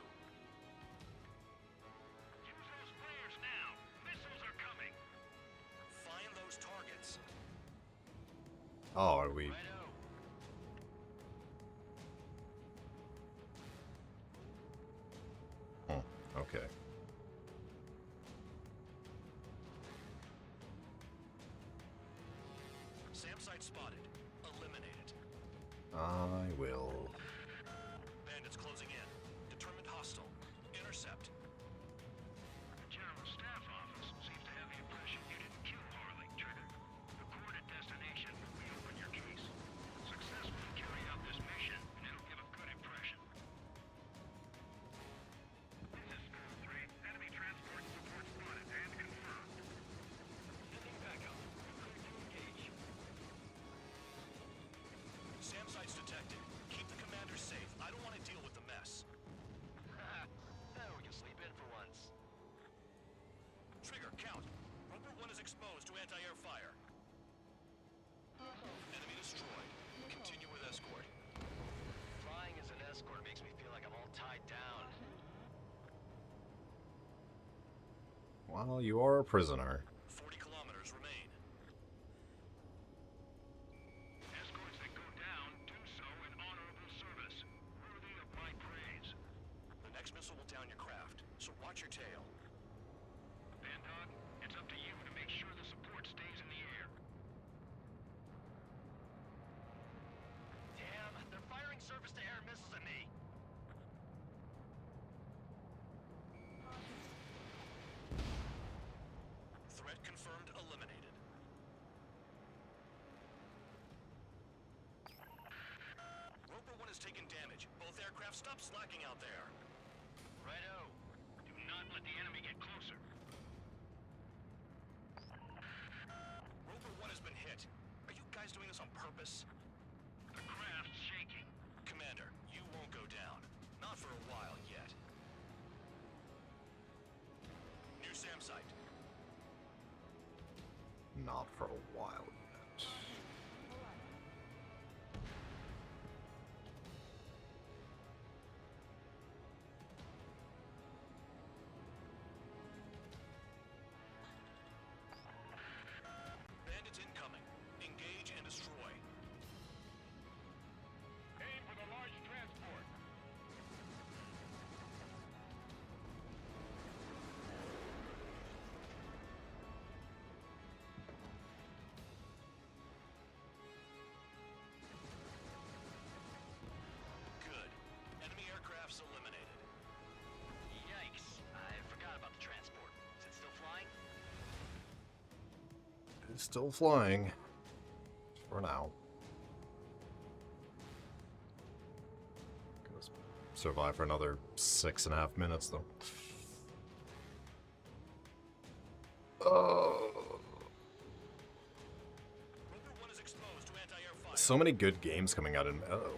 Use those flares now. Missiles are coming. Find those targets. Oh, are we? Okay. SAM site spotted. Eliminate it. I will. Bandits closing in. Determined hostile. Intercept. The General Staff Office seems to have the impression you didn't kill Harling, Trigger. Report at destination when we open your case. Successfully carry out this mission, and it'll give a good impression. This is Skull 3. Enemy transport support spotted and confirmed. Sending backup. Clear to engage. SAM site's detected. Keep the commander safe. I don't want to deal with the mess. We can sleep in for once. Trigger, count. Rover 1 is exposed to anti-air fire. Enemy destroyed. Continue with escort. Flying as an escort makes me feel like I'm all tied down. Well, you are a prisoner. 40 kilometers remain. Escorts that go down do so in honorable service, worthy of my praise. The next missile will down your craft, so watch your tail. Bandog, it's up to you to make sure the support stays in the air. Damn, they're firing surface-to-air missiles at me. Threat confirmed, eliminated. Roper 1 has taken damage. Both aircraft stop slacking out there. Righto. Do not let the enemy get closer. Roper 1 has been hit. Are you guys doing this on purpose? The craft's shaking. Commander, you won't go down. Not for a while yet. New SAM site. Not for a while yet. Bandits incoming. Engage and destroy. Aim for the large transport. Good. Enemy aircrafts eliminated. Yikes. I forgot about the transport. Is it still flying? It's still flying. For now. Gonna survive for another 6.5 minutes, though. So many good games coming out in... Oh.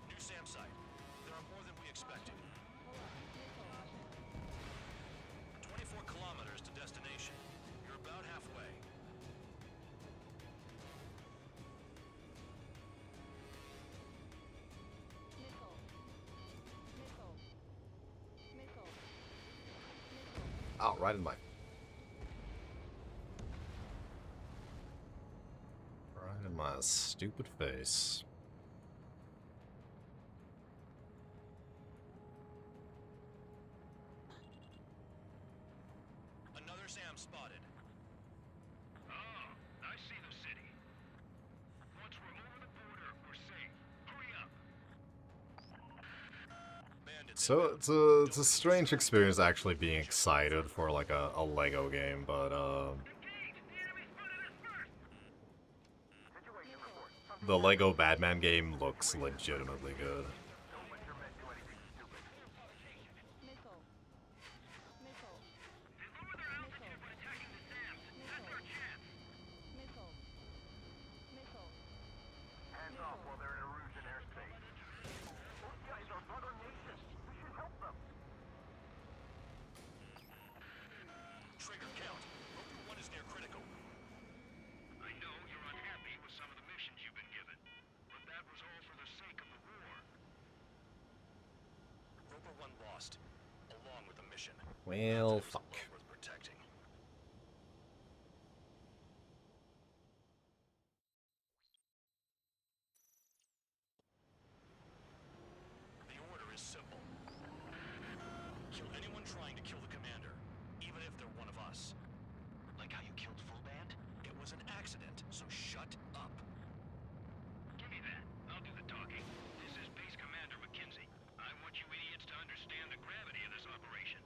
New SAM site. There are more than we expected. 24 kilometers to destination. You're about halfway. Oh, right in my... Right in my stupid face. Another SAM spotted. Oh, I see the city. Once we're over the border, we're safe. Hurry up. So it's a strange experience actually being excited for like a Lego game, but Situation report. Some the Lego Batman game looks legitimately good. Hands off while they're in Erusian airspace. Those guys are brother nations. We should help them. Trigger, count. Roper 1 is near critical. I know you're unhappy with some of the missions you've been given, but that was all for the sake of the war. Roper 1 lost, along with the mission. Well, fuck. Worth protecting. The order is simple. Kill anyone trying to kill the commander, even if they're one of us. Like how you killed Full Band? It was an accident, so shut up. Give me that. I'll do the talking. This is Base Commander McKenzie. I want you idiots to understand the gravity of this operation.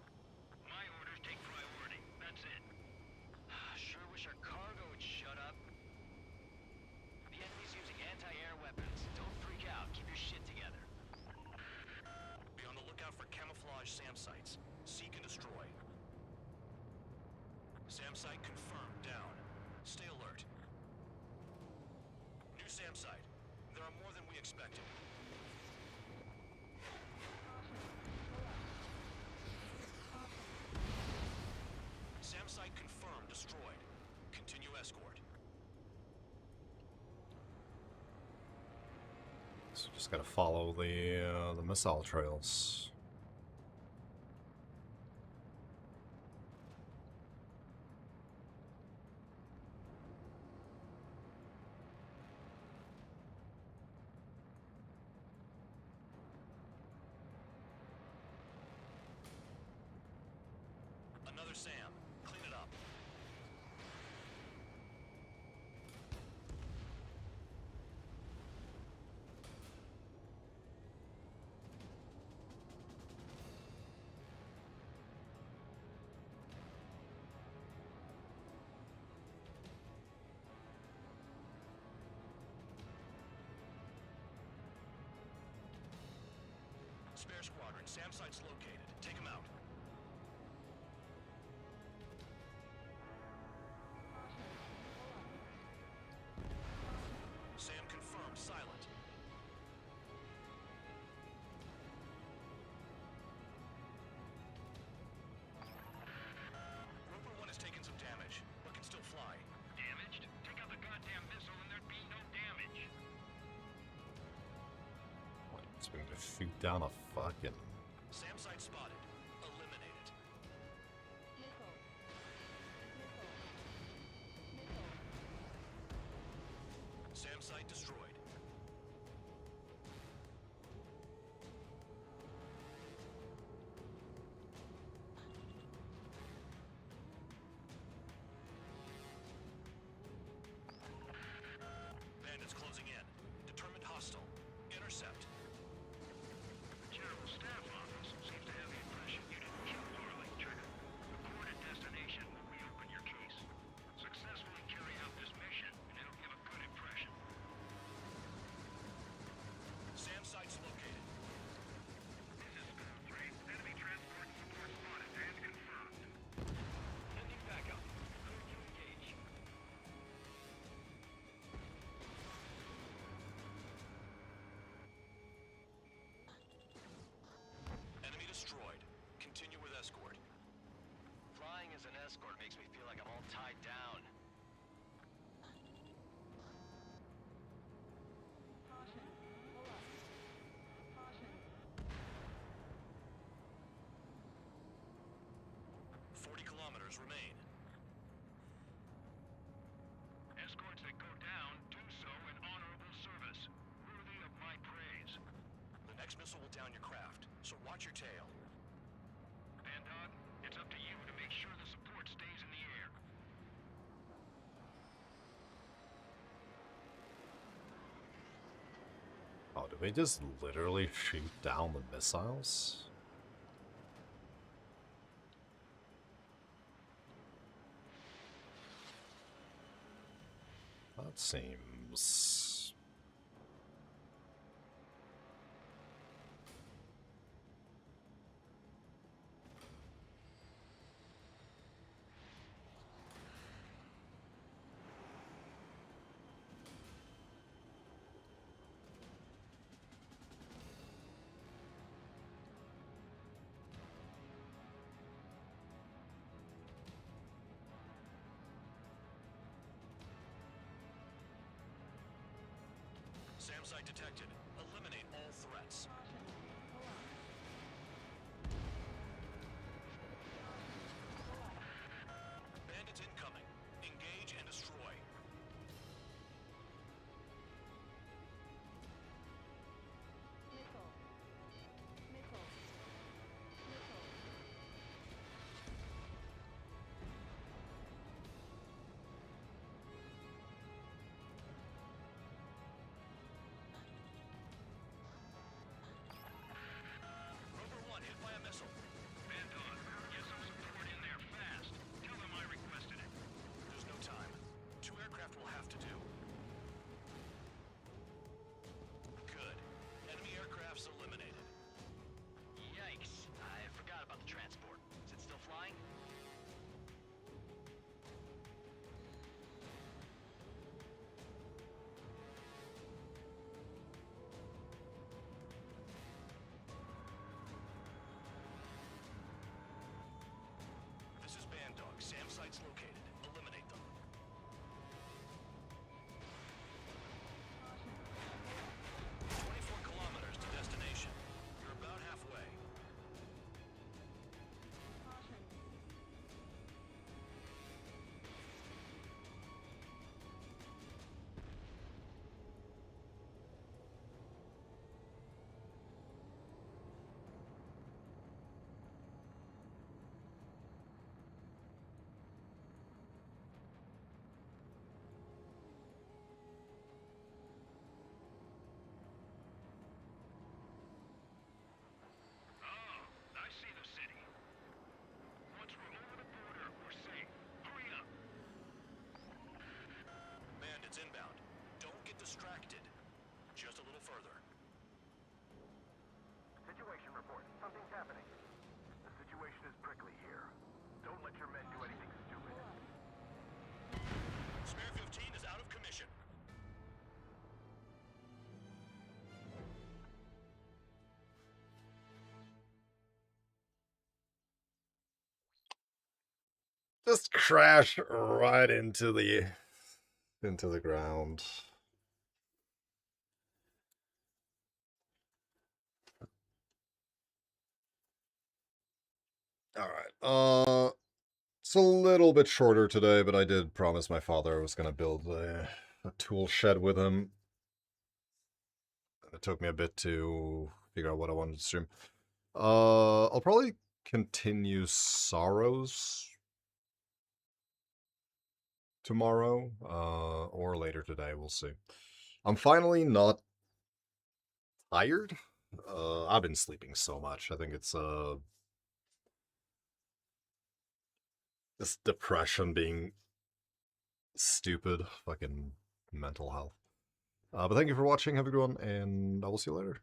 My orders take priority. That's it. Sure wish our cargo would shut up. The enemy's using anti-air weapons. Don't freak out. Keep your shit together. Be on the lookout for camouflage SAM sites. Seek and destroy. SAM site confirmed down. Stay alert. New SAM site. There are more than we expected. SAM site confirmed destroyed. Continue escort. So just gotta follow the missile trails. Another SAM. Clean it up. Spare squadron. SAM site's located. Take them out. SAM confirmed silent. Roper 1 has taken some damage, but can still fly. Damaged? Take out the goddamn missile and there'd be no damage. It's going to shoot down a fucking... SAM site spotted. Eliminate it. SAM site destroyed. Bandits closing in. Determined hostile. Intercept. The General Staff Office seems to have the impression you didn't kill Harling, Trigger. Report at destination will reopen your case. Successfully carry out this mission, and it'll give a good impression. SAM site's located. This is Skull 3. Enemy transport support spotted and confirmed. Sending backup. Clear to engage. Enemy destroyed. Continue with escort. Flying as an escort makes me feel like I'm all tied down. remain. Escorts that go down do so in honorable service, worthy of my praise. The next missile will down your craft, so watch your tail. Bandog, it's up to you to make sure the support stays in the air. Oh, did we just literally shoot down the missiles? That seems site detected. Eliminate all threats. Bandits incoming. Engage and destroy. Rover 1 hit by a missile. Bandog, get some support in there fast. Tell them I requested it. There's no time. 2 aircraft will have to do. Good. Enemy aircrafts eliminated. Yikes. I forgot about the transport. Is it still flying? This is Bandog. SAM site's located. Eliminate them. "24 kilometers to destination. You're about halfway. Oh, I see the city. Once we're over the border, we're safe. Hurry up. Bandits inbound. Don't get distracted. Just a little further. Situation report. Something's happening. The situation is prickly here. Don't let your men do anything stupid. Spare 15 is out of commission. Just crash right into the ground. Alright, it's a little bit shorter today, but I did promise my father I was gonna build a tool shed with him. It took me a bit to figure out what I wanted to stream. I'll probably continue Sorrows tomorrow, or later today, we'll see. I'm finally not tired. I've been sleeping so much. I think it's, this depression being stupid, fucking mental health. But thank you for watching, have a good one, and I will see you later.